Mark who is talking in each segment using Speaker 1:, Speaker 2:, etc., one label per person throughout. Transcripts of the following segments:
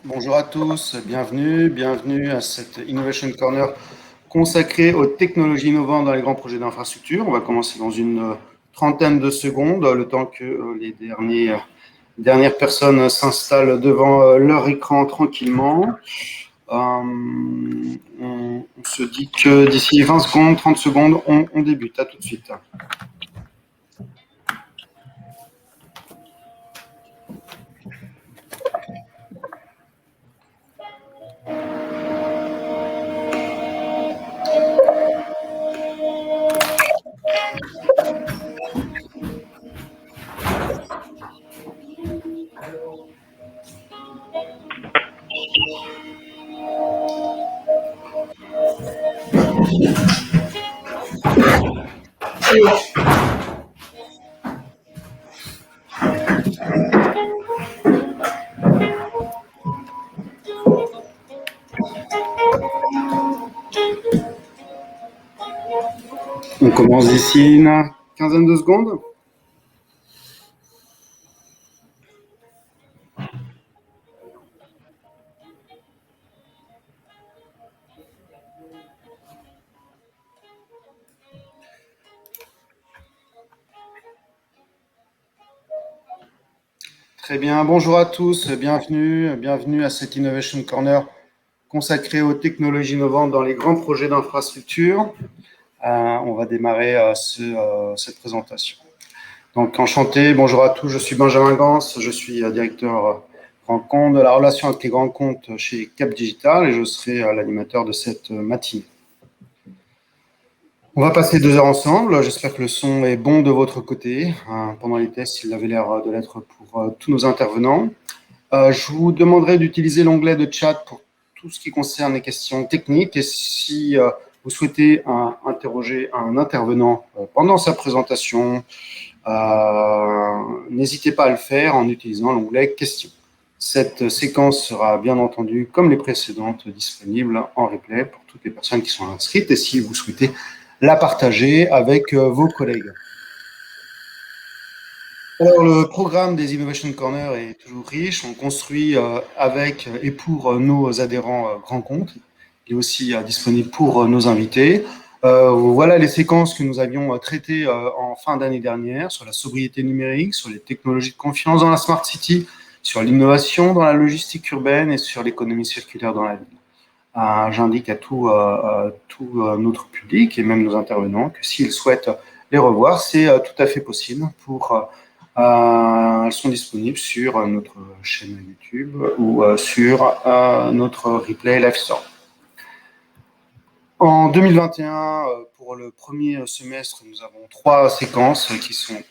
Speaker 1: Bonjour à tous, bienvenue à cette Innovation Corner consacrée aux technologies innovantes dans les grands projets d'infrastructure. On va commencer dans une trentaine de secondes, le temps que les dernières personnes s'installent devant leur écran tranquillement. On se dit que d'ici 20 secondes, 30 secondes, on débute. À tout de suite. On commence d'ici une quinzaine de secondes. Très bien, bonjour à tous, bienvenue à cette Innovation Corner consacrée aux technologies innovantes dans les grands projets d'infrastructure. On va démarrer cette présentation. Donc, enchanté, bonjour à tous, je suis Benjamin Gans, je suis directeur grand compte de la relation avec les grands comptes chez Cap Digital et je serai l'animateur de cette matinée. On va passer 2 heures ensemble. J'espère que le son est bon de votre côté. Pendant les tests, il avait l'air de l'être pour tous nos intervenants. Je vous demanderai d'utiliser l'onglet de chat pour tout ce qui concerne les questions techniques. Et si vous souhaitez interroger un intervenant pendant sa présentation, n'hésitez pas à le faire en utilisant l'onglet questions. Cette séquence sera bien entendu, comme les précédentes, disponible en replay pour toutes les personnes qui sont inscrites. Et si vous souhaitez la partager avec vos collègues. Alors, le programme des Innovation Corner est toujours riche. On construit avec et pour nos adhérents grands comptes. Il est aussi disponible pour nos invités. Voilà les séquences que nous avions traitées en fin d'année dernière sur la sobriété numérique, sur les technologies de confiance dans la Smart City, sur l'innovation dans la logistique urbaine et sur l'économie circulaire dans la ville. J'indique à tout notre public et même nos intervenants que s'ils souhaitent les revoir, c'est tout à fait possible. Elles sont disponibles sur notre chaîne YouTube ou sur notre replay Live Store. En 2021, pour le premier semestre, nous avons 3 séquences qui sont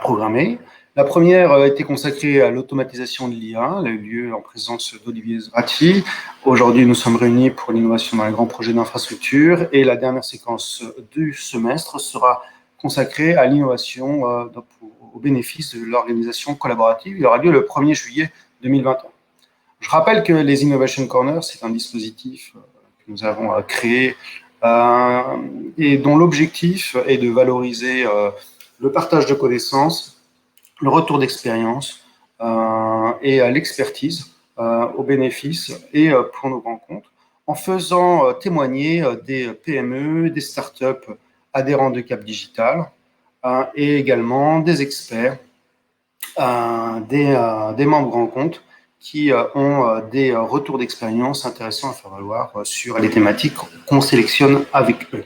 Speaker 1: programmées. La première a été consacrée à l'automatisation de l'IA. Elle a eu lieu en présence d'Olivier Zrati. Aujourd'hui, nous sommes réunis pour l'innovation dans les grands projets d'infrastructure. Et la dernière séquence du semestre sera consacrée à l'innovation au bénéfice de l'organisation collaborative. Il aura lieu le 1er juillet 2021. Je rappelle que les Innovation Corners, c'est un dispositif que nous avons créé et dont l'objectif est de valoriser le partage de connaissances, le retour d'expérience et l'expertise au bénéfice et pour nos grands comptes, en faisant témoigner des PME, des startups adhérents de Cap Digital et également des experts, des membres grands comptes qui ont des retours d'expérience intéressants à faire valoir sur les thématiques qu'on sélectionne avec eux.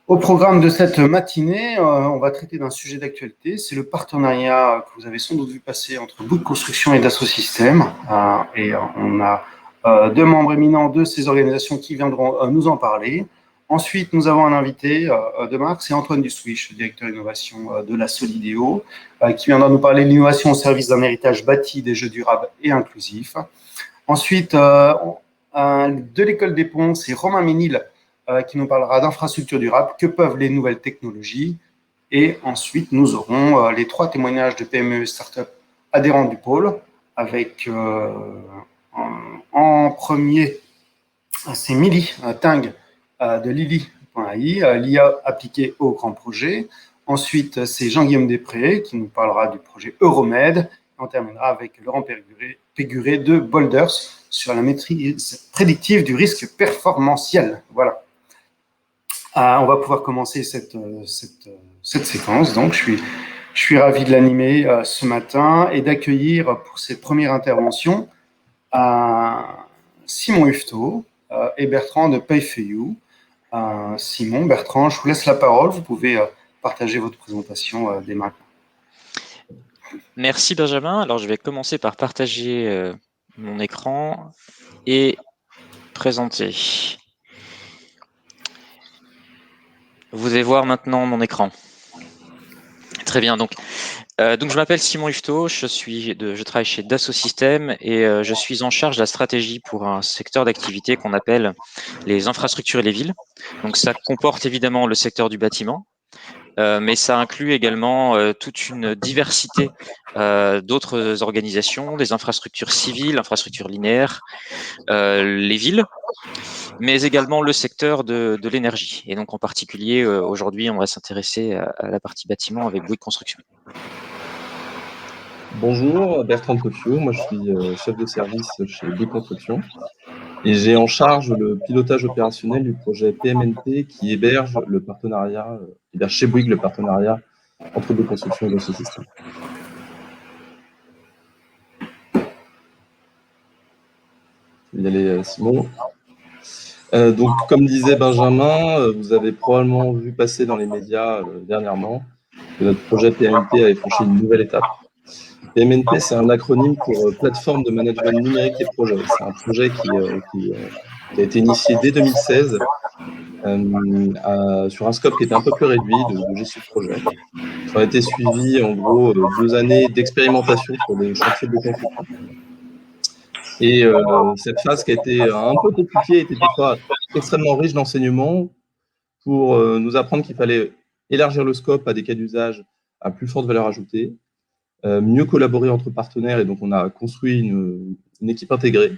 Speaker 1: Au programme de cette matinée, on va traiter d'un sujet d'actualité, c'est le partenariat que vous avez sans doute vu passer entre Bouygues Construction et Dassault Systèmes. Et on a 2 membres éminents de ces organisations qui viendront nous en parler. Ensuite, nous avons un invité de marque, c'est Antoine Duswish, directeur innovation de la Solidéo, qui viendra nous parler de l'innovation au service d'un héritage bâti des jeux durables et inclusifs. Ensuite, de l'école des ponts, c'est Romain Ménil, qui nous parlera d'infrastructures durables, que peuvent les nouvelles technologies. Et ensuite, nous aurons les 3 témoignages de PME et startups adhérents du pôle, avec en premier, c'est Milly Ting de Lily.ai, l'IA appliquée aux grands projets. Ensuite, c'est Jean-Guillaume Després qui nous parlera du projet Euromed. on terminera avec Laurent Péguré de Boulders sur la maîtrise prédictive du risque performantiel. Voilà. On va pouvoir commencer cette séquence. Donc, je suis ravi de l'animer ce matin et d'accueillir pour cette première intervention Simon Hufto et Bertrand de Pay4You. Simon, Bertrand, je vous laisse la parole. Vous pouvez partager votre présentation dès maintenant.
Speaker 2: Merci Benjamin. Alors je vais commencer par partager mon écran et présenter. Vous allez voir maintenant mon écran. Très bien. Donc je m'appelle Simon Hufto, je travaille chez Dassault Systèmes et je suis en charge de la stratégie pour un secteur d'activité qu'on appelle les infrastructures et les villes. Donc ça comporte évidemment le secteur du bâtiment, mais ça inclut également toute une diversité d'autres organisations, des infrastructures civiles, infrastructures linéaires, les villes, mais également le secteur de l'énergie. Et donc en particulier, aujourd'hui, on va s'intéresser à la partie bâtiment avec Bouygues Construction.
Speaker 3: Bonjour, Bertrand de Pay4You, moi je suis chef de service chez Bouygues Construction et j'ai en charge le pilotage opérationnel du projet PMNP qui héberge chez Bouygues le partenariat entre Bouygues Construction et Dassault Systèmes. Je vais y aller, Simon. Donc, comme disait Benjamin, vous avez probablement vu passer dans les médias dernièrement que notre projet PMNP avait franchi une nouvelle étape. PMNP, c'est un acronyme pour Plateforme de Management Numérique et Projet. C'est un projet qui a été initié dès 2016 sur un scope qui était un peu plus réduit de gestion de projet. Ça a été suivi en gros 2 années d'expérimentation sur des chantiers de construction. Et cette phase qui a été un peu compliquée était toutefois extrêmement riche d'enseignements pour nous apprendre qu'il fallait élargir le scope à des cas d'usage à plus forte valeur ajoutée, mieux collaborer entre partenaires, et donc on a construit une équipe intégrée,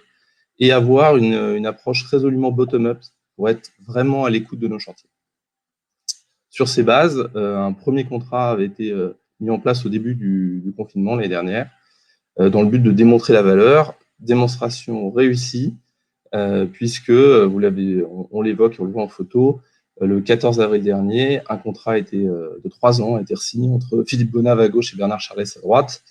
Speaker 3: et avoir une approche résolument bottom-up pour être vraiment à l'écoute de nos chantiers. Sur ces bases, un premier contrat avait été mis en place au début du confinement l'année dernière, dans le but de démontrer la valeur, démonstration réussie, puisque, on l'évoque et on le voit en photo, le 14 avril dernier, un contrat de 3 ans a été signé entre Philippe Bonave à gauche et Bernard Charlès à droite,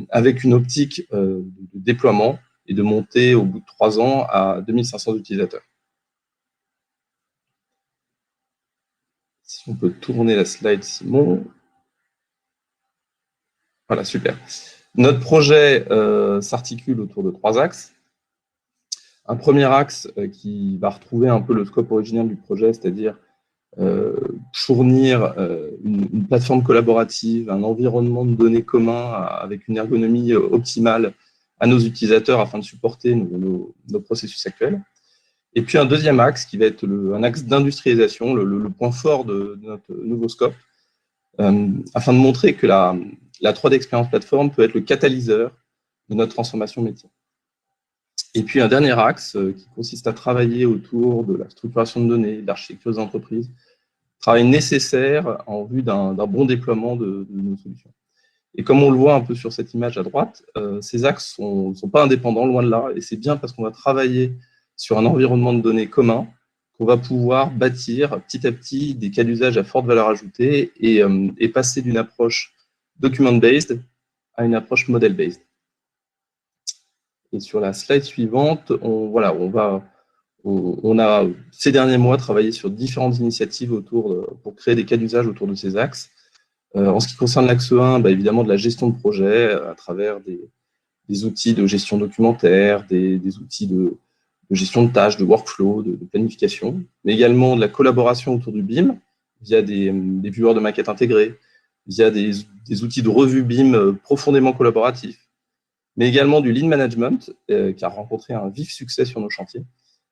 Speaker 3: avec une optique de déploiement et de monter au bout de 3 ans à 2500 utilisateurs. Si on peut tourner la slide, Simon. Voilà, super. Notre projet s'articule autour de 3 axes. Un premier axe qui va retrouver un peu le scope original du projet, c'est-à-dire fournir une plateforme collaborative, un environnement de données commun avec une ergonomie optimale à nos utilisateurs afin de supporter nos processus actuels. Et puis un deuxième axe qui va être un axe d'industrialisation, le point fort de notre nouveau scope, afin de montrer que la 3D Experience Platform peut être le catalyseur de notre transformation métier. Et puis un dernier axe qui consiste à travailler autour de la structuration de données, de l'architecture des entreprises, travail nécessaire en vue d'un bon déploiement de nos solutions. Et comme on le voit un peu sur cette image à droite, ces axes ne sont pas indépendants, loin de là, et c'est bien parce qu'on va travailler sur un environnement de données commun qu'on va pouvoir bâtir petit à petit des cas d'usage à forte valeur ajoutée et passer d'une approche document-based à une approche model-based. Et sur la slide suivante, on a ces derniers mois travaillé sur différentes initiatives pour créer des cas d'usage autour de ces axes. En ce qui concerne l'axe 1, évidemment de la gestion de projet à travers des outils de gestion documentaire, des outils de gestion de tâches, de workflow, de planification, mais également de la collaboration autour du BIM via des viewers de maquettes intégrés, via des outils de revue BIM profondément collaboratifs, mais également du lean management qui a rencontré un vif succès sur nos chantiers,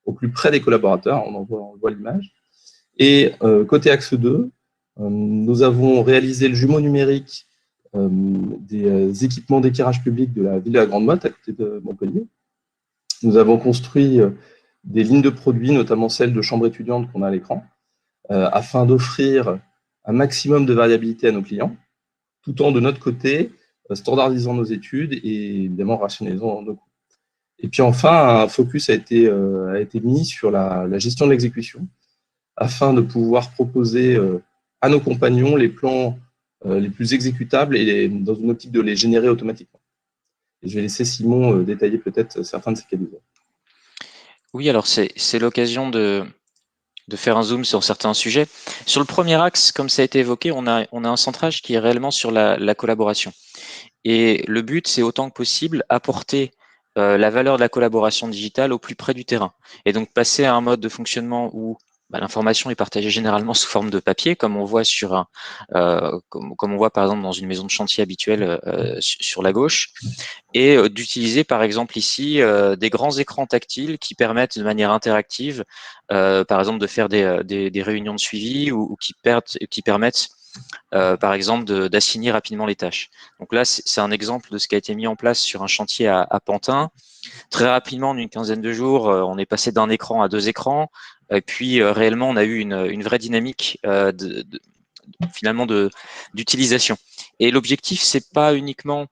Speaker 3: au plus près des collaborateurs, on voit l'image. Et côté axe 2, nous avons réalisé le jumeau numérique des équipements d'éclairage public de la ville de la Grande Motte, à côté de Montpellier. Nous avons construit des lignes de produits, notamment celles de chambres étudiantes qu'on a à l'écran, afin d'offrir un maximum de variabilité à nos clients, tout en, de notre côté, standardisant nos études et évidemment rationalisant nos coûts. Et puis enfin, un focus a été mis sur la gestion de l'exécution afin de pouvoir proposer à nos compagnons les plans les plus exécutables et dans une optique de les générer automatiquement. Et je vais laisser Simon détailler peut-être certains de ces cas d'usage.
Speaker 2: Oui, alors c'est l'occasion de faire un zoom sur certains sujets. Sur le premier axe, comme ça a été évoqué, on a un centrage qui est réellement sur la collaboration. Et le but, c'est autant que possible apporter la valeur de la collaboration digitale au plus près du terrain. Et donc passer à un mode de fonctionnement où l'information est partagée généralement sous forme de papier, comme on voit comme on voit par exemple dans une maison de chantier habituelle sur la gauche, et d'utiliser par exemple ici des grands écrans tactiles qui permettent de manière interactive, par exemple de faire des réunions de suivi ou qui permettent par exemple d'assigner rapidement les tâches. Donc là, c'est un exemple de ce qui a été mis en place sur un chantier à Pantin. Très rapidement, en une quinzaine de jours, on est passé d'un écran à 2 écrans. Et puis réellement, on a eu une vraie dynamique finalement d'utilisation. Et l'objectif, c'est pas uniquement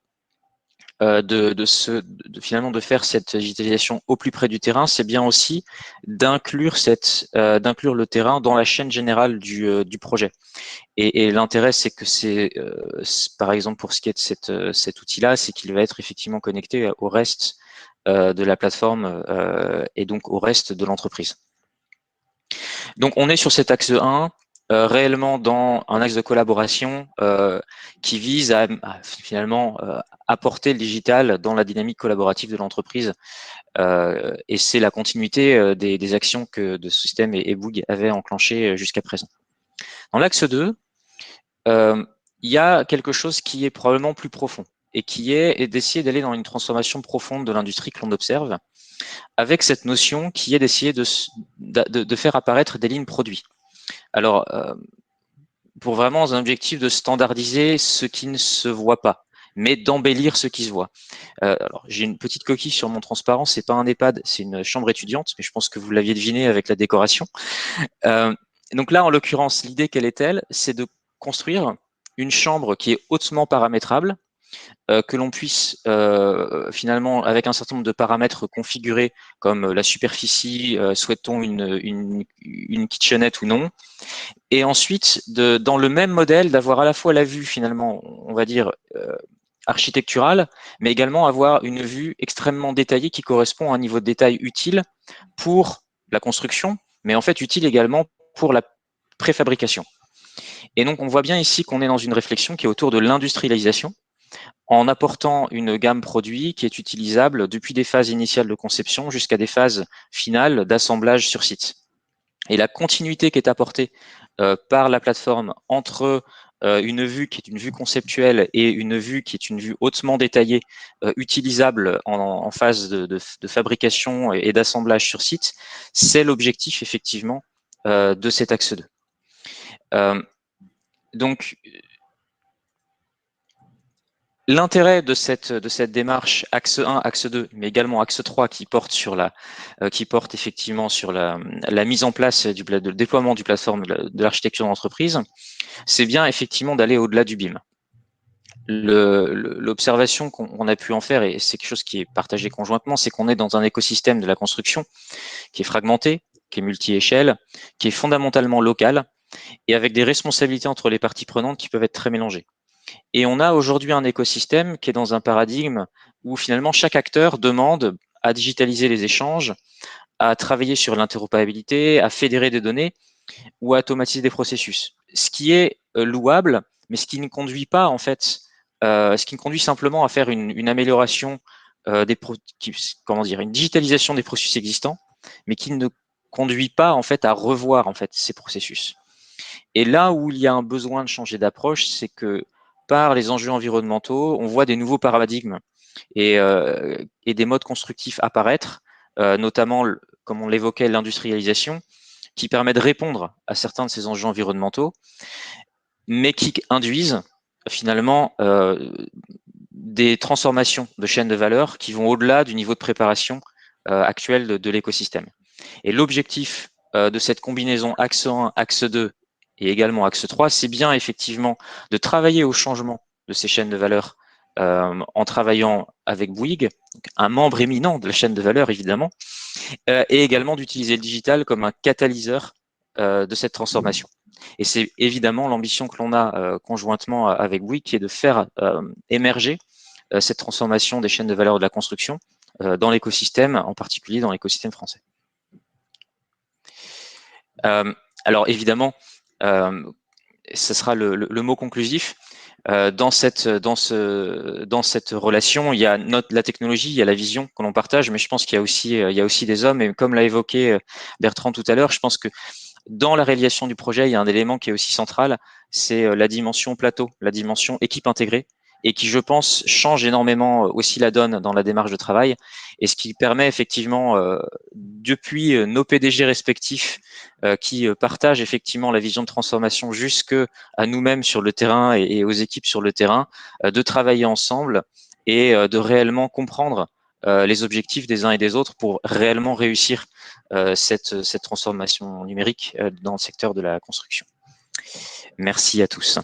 Speaker 2: finalement de faire cette digitalisation au plus près du terrain, c'est bien aussi d'inclure le terrain dans la chaîne générale du projet. Et l'intérêt, c'est que par exemple pour ce qui est de cet outil-là, c'est qu'il va être effectivement connecté au reste de la plateforme et donc au reste de l'entreprise. Donc on est sur cet axe 1, réellement dans un axe de collaboration qui vise à finalement apporter le digital dans la dynamique collaborative de l'entreprise. Et c'est la continuité des actions que de Système et Bouygues avaient enclenchées jusqu'à présent. Dans l'axe 2, il y a quelque chose qui est probablement plus profond et qui est d'essayer d'aller dans une transformation profonde de l'industrie que l'on observe, avec cette notion qui est d'essayer de faire apparaître des lignes produits. Alors, pour vraiment un objectif de standardiser ce qui ne se voit pas, mais d'embellir ce qui se voit. Alors, j'ai une petite coquille sur mon transparent, c'est pas un EHPAD, c'est une chambre étudiante, mais je pense que vous l'aviez deviné avec la décoration. Donc là, en l'occurrence, l'idée quelle est-elle? C'est de construire une chambre qui est hautement paramétrable, que l'on puisse finalement, avec un certain nombre de paramètres configurés, comme la superficie, souhaite-t-on une kitchenette ou non, et ensuite, dans le même modèle, d'avoir à la fois la vue finalement, on va dire, architecturale, mais également avoir une vue extrêmement détaillée qui correspond à un niveau de détail utile pour la construction, mais en fait utile également pour la préfabrication. Et donc, on voit bien ici qu'on est dans une réflexion qui est autour de l'industrialisation, en apportant une gamme produit qui est utilisable depuis des phases initiales de conception jusqu'à des phases finales d'assemblage sur site. Et la continuité qui est apportée par la plateforme entre une vue qui est une vue conceptuelle et une vue qui est une vue hautement détaillée, utilisable en phase de fabrication et d'assemblage sur site, c'est l'objectif effectivement de cet axe 2. Donc, l'intérêt de cette démarche axe 1, axe 2, mais également axe 3 qui porte effectivement sur la mise en place le déploiement du plateforme de l'architecture d'entreprise, c'est bien effectivement d'aller au-delà du BIM. L'observation qu'on a pu en faire, et c'est quelque chose qui est partagé conjointement, c'est qu'on est dans un écosystème de la construction qui est fragmenté, qui est multi-échelle, qui est fondamentalement local, et avec des responsabilités entre les parties prenantes qui peuvent être très mélangées. Et on a aujourd'hui un écosystème qui est dans un paradigme où finalement chaque acteur demande à digitaliser les échanges, à travailler sur l'interopérabilité, à fédérer des données ou à automatiser des processus. Ce qui est louable, mais ce qui ne conduit pas en fait, ce qui conduit simplement à faire une amélioration une digitalisation des processus existants, mais qui ne conduit pas en fait à revoir en fait ces processus. Et là où il y a un besoin de changer d'approche, c'est que par les enjeux environnementaux, on voit des nouveaux paradigmes et des modes constructifs apparaître, notamment, comme on l'évoquait, l'industrialisation, qui permet de répondre à certains de ces enjeux environnementaux, mais qui induisent finalement des transformations de chaînes de valeur qui vont au-delà du niveau de préparation actuel de l'écosystème. Et l'objectif de cette combinaison axe 1, axe 2 et également axe 3, c'est bien effectivement de travailler au changement de ces chaînes de valeur en travaillant avec Bouygues, un membre éminent de la chaîne de valeur évidemment, et également d'utiliser le digital comme un catalyseur de cette transformation. Et c'est évidemment l'ambition que l'on a conjointement avec Bouygues, qui est de faire émerger cette transformation des chaînes de valeur de la construction dans l'écosystème, en particulier dans l'écosystème français. Alors évidemment, ce sera le mot conclusif. Dans cette relation, il y a la technologie, il y a la vision que l'on partage, mais je pense qu'il y a aussi des hommes, et comme l'a évoqué Bertrand tout à l'heure, je pense que dans la réalisation du projet, il y a un élément qui est aussi central, c'est la dimension plateau, la dimension équipe intégrée, et qui, je pense, change énormément aussi la donne dans la démarche de travail, et ce qui permet effectivement, depuis nos PDG respectifs, qui partagent effectivement la vision de transformation jusque à nous-mêmes sur le terrain et aux équipes sur le terrain, de travailler ensemble et de réellement comprendre les objectifs des uns et des autres pour réellement réussir cette transformation numérique dans le secteur de la construction. Merci à tous.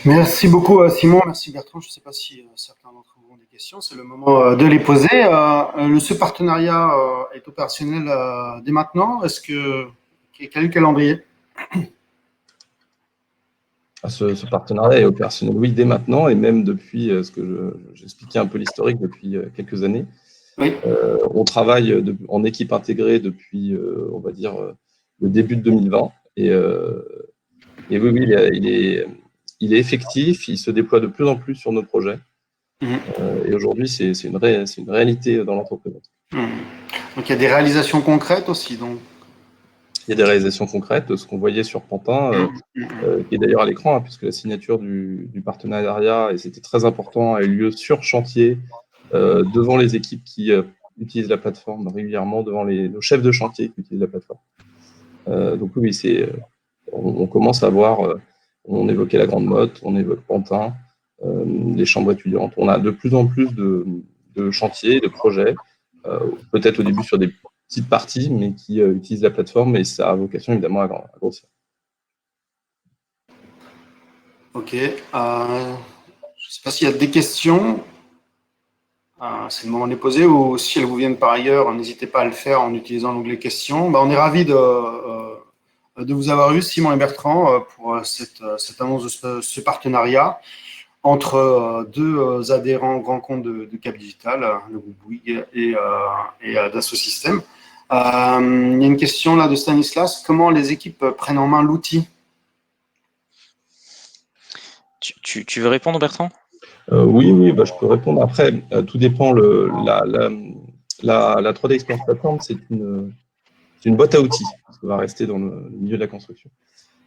Speaker 1: Merci beaucoup Simon, merci Bertrand. Je ne sais pas si certains d'entre vous ont des questions, c'est le moment de les poser. Ce partenariat est opérationnel dès maintenant. Quel est le calendrier?
Speaker 3: Ce partenariat est opérationnel, oui, dès maintenant, et même depuis ce que j'expliquais un peu l'historique depuis quelques années.
Speaker 1: Oui.
Speaker 3: On travaille en équipe intégrée depuis, on va dire, le début de 2020. Et oui, il est effectif, il se déploie de plus en plus sur nos projets. Et aujourd'hui, c'est une réalité dans l'entreprise.
Speaker 1: Donc il y a des réalisations concrètes aussi. Donc.
Speaker 3: Il y a des réalisations concrètes, ce qu'on voyait sur Pantin, qui est d'ailleurs à l'écran, hein, puisque la signature du partenariat, et c'était très important, a eu lieu sur chantier, devant les équipes qui utilisent la plateforme régulièrement, devant nos chefs de chantier qui utilisent la plateforme. Donc oui, on commence à voir, on évoquait la Grande Motte, on évoque Pantin, les chambres étudiantes. On a de plus en plus de chantiers, de projets, peut-être au début sur des petites parties, mais qui utilisent la plateforme, et ça a vocation évidemment à grossir.
Speaker 1: Ok. Je ne sais pas s'il y a des questions. C'est le moment de les poser, ou si elles vous viennent par ailleurs, n'hésitez pas à le faire en utilisant l'onglet questions. On est ravis de vous avoir eu, Simon et Bertrand, pour cette annonce de ce partenariat entre deux adhérents grands comptes de Cap Digital, le groupe Bouygues et Dassault Systèmes. Il y a une question là de Stanislas. Comment les équipes prennent en main l'outil?
Speaker 2: Tu veux répondre, Bertrand?
Speaker 3: Oui, je peux répondre. Après, tout dépend. La 3D Experience Platform, c'est une boîte à outils, parce qu'on va rester dans le milieu de la construction.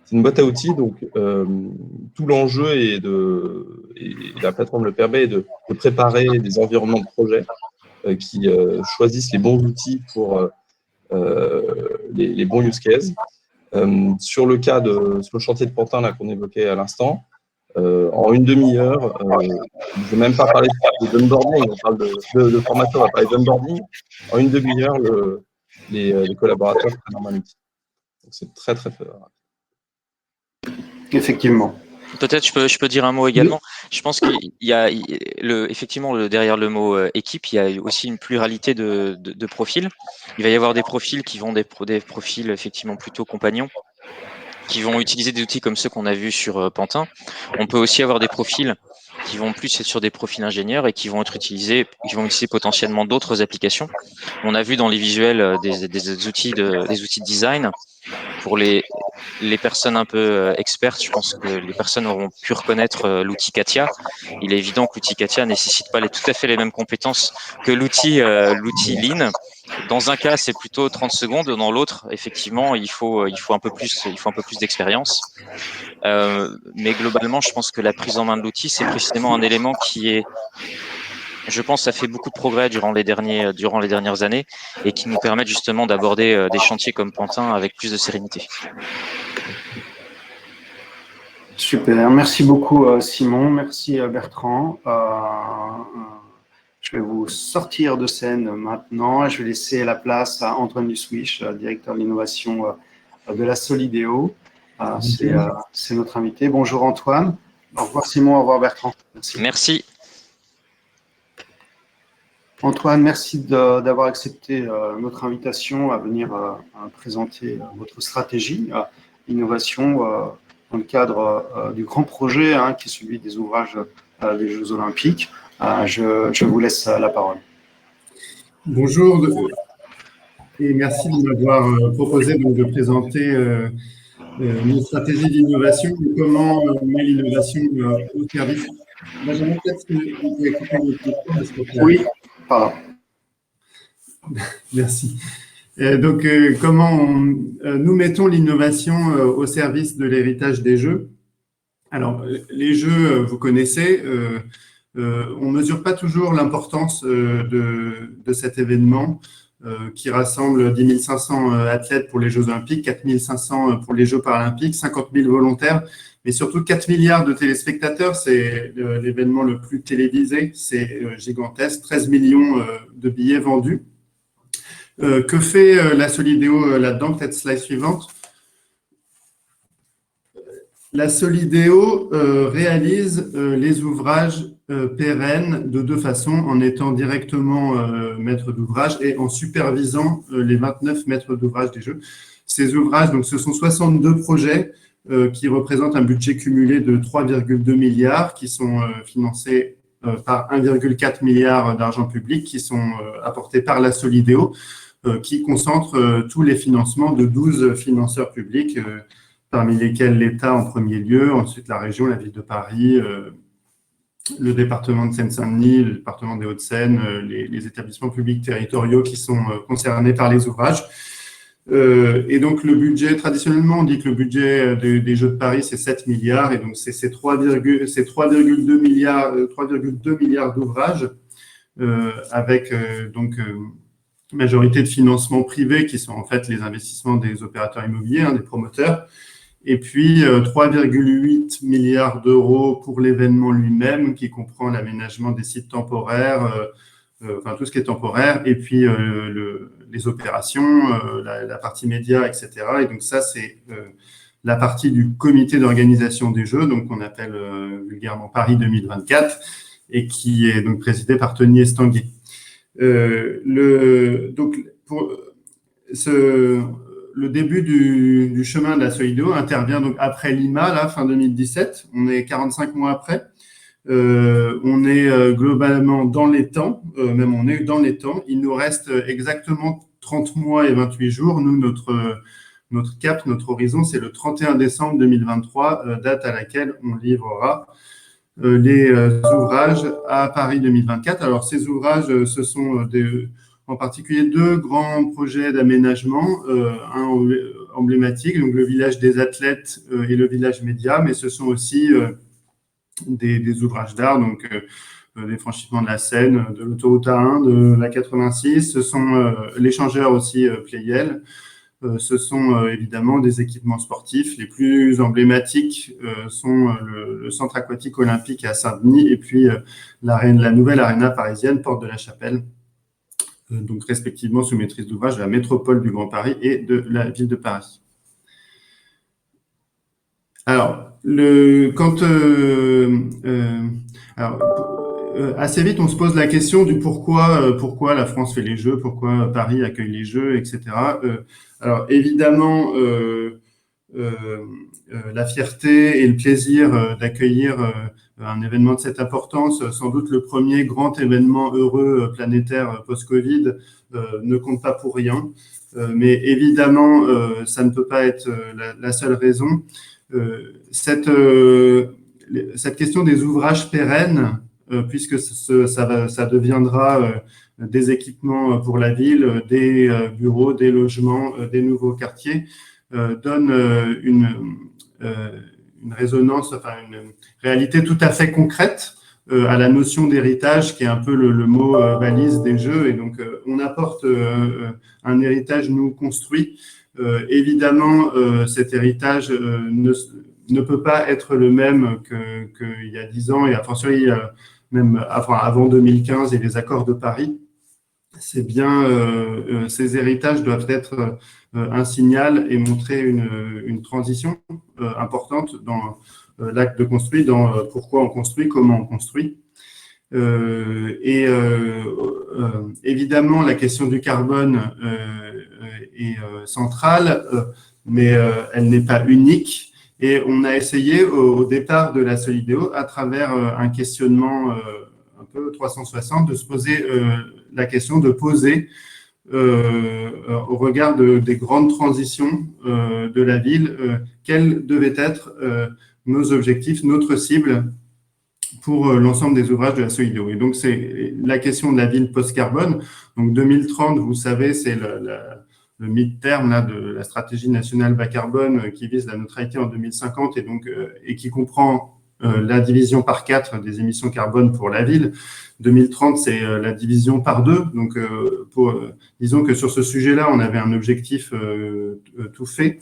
Speaker 3: C'est une boîte à outils, donc tout l'enjeu et la plateforme le permet de préparer des environnements de projet qui choisissent les bons outils pour les bons use cases. Sur le chantier de Pantin qu'on évoquait à l'instant, en une demi-heure, je ne vais même pas parler de onboarding, on parle de formation, on va parler d'onboarding. En une demi-heure, les collaborateurs prennent en main l'outil. Donc c'est très très rapide.
Speaker 1: Effectivement.
Speaker 2: Peut-être je peux dire un mot également. Oui. Je pense qu'il y a effectivement derrière le mot équipe, il y a aussi une pluralité de profils. Il va y avoir des profils qui vont des profils effectivement plutôt compagnons, qui vont utiliser des outils comme ceux qu'on a vus sur Pantin. On peut aussi avoir des profils qui vont plus être sur des profils ingénieurs et qui vont utiliser potentiellement d'autres applications. On a vu dans les visuels des outils de design. Pour les personnes un peu expertes, je pense que les personnes auront pu reconnaître l'outil CATIA. Il est évident que l'outil CATIA nécessite pas tout à fait les mêmes compétences que l'outil Lean. Dans un cas, c'est plutôt 30 secondes. Dans l'autre, effectivement, il faut un peu plus d'expérience. Mais globalement, je pense que la prise en main de l'outil, c'est précisément un élément qui est, je pense, ça fait beaucoup de progrès durant les dernières années et qui nous permettent justement d'aborder des chantiers comme Pantin avec plus de sérénité.
Speaker 1: Super, merci beaucoup Simon, merci Bertrand. Je vais vous sortir de scène maintenant. Je vais laisser la place à Antoine Dusswish, directeur de l'innovation de la Solideo. C'est notre invité. Bonjour Antoine. Au revoir Simon, au revoir Bertrand. Merci.
Speaker 2: Merci.
Speaker 1: Antoine, merci d'avoir accepté notre invitation à venir à présenter votre stratégie innovation dans le cadre du grand projet qui est celui des ouvrages des Jeux Olympiques. Je vous laisse la parole.
Speaker 4: Bonjour et merci de m'avoir proposé donc, de présenter une stratégie d'innovation et comment on met l'innovation au service. Benjamin, peut-être que vous pouvez couper le micro parce que
Speaker 1: Oui, pardon.
Speaker 4: Merci. Donc, comment nous mettons l'innovation au service de l'héritage des Jeux? Alors, les Jeux, vous connaissez, on ne mesure pas toujours l'importance de cet événement qui rassemble 10 500 athlètes pour les Jeux Olympiques, 4 500 pour les Jeux Paralympiques, 50 000 volontaires, mais surtout 4 milliards de téléspectateurs. C'est l'événement le plus télévisé, c'est gigantesque, 13 millions de billets vendus. Que fait la Solideo là-dedans? Peut-être slide suivante. La Solideo réalise les ouvrages pérennes de deux façons, en étant directement maître d'ouvrage et en supervisant les 29 maîtres d'ouvrage des Jeux. Ces ouvrages, donc, ce sont 62 projets qui représentent un budget cumulé de 3,2 milliards qui sont financés par 1,4 milliard d'argent public qui sont apportés par la Solideo, qui concentre tous les financements de 12 financeurs publics, parmi lesquels l'État en premier lieu, ensuite la région, la ville de Paris, le département de Seine-Saint-Denis, le département des Hauts-de-Seine, les établissements publics territoriaux qui sont concernés par les ouvrages. Et donc, le budget, traditionnellement, on dit que le budget des Jeux de Paris, c'est 7 milliards, et donc c'est 3,2 milliards d'ouvrages, avec donc majorité de financements privés qui sont en fait les investissements des opérateurs immobiliers, des promoteurs, et puis 3,8 milliards d'euros pour l'événement lui-même qui comprend l'aménagement des sites temporaires, enfin tout ce qui est temporaire, et puis les opérations, la partie média, etc. Et donc ça, c'est la partie du comité d'organisation des Jeux, donc qu'on appelle vulgairement Paris 2024, et qui est donc présidé par Tony Estanguet. Donc, pour le début du chemin de la Solideo intervient donc après Lima, là, fin 2017. On est 45 mois après. On est globalement dans les temps, même on est dans les temps. Il nous reste exactement 30 mois et 28 jours. Nous, notre cap, notre horizon, c'est le 31 décembre 2023, date à laquelle on livrera les ouvrages à Paris 2024. Alors, ces ouvrages, ce sont en particulier deux grands projets d'aménagement, un emblématique, donc le village des athlètes et le village média, mais ce sont aussi des ouvrages d'art, donc des franchissements de la Seine, de l'autoroute A1, de la 86, ce sont l'échangeur aussi Playel. Ce sont évidemment des équipements sportifs. Les plus emblématiques sont le centre aquatique olympique à Saint-Denis et puis la nouvelle aréna parisienne, Porte de la Chapelle, donc respectivement sous maîtrise d'ouvrage de la métropole du Grand Paris et de la ville de Paris. Alors, assez vite, on se pose la question du pourquoi la France fait les Jeux, pourquoi Paris accueille les Jeux, etc. Alors, évidemment, la fierté et le plaisir d'accueillir un événement de cette importance, sans doute le premier grand événement heureux planétaire post-Covid, ne compte pas pour rien. Mais évidemment, ça ne peut pas être la seule raison. Cette question des ouvrages pérennes, puisque ça deviendra des équipements pour la ville, des bureaux, des logements, des nouveaux quartiers, donne une résonance, enfin une réalité tout à fait concrète à la notion d'héritage, qui est un peu le mot valise des Jeux. Et donc, on apporte un héritage nous construit. Évidemment, cet héritage ne peut pas être le même qu'il y a 10 ans, et a fortiori même avant 2015 et les accords de Paris. C'est bien, ces héritages doivent être un signal et montrer une transition importante l'acte de construire, dans pourquoi on construit, comment on construit. Évidemment, la question du carbone est centrale, mais elle n'est pas unique. Et on a essayé au départ de la Solidéo, à travers un questionnement un peu 360, de se poser la question de poser au regard des grandes transitions de la ville, quels devaient être nos objectifs, notre cible pour l'ensemble des ouvrages de la Solidéo. Et donc, c'est la question de la ville post-carbone. Donc, 2030, vous savez, c'est le mid-terme là, de la stratégie nationale bas carbone qui vise la neutralité en 2050 et qui comprend la division par 4 des émissions carbone pour la ville. 2030, c'est la division par 2. Donc, disons que sur ce sujet-là, on avait un objectif tout fait,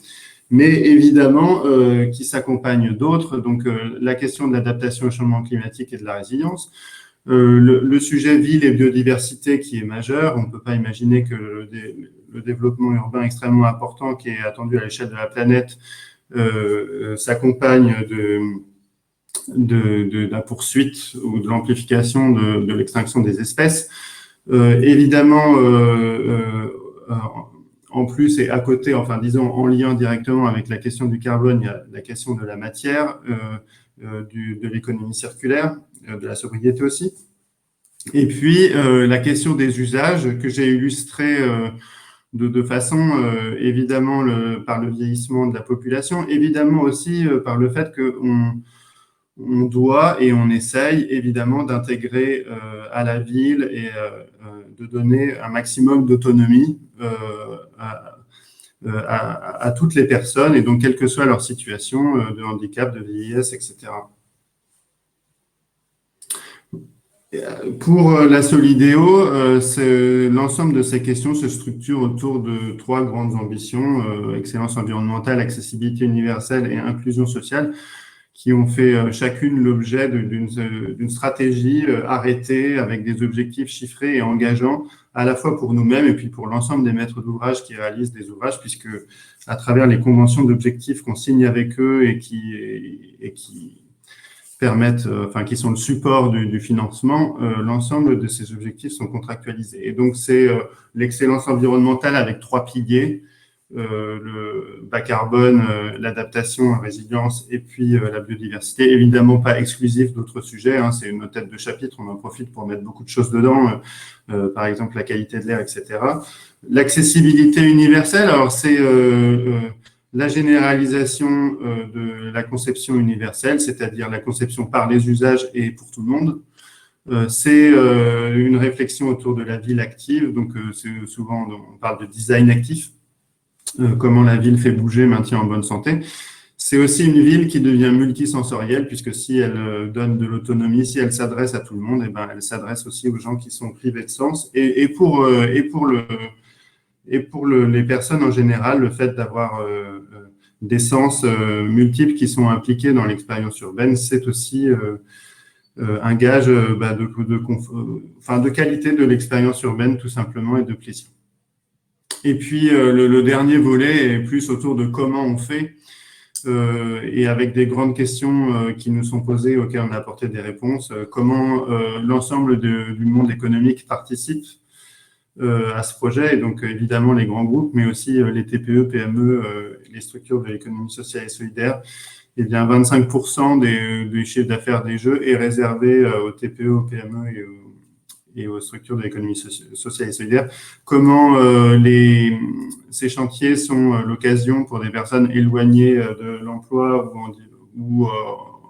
Speaker 4: mais évidemment qui s'accompagne d'autres. Donc, la question de l'adaptation au changement climatique et de la résilience. Le sujet ville et biodiversité qui est majeur. On ne peut pas imaginer que le développement urbain extrêmement important qui est attendu à l'échelle de la planète s'accompagne de la poursuite ou de l'amplification de l'extinction des espèces. Évidemment, en plus et à côté, enfin disons en lien directement avec la question du carbone, il y a la question de la matière, de l'économie circulaire, de la sobriété aussi. Et puis la question des usages que j'ai illustré de façon évidemment par le vieillissement de la population, évidemment aussi par le fait qu'on doit et on essaye évidemment d'intégrer à la ville et de donner un maximum d'autonomie à toutes les personnes, et donc quelle que soit leur situation de handicap, de vieillesse, etc. Pour la Solidéo, l'ensemble de ces questions se structure autour de 3 grandes ambitions, excellence environnementale, accessibilité universelle et inclusion sociale, qui ont fait chacune l'objet d'une stratégie arrêtée avec des objectifs chiffrés et engageants, à la fois pour nous-mêmes et puis pour l'ensemble des maîtres d'ouvrage qui réalisent des ouvrages, puisque à travers les conventions d'objectifs qu'on signe avec eux et qui permettent, qui sont le support du financement, l'ensemble de ces objectifs sont contractualisés. Et donc, c'est l'excellence environnementale avec 3 piliers, le bas carbone, l'adaptation, la résilience et puis la biodiversité. Évidemment pas exclusif d'autres sujets, hein, c'est une tête de chapitre, on en profite pour mettre beaucoup de choses dedans, par exemple la qualité de l'air, etc. L'accessibilité universelle, alors c'est la généralisation de la conception universelle, c'est-à-dire la conception par les usages et pour tout le monde. C'est une réflexion autour de la ville active, donc souvent on parle de design actif, comment la ville fait bouger, maintient en bonne santé. C'est aussi une ville qui devient multisensorielle, puisque si elle donne de l'autonomie, si elle s'adresse à tout le monde, elle s'adresse aussi aux gens qui sont privés de sens. Et pour les personnes en général, le fait d'avoir des sens multiples qui sont impliqués dans l'expérience urbaine, c'est aussi un gage de qualité de l'expérience urbaine, tout simplement, et de plaisir. Et puis, le dernier volet est plus autour de comment on fait, et avec des grandes questions qui nous sont posées, auxquelles on a apporté des réponses. Comment l'ensemble du monde économique participe à ce projet, et donc évidemment les grands groupes, mais aussi les TPE, PME, les structures de l'économie sociale et solidaire. Eh bien, 25% des chiffres d'affaires des jeux est réservé aux TPE, aux PME et aux structures de l'économie sociale et solidaire. Comment ces chantiers sont l'occasion pour des personnes éloignées de l'emploi ou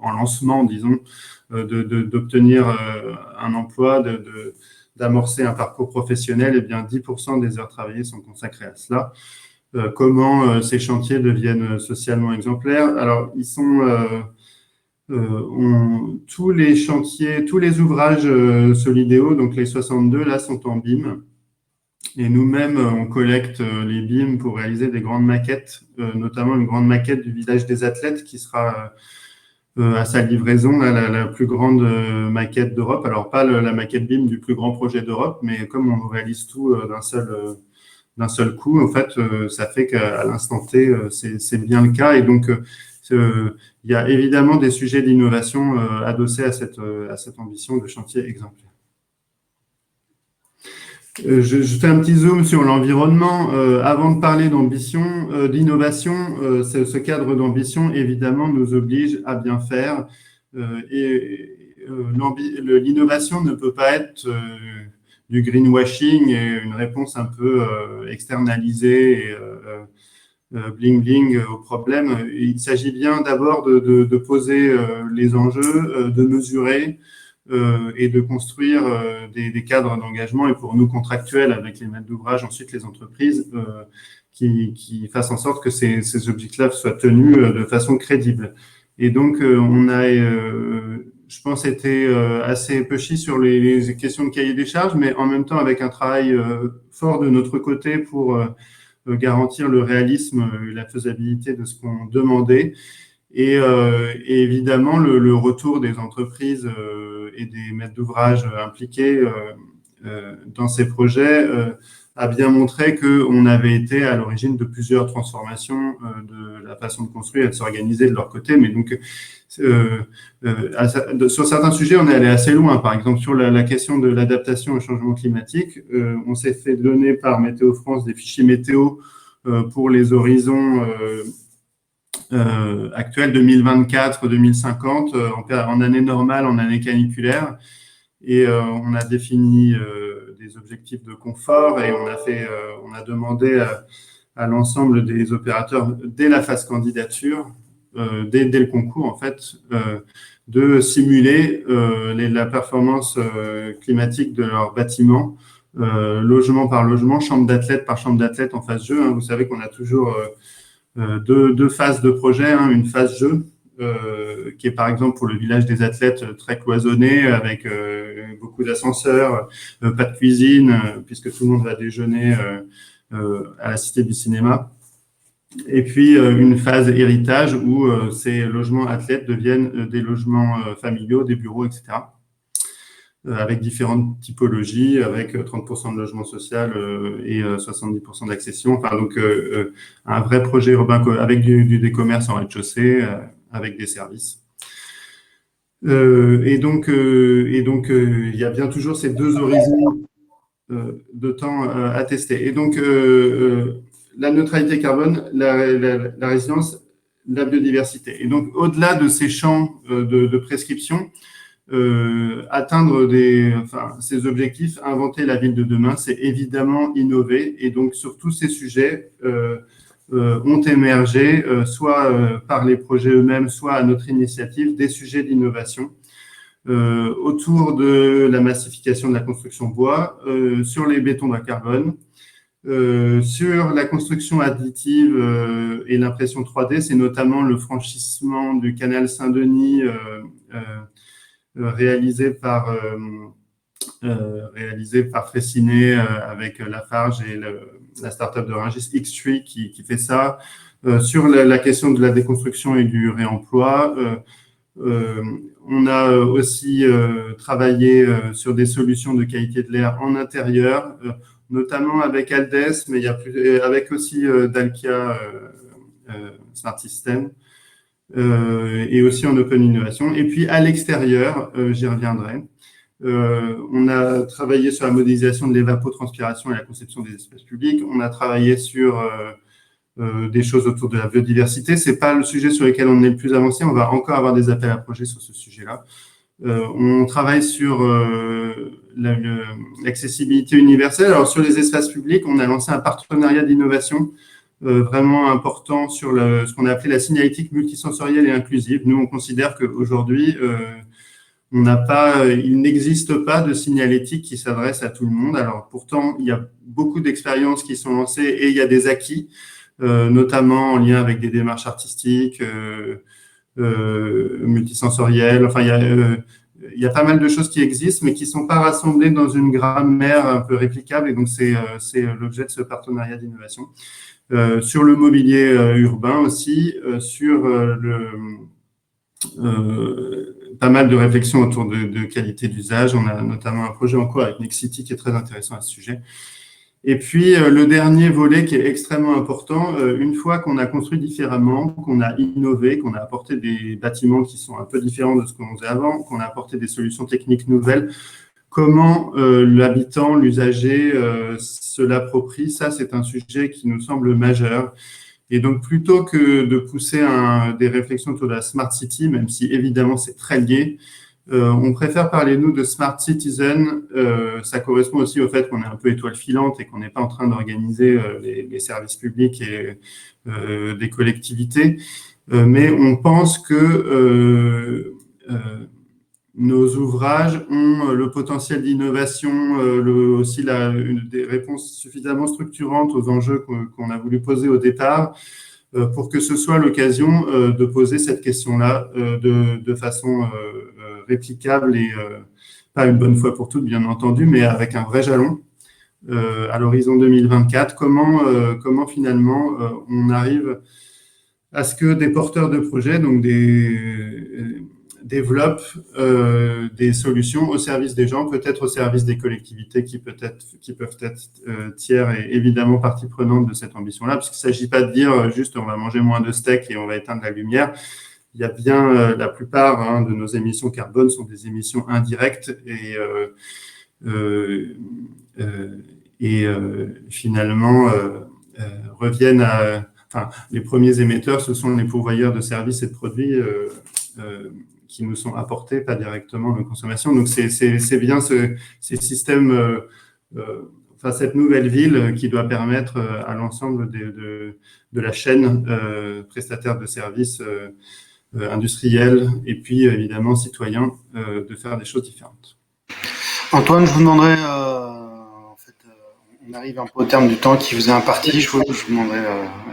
Speaker 4: en lancement, disons, d'obtenir un emploi, d'amorcer un parcours professionnel. Eh bien, 10% des heures travaillées sont consacrées à cela. Comment ces chantiers deviennent socialement exemplaires? Alors, ils sont... tous les chantiers, tous les ouvrages Solidéo, donc les 62, là, sont en BIM. Et nous-mêmes, on collecte les BIM pour réaliser des grandes maquettes, notamment une grande maquette du village des athlètes qui sera à sa livraison, là, la plus grande maquette d'Europe. Alors, pas la maquette BIM du plus grand projet d'Europe, mais comme on réalise tout d'un seul coup, en fait, ça fait qu'à l'instant T, c'est bien le cas. Et donc, il y a évidemment des sujets d'innovation adossés à cette ambition de chantier exemplaire. Je fais un petit zoom sur l'environnement. Avant de parler d'ambition, d'innovation, ce cadre d'ambition, évidemment, nous oblige à bien faire. L'innovation ne peut pas être du greenwashing et une réponse un peu externalisée et bling-bling au problème. Il s'agit bien d'abord de poser les enjeux, de mesurer et de construire des cadres d'engagement, et pour nous contractuels avec les maîtres d'ouvrage, ensuite les entreprises, qui fassent en sorte que ces objectifs-là soient tenus de façon crédible. Et donc, on a, je pense, été assez pushy sur les questions de cahier des charges, mais en même temps avec un travail fort de notre côté pour garantir le réalisme et la faisabilité de ce qu'on demandait. Et évidemment, le retour des entreprises et des maîtres d'ouvrage impliqués dans ces projets a bien montré qu'on avait été à l'origine de plusieurs transformations de la façon de construire et de s'organiser de leur côté. Mais donc, sur certains sujets, on est allé assez loin. Par exemple, sur la question de l'adaptation au changement climatique, on s'est fait donner par Météo France des fichiers météo pour les horizons actuels 2024-2050 en année normale, en année caniculaire. Et on a défini des objectifs de confort et on a demandé à l'ensemble des opérateurs, dès la phase candidature, dès le concours, en fait, de simuler la performance climatique de leur bâtiment, logement par logement, chambre d'athlète par chambre d'athlète en phase jeu. Vous savez qu'on a toujours deux phases de projet, une phase jeu, qui est par exemple pour le village des athlètes très cloisonné, avec beaucoup d'ascenseurs, pas de cuisine, puisque tout le monde va déjeuner à la Cité du Cinéma. Et puis une phase héritage où ces logements athlètes deviennent des logements familiaux, des bureaux, etc. Avec différentes typologies, avec 30% de logement social et 70% d'accession. Enfin, donc, un vrai projet urbain avec des commerces en rez-de-chaussée, avec des services. Et donc, il y a bien toujours ces deux horizons de temps à tester. Et donc, la neutralité carbone, la résilience, la biodiversité. Et donc, au-delà de ces champs de prescription, atteindre ces objectifs, inventer la ville de demain, c'est évidemment innover. Et donc, sur tous ces sujets, ont émergé, soit par les projets eux-mêmes, soit à notre initiative, des sujets d'innovation autour de la massification de la construction bois, sur les bétons bas carbone, sur la construction additive et l'impression 3D. C'est notamment le franchissement du canal Saint-Denis réalisé par Fraissinet avec Lafarge et la start-up de Rungis X3 qui fait ça. Sur la question de la déconstruction et du réemploi, on a aussi travaillé sur des solutions de qualité de l'air en intérieur, notamment avec Aldes, mais avec aussi Dalkia Smart System, et aussi en Open Innovation. Et puis à l'extérieur, j'y reviendrai. On a travaillé sur la modélisation de l'évapotranspiration et la conception des espaces publics. On a travaillé sur des choses autour de la biodiversité. C'est pas le sujet sur lequel on est le plus avancé. On va encore avoir des appels à projets sur ce sujet-là. On travaille sur l'accessibilité universelle. Alors sur les espaces publics, on a lancé un partenariat d'innovation vraiment important sur ce qu'on a appelé la signalétique multisensorielle et inclusive. Nous, on considère qu'aujourd'hui, il n'existe pas de signalétique qui s'adresse à tout le monde. Alors pourtant, il y a beaucoup d'expériences qui sont lancées et il y a des acquis, notamment en lien avec des démarches artistiques, multisensorielles. Enfin, il y a pas mal de choses qui existent, mais qui ne sont pas rassemblées dans une grammaire un peu réplicable. Et donc, c'est l'objet de ce partenariat d'innovation. Sur le mobilier urbain aussi, sur pas mal de réflexions autour de qualité d'usage. On a notamment un projet en cours avec Nexity qui est très intéressant à ce sujet. Et puis, le dernier volet qui est extrêmement important, une fois qu'on a construit différemment, qu'on a innové, qu'on a apporté des bâtiments qui sont un peu différents de ce qu'on faisait avant, qu'on a apporté des solutions techniques nouvelles, comment l'habitant, l'usager se l'approprie, ça, c'est un sujet qui nous semble majeur. Et donc, plutôt que de pousser des réflexions autour de la Smart City, même si évidemment c'est très lié, on préfère parler, nous, de Smart Citizen. Ça correspond aussi au fait qu'on est un peu étoile filante et qu'on n'est pas en train d'organiser les services publics et des collectivités. Mais on pense que nos ouvrages ont le potentiel d'innovation, aussi des réponses suffisamment structurantes aux enjeux qu'on a voulu poser au départ, pour que ce soit l'occasion de poser cette question-là de façon réplicable et pas une bonne fois pour toutes, bien entendu, mais avec un vrai jalon à l'horizon 2024. Comment finalement on arrive à ce que des porteurs de projets, donc développent des solutions au service des gens, peut-être au service des collectivités qui peuvent être tiers et évidemment partie prenante de cette ambition-là, parce qu'il ne s'agit pas de dire juste on va manger moins de steak et on va éteindre la lumière. Il y a bien la plupart de nos émissions carbone sont des émissions indirectes et finalement reviennent à... Enfin, les premiers émetteurs, ce sont les pourvoyeurs de services et de produits qui nous sont apportés, pas directement de consommation. Donc, c'est bien ces systèmes, cette nouvelle ville qui doit permettre à l'ensemble de la chaîne prestataire de services industriels et puis, évidemment, citoyens, de faire des choses différentes.
Speaker 1: Antoine, je vous demanderais, on arrive un peu au terme du temps qui vous est imparti. Je vous demanderai,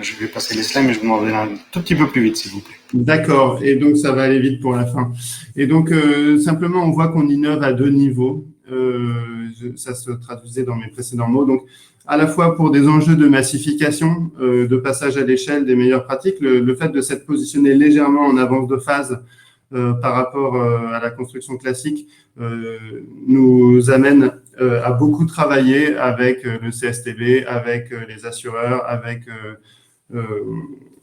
Speaker 1: je vais passer les slides, mais je vous demanderai un tout petit peu plus vite, s'il vous plaît.
Speaker 4: D'accord, et donc ça va aller vite pour la fin. Et donc, simplement, on voit qu'on innove à deux niveaux. Ça se traduisait dans mes précédents mots. Donc, à la fois pour des enjeux de massification, de passage à l'échelle des meilleures pratiques, le fait de s'être positionné légèrement en avance de phase par rapport à la construction classique nous amène à beaucoup travailler avec le CSTB, avec les assureurs, avec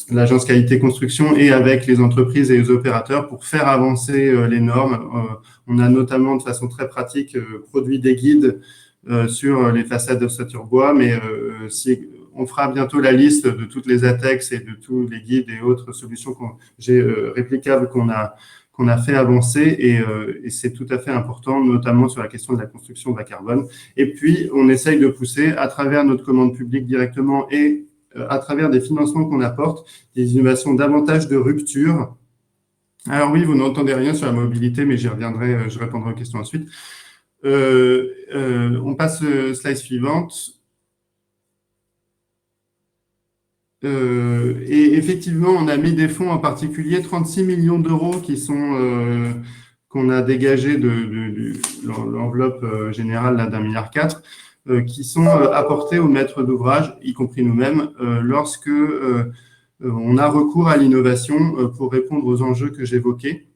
Speaker 4: l'agence qualité construction et avec les entreprises et les opérateurs pour faire avancer les normes. On a notamment de façon très pratique produit des guides sur les façades d'ossature bois, mais on fera bientôt la liste de toutes les ATEX et de tous les guides et autres solutions réplicables qu'on a fait avancer et c'est tout à fait important, notamment sur la question de la construction bas carbone. Et puis, on essaye de pousser à travers notre commande publique directement et à travers des financements qu'on apporte, des innovations davantage de rupture. Alors oui, vous n'entendez rien sur la mobilité, mais j'y reviendrai, je répondrai aux questions ensuite. On passe slide suivante. Et effectivement, on a mis des fonds, en particulier 36 millions d'euros qu'on a dégagés de l'enveloppe générale d'1,4 milliard, qui sont apportés aux maîtres d'ouvrage, y compris nous-mêmes, lorsque on a recours à l'innovation pour répondre aux enjeux que j'évoquais.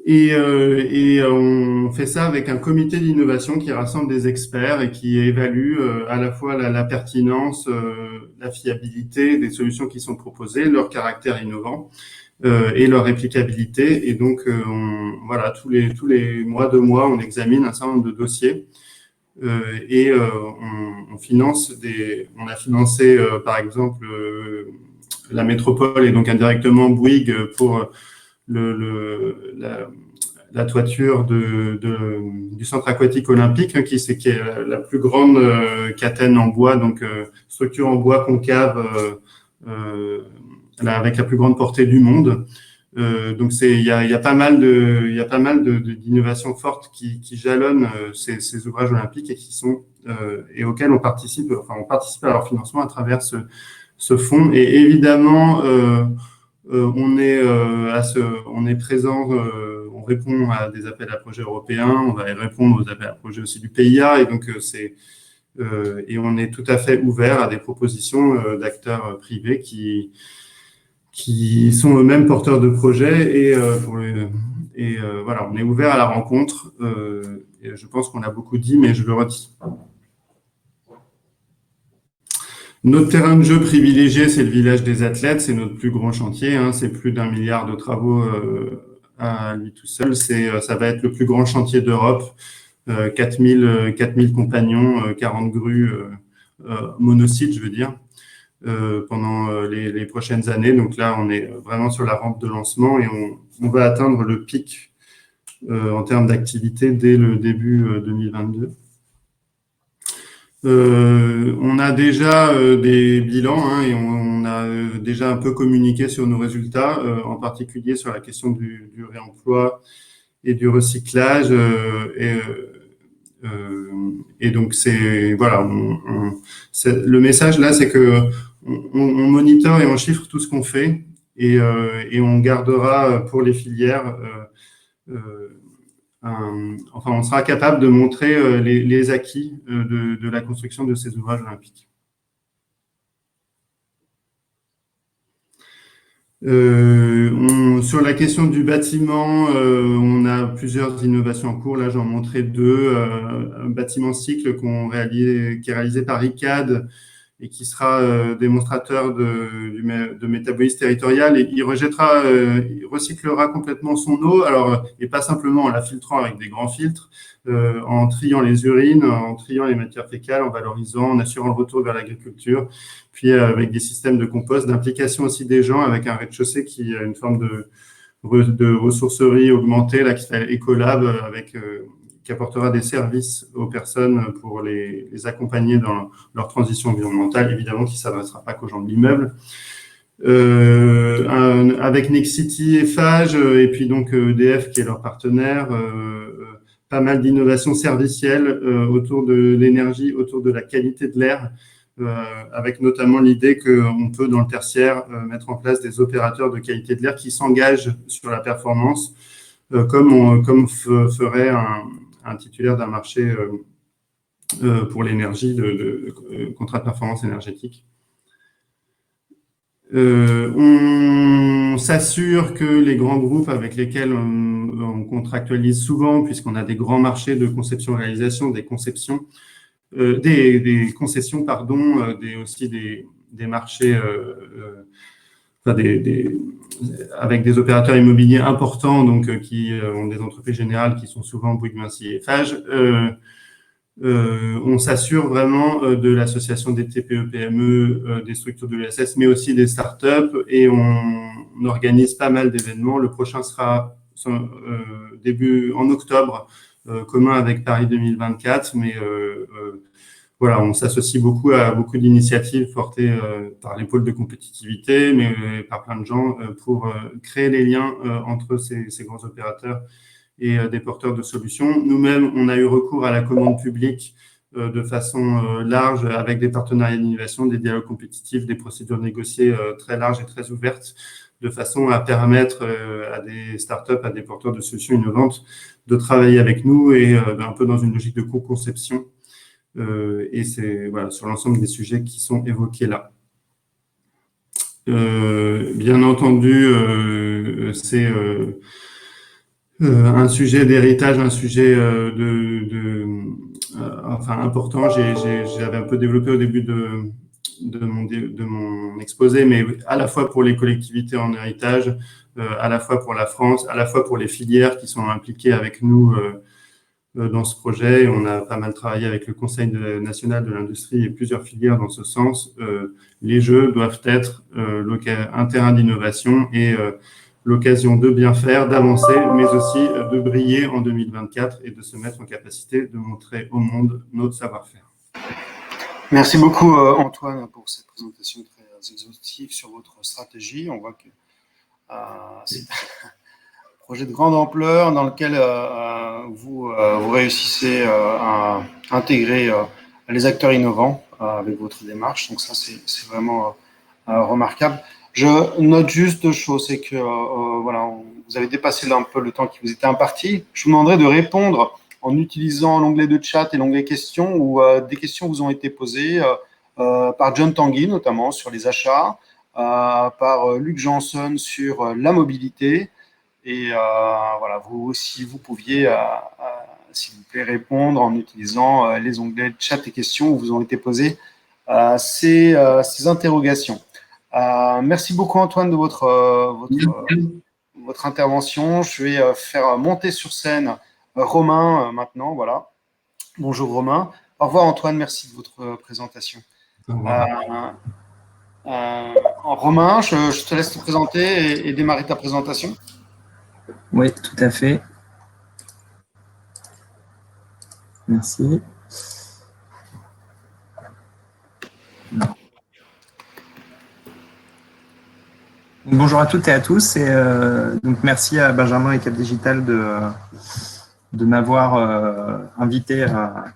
Speaker 4: Et on fait ça avec un comité d'innovation qui rassemble des experts et qui évalue à la fois la pertinence, la fiabilité des solutions qui sont proposées, leur caractère innovant et leur réplicabilité. Et donc, voilà, tous les mois, 2 mois, on examine un certain nombre de dossiers et on a financé, par exemple, la métropole et donc indirectement Bouygues pour la toiture du centre aquatique olympique, qui est la plus grande catène en bois, donc structure en bois concave avec la plus grande portée du monde. Donc il y a pas mal d'innovations fortes qui jalonnent ces ouvrages olympiques et auxquels on participe à leur financement à travers ce fonds. Et évidemment, on est présent, on répond à des appels à projets européens, on va répondre aux appels à projets aussi du PIA, et donc et on est tout à fait ouvert à des propositions d'acteurs privés qui sont eux-mêmes porteurs de projets voilà, on est ouvert à la rencontre. Et je pense qu'on a beaucoup dit, mais je le redis. Notre terrain de jeu privilégié, c'est le village des athlètes. C'est notre plus grand chantier. C'est plus d'1 milliard de travaux à lui tout seul. Ça va être le plus grand chantier d'Europe. 4000 compagnons, 40 grues monocytes, je veux dire, pendant les prochaines années. Donc là, on est vraiment sur la rampe de lancement et on va atteindre le pic en termes d'activité dès le début 2022. On a déjà des bilans et on a déjà un peu communiqué sur nos résultats, en particulier sur la question du réemploi et du recyclage. Et donc voilà, le message là, c'est que on monitore et on chiffre tout ce qu'on fait et on gardera pour les filières. Enfin, on sera capable de montrer les acquis de la construction de ces ouvrages olympiques. Sur la question du bâtiment, on a plusieurs innovations en cours. Là, j'en montrais deux. Un bâtiment cycle qui est réalisé par ICAD et qui sera démonstrateur de métabolisme territorial, et il recyclera complètement son eau, et pas simplement en la filtrant avec des grands filtres, en triant les urines, en triant les matières fécales, en valorisant, en assurant le retour vers l'agriculture, puis avec des systèmes de compost, d'implication aussi des gens, avec un rez-de-chaussée qui a une forme de ressourcerie augmentée, là, qui s'appelle Ecolab, qui apportera des services aux personnes pour les accompagner dans leur transition environnementale, évidemment qui ne s'adressera pas qu'aux gens de l'immeuble. Avec Nexity et Phage, et puis donc EDF qui est leur partenaire, pas mal d'innovations servicielles autour de l'énergie, autour de la qualité de l'air, avec notamment l'idée qu'on peut dans le tertiaire mettre en place des opérateurs de qualité de l'air qui s'engagent sur la performance, comme ferait un titulaire d'un marché pour l'énergie, de contrat de performance énergétique. On s'assure que les grands groupes avec lesquels on contractualise souvent, puisqu'on a des grands marchés de conception-réalisation, des concessions, aussi des marchés avec des opérateurs immobiliers importants, donc qui ont des entreprises générales qui sont souvent Bouygues, Vinci et Phage. On s'assure vraiment de l'association des TPE-PME, des structures de l'ESS, mais aussi des startups, et on organise pas mal d'événements. Le prochain sera début en octobre, commun avec Paris 2024, mais voilà, on s'associe beaucoup à beaucoup d'initiatives portées par les pôles de compétitivité, mais par plein de gens pour créer les liens entre ces grands opérateurs et des porteurs de solutions. Nous-mêmes, on a eu recours à la commande publique de façon large, avec des partenariats d'innovation, des dialogues compétitifs, des procédures négociées très larges et très ouvertes, de façon à permettre à des startups, à des porteurs de solutions innovantes de travailler avec nous, et un peu dans une logique de co-conception. Et c'est voilà, sur l'ensemble des sujets qui sont évoqués là. Bien entendu, c'est un sujet d'héritage, un sujet enfin important. J'avais un peu développé au début de mon exposé, mais à la fois pour les collectivités en héritage, à la fois pour la France, à la fois pour les filières qui sont impliquées avec nous dans ce projet. On a pas mal travaillé avec le Conseil national de l'industrie et plusieurs filières dans ce sens. Les Jeux doivent être un terrain d'innovation et l'occasion de bien faire, d'avancer, mais aussi de briller en 2024 et de se mettre en capacité de montrer au monde notre savoir-faire.
Speaker 1: Merci beaucoup Antoine pour cette présentation très exhaustive sur votre stratégie. On voit que c'est un projet de grande ampleur dans lequel vous réussissez à intégrer les acteurs innovants avec votre démarche. Donc ça, c'est vraiment remarquable. Je note juste deux choses, c'est que voilà, vous avez dépassé un peu le temps qui vous était imparti. Je vous demanderai de répondre en utilisant l'onglet de chat et l'onglet questions, où des questions vous ont été posées par John Tanguy, notamment sur les achats, par Luc Janson sur la mobilité, Et voilà, vous aussi, vous pouviez, s'il vous plaît, répondre en utilisant les onglets chat et questions où vous ont été posées ces interrogations. Merci beaucoup, Antoine, de votre intervention. Je vais faire monter sur scène Romain maintenant. Voilà. Bonjour, Romain. Au revoir, Antoine. Merci de votre présentation.
Speaker 4: Au revoir.
Speaker 1: Romain, je te laisse te présenter et démarrer ta présentation.
Speaker 5: Oui, tout à fait. Merci. Bonjour à toutes et à tous. Et donc merci à Benjamin et Cap Digital de m'avoir invité à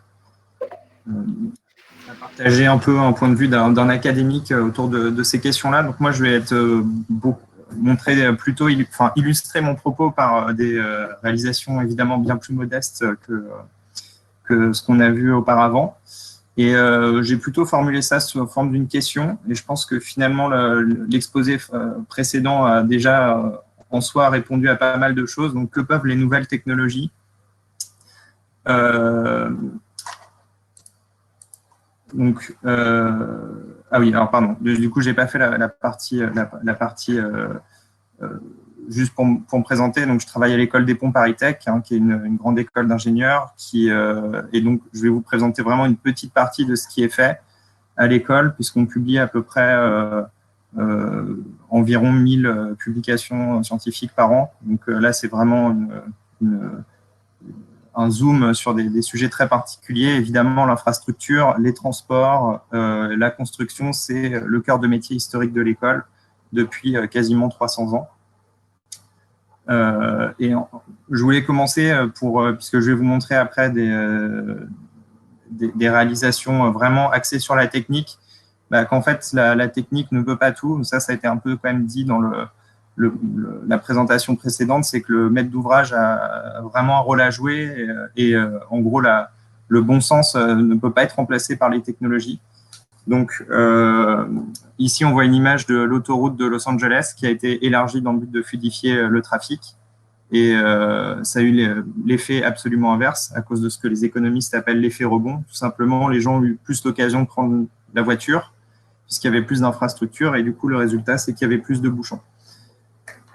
Speaker 5: partager un peu un point de vue d'un académique autour de ces questions-là. Donc moi, je vais être illustrer mon propos par des réalisations évidemment bien plus modestes que ce qu'on a vu auparavant. Et j'ai plutôt formulé ça sous forme d'une question. Et je pense que finalement, l'exposé précédent a déjà en soi répondu à pas mal de choses. Donc, que peuvent les nouvelles technologies ah oui, alors pardon. Du coup, j'ai pas fait la partie juste pour me présenter. Donc, je travaille à l'école des Ponts Paris Tech, qui est une grande école d'ingénieurs. Et donc, je vais vous présenter vraiment une petite partie de ce qui est fait à l'école, puisqu'on publie à peu près environ 1000 publications scientifiques par an. Donc là, c'est vraiment un zoom sur des sujets très particuliers. Évidemment, l'infrastructure, les transports, la construction, c'est le cœur de métier historique de l'école depuis quasiment 300 ans. Et je voulais commencer puisque je vais vous montrer après des réalisations vraiment axées sur la technique, qu'en fait, la technique ne peut pas tout. Ça a été un peu quand même dit dans la présentation précédente, c'est que le maître d'ouvrage a vraiment un rôle à jouer et en gros, le bon sens ne peut pas être remplacé par les technologies. Donc, ici, on voit une image de l'autoroute de Los Angeles qui a été élargie dans le but de fluidifier le trafic. Et ça a eu l'effet absolument inverse à cause de ce que les économistes appellent l'effet rebond. Tout simplement, les gens ont eu plus l'occasion de prendre la voiture puisqu'il y avait plus d'infrastructures et du coup, le résultat, c'est qu'il y avait plus de bouchons.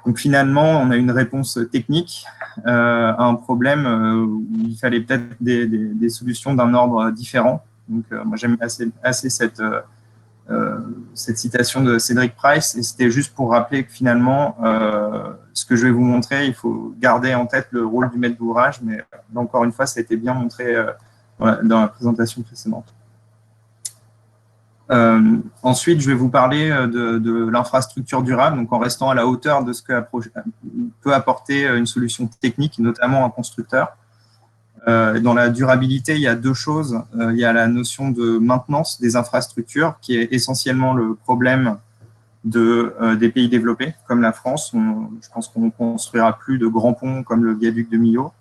Speaker 5: Donc finalement, on a une réponse technique à un problème où il fallait peut-être des solutions d'un ordre différent. Donc moi, j'aime assez cette citation de Cédric Price, et c'était juste pour rappeler que finalement, ce que je vais vous montrer, il faut garder en tête le rôle du maître d'ouvrage, mais là, encore une fois, ça a été bien montré dans la présentation précédente. Ensuite, je vais vous parler de l'infrastructure durable, donc en restant à la hauteur de ce que peut apporter une solution technique, notamment un constructeur. Dans la durabilité, il y a deux choses. Il y a la notion de maintenance des infrastructures, qui est essentiellement le problème des pays développés, comme la France. Je pense qu'on ne construira plus de grands ponts comme le viaduc de Millau.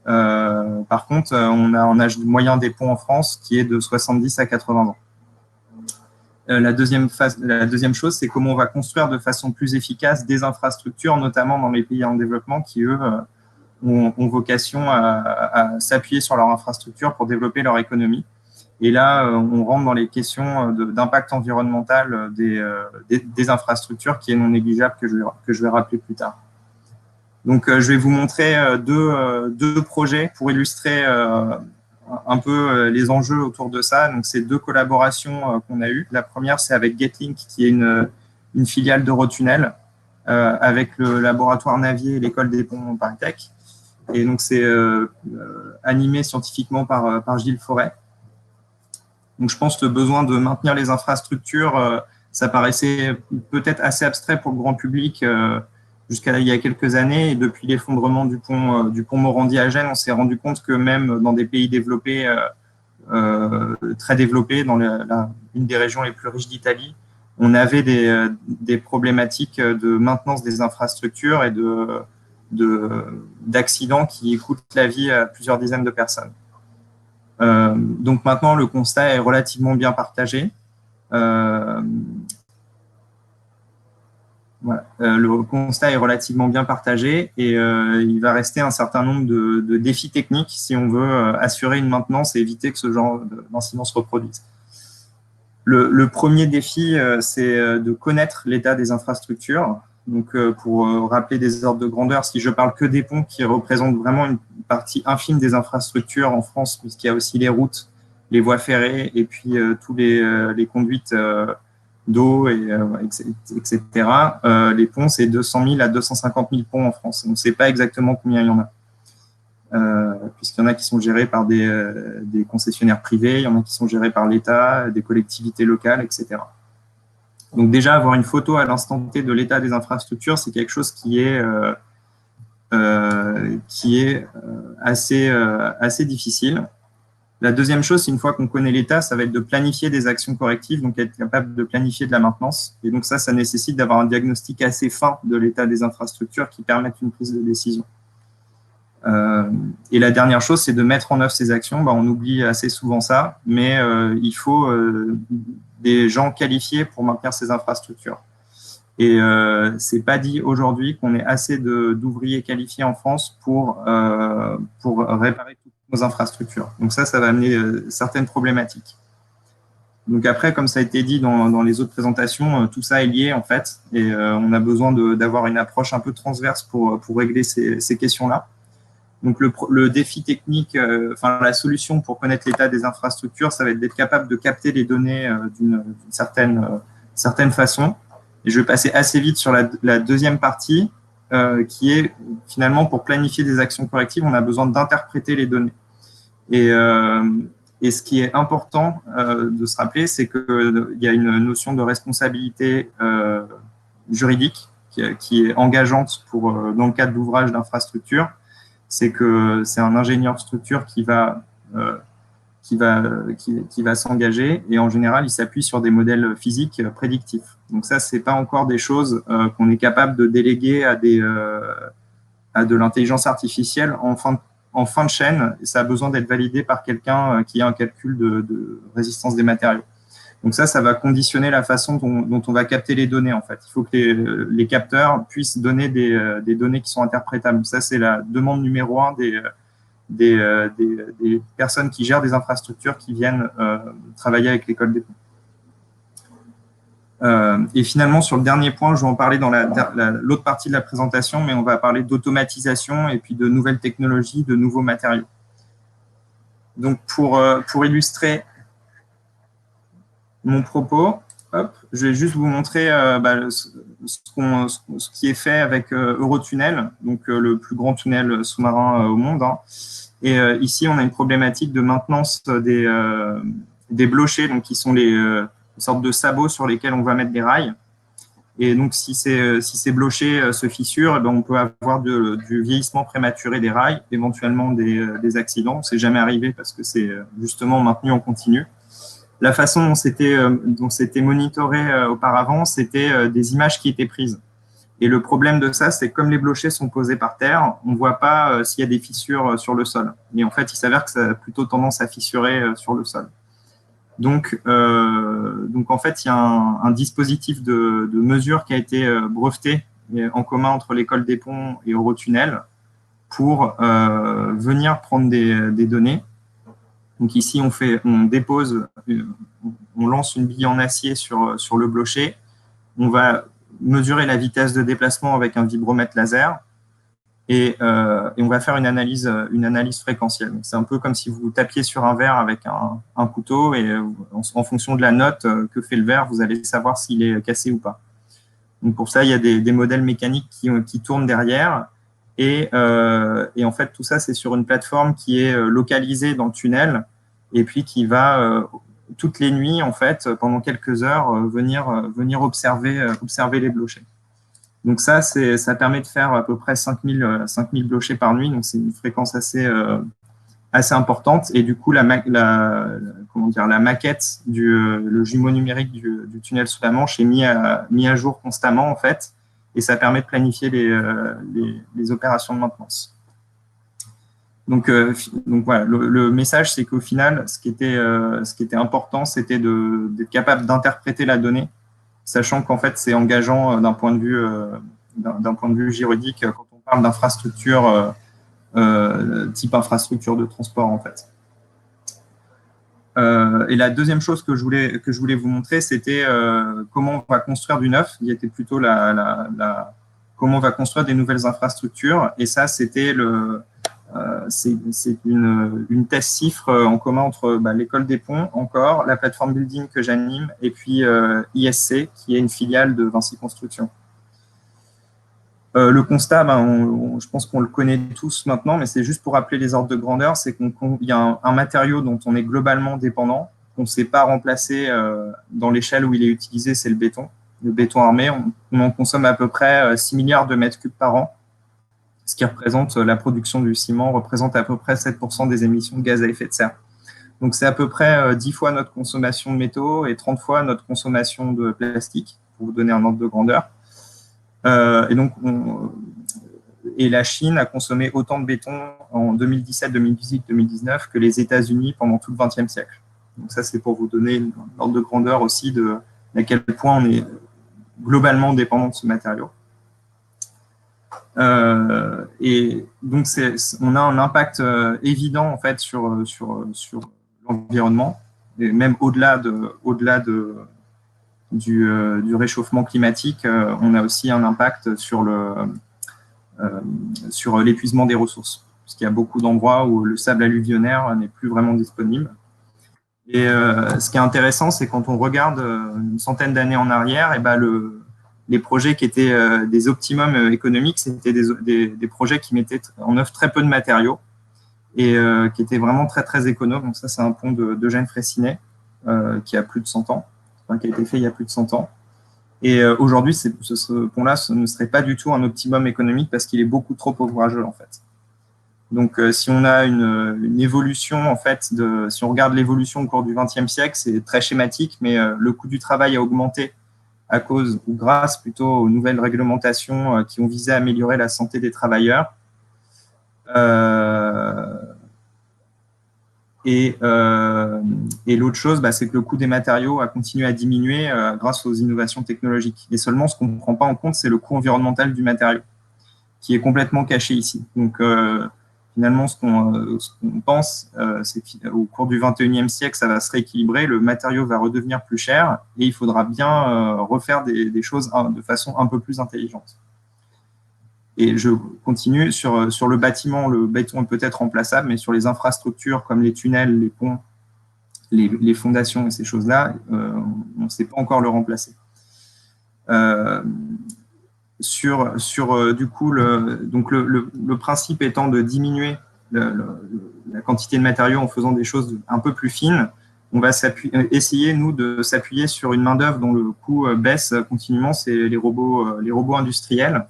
Speaker 5: Par contre, on a un âge moyen des ponts en France qui est de 70 à 80 ans. La deuxième chose, c'est comment on va construire de façon plus efficace des infrastructures, notamment dans les pays en développement qui, eux, ont vocation à s'appuyer sur leur infrastructure pour développer leur économie. Et là, on rentre dans les questions d'impact environnemental des infrastructures qui est non négligeable, que je vais rappeler plus tard. Donc, je vais vous montrer deux projets pour illustrer un peu les enjeux autour de ça. Donc, c'est deux collaborations qu'on a eues. La première, c'est avec Getlink, qui est une filiale d'Eurotunnel, avec le laboratoire Navier et l'école des ponts Paris Tech. Et donc, c'est animé scientifiquement par Gilles Forêt. Donc, je pense que le besoin de maintenir les infrastructures, ça paraissait peut-être assez abstrait pour le grand public jusqu'à il y a quelques années. Et depuis l'effondrement du pont Morandi à Gênes, on s'est rendu compte que même dans des pays développés, très développés, dans une des régions les plus riches d'Italie, on avait des problématiques de maintenance des infrastructures et d'accidents qui coûtent la vie à plusieurs dizaines de personnes. Donc maintenant, le constat est relativement bien partagé. voilà, le constat est relativement bien partagé et il va rester un certain nombre de défis techniques si on veut assurer une maintenance et éviter que ce genre d'incident se reproduise. Le premier défi, c'est de connaître l'état des infrastructures. Donc, pour rappeler des ordres de grandeur, si je parle que des ponts qui représentent vraiment une partie infime des infrastructures en France, puisqu'il y a aussi les routes, les voies ferrées et puis tous les conduites d'eau, etc. Les ponts, c'est 200 000 à 250 000 ponts en France. On ne sait pas exactement combien il y en a. Puisqu'il y en a qui sont gérés par des concessionnaires privés, il y en a qui sont gérés par l'État, des collectivités locales, etc. Donc déjà, avoir une photo à l'instant T de l'état des infrastructures, c'est quelque chose qui est assez difficile. La deuxième chose, c'est une fois qu'on connaît l'état, ça va être de planifier des actions correctives, donc être capable de planifier de la maintenance. Et donc ça nécessite d'avoir un diagnostic assez fin de l'état des infrastructures qui permettent une prise de décision. Et la dernière chose, c'est de mettre en œuvre ces actions. On oublie assez souvent ça, mais il faut des gens qualifiés pour maintenir ces infrastructures. Et c'est pas dit aujourd'hui qu'on ait assez d'ouvriers qualifiés en France pour réparer toutes nos infrastructures. Donc ça va amener certaines problématiques. Donc après, comme ça a été dit dans les autres présentations, tout ça est lié en fait, et on a besoin d'avoir une approche un peu transverse pour régler ces questions-là. Donc le défi technique, la solution pour connaître l'état des infrastructures, ça va être d'être capable de capter les données d'une certaine façon. Et je vais passer assez vite sur la deuxième partie, qui est finalement pour planifier des actions correctives, on a besoin d'interpréter les données. Et ce qui est important de se rappeler, c'est qu'il y a une notion de responsabilité juridique qui est engageante dans le cadre d'ouvrages d'infrastructure. C'est que c'est un ingénieur structure qui va s'engager et en général, il s'appuie sur des modèles physiques prédictifs. Donc ça, c'est pas encore des choses qu'on est capable de déléguer à de l'intelligence artificielle en fin de chaîne. Et ça a besoin d'être validé par quelqu'un qui a un calcul de résistance des matériaux. Donc ça va conditionner la façon dont on va capter les données, en fait. Il faut que les capteurs puissent donner des données qui sont interprétables. Ça, c'est la demande numéro 1 des personnes qui gèrent des infrastructures qui viennent travailler avec l'école des ponts. Et finalement, sur le dernier point, je vais en parler dans l'autre partie de la présentation, mais on va parler d'automatisation et puis de nouvelles technologies, de nouveaux matériaux. Donc, pour illustrer mon propos, je vais juste vous montrer ce qui est fait avec Eurotunnel, donc le plus grand tunnel sous-marin au monde. Et ici, on a une problématique de maintenance des blochers, donc qui sont une sorte de sabots sur lesquels on va mettre des rails. Et donc, si ces blochers se fissurent, on peut avoir du vieillissement prématuré des rails, éventuellement des accidents. C'est jamais arrivé parce que c'est justement maintenu en continu. La façon dont c'était monitoré auparavant, c'était des images qui étaient prises. Et le problème de ça, c'est que comme les blochers sont posés par terre, on ne voit pas s'il y a des fissures sur le sol. Et en fait, il s'avère que ça a plutôt tendance à fissurer sur le sol. Donc en fait, il y a un dispositif de mesure qui a été breveté en commun entre l'école des ponts et Eurotunnel pour venir prendre des données. Donc ici, on lance une bille en acier sur le blocher. On va mesurer la vitesse de déplacement avec un vibromètre laser et on va faire une analyse fréquentielle. C'est un peu comme si vous tapiez sur un verre avec un couteau et en fonction de la note que fait le verre, vous allez savoir s'il est cassé ou pas. Donc pour ça, il y a des modèles mécaniques qui tournent derrière. Et en fait, tout ça, c'est sur une plateforme qui est localisée dans le tunnel et puis qui va, toutes les nuits, en fait, pendant quelques heures, venir observer les blochers. Donc ça permet de faire à peu près 5000 blochers par nuit. Donc c'est une fréquence assez importante. Et du coup, la maquette, le jumeau numérique du tunnel sous la Manche est mis à jour constamment, en fait. Et ça permet de planifier les opérations de maintenance. Donc voilà, le message, c'est qu'au final, ce qui était important, c'était d'être capable d'interpréter la donnée sachant qu'en fait, c'est engageant d'un point de vue juridique quand on parle d'infrastructure type infrastructure de transport, en fait. Et la deuxième chose que je voulais vous montrer, c'était comment on va construire du neuf. Il était plutôt comment on va construire des nouvelles infrastructures. Et ça, c'était c'est une thèse cifre en commun entre l'école des ponts, encore, la plateforme building que j'anime, et puis ISC, qui est une filiale de Vinci Construction. Le constat, je pense qu'on le connaît tous maintenant, mais c'est juste pour rappeler les ordres de grandeur, c'est qu'il y a un matériau dont on est globalement dépendant, qu'on ne sait pas remplacer dans l'échelle où il est utilisé, c'est le béton armé. On en consomme à peu près 6 milliards de mètres cubes par an, ce qui représente la production du ciment, représente à peu près 7% des émissions de gaz à effet de serre. Donc c'est à peu près 10 fois notre consommation de métaux et 30 fois notre consommation de plastique, pour vous donner un ordre de grandeur. Et donc, la Chine a consommé autant de béton en 2017, 2018, 2019 que les États-Unis pendant tout le XXe siècle. Donc ça, c'est pour vous donner l'ordre de grandeur aussi de à quel point on est globalement dépendant de ce matériau. Et donc, on a un impact évident en fait sur l'environnement, et même au-delà du réchauffement climatique, on a aussi un impact sur l'épuisement des ressources, parce qu'il y a beaucoup d'endroits où le sable alluvionnaire n'est plus vraiment disponible. Et ce qui est intéressant, c'est quand on regarde une centaine d'années en arrière, et les projets qui étaient des optimums économiques, c'était des projets qui mettaient en œuvre très peu de matériaux et qui étaient vraiment très, très économes. Donc ça, c'est un pont d'Eugène Freycinet qui a plus de 100 ans, qui a été fait il y a plus de 100 ans. Et aujourd'hui, ce pont-là ne serait pas du tout un optimum économique parce qu'il est beaucoup trop ouvrageux, en fait. Donc, si on a une évolution, en fait, si on regarde l'évolution au cours du XXe siècle, c'est très schématique, mais le coût du travail a augmenté à cause, ou grâce plutôt, aux nouvelles réglementations qui ont visé à améliorer la santé des travailleurs. Et l'autre chose, c'est que le coût des matériaux a continué à diminuer grâce aux innovations technologiques. Et seulement, ce qu'on ne prend pas en compte, c'est le coût environnemental du matériau, qui est complètement caché ici. Donc, finalement, ce qu'on pense, c'est qu'au cours du XXIe siècle, ça va se rééquilibrer, le matériau va redevenir plus cher et il faudra bien refaire des choses de façon un peu plus intelligente. Et je continue sur le bâtiment, le béton est peut-être remplaçable, mais sur les infrastructures comme les tunnels, les ponts, les fondations et ces choses-là, on ne sait pas encore le remplacer. Du coup, le principe étant de diminuer la quantité de matériaux en faisant des choses un peu plus fines, on va essayer, nous, de s'appuyer sur une main-d'œuvre dont le coût baisse continuellement, c'est les robots industriels.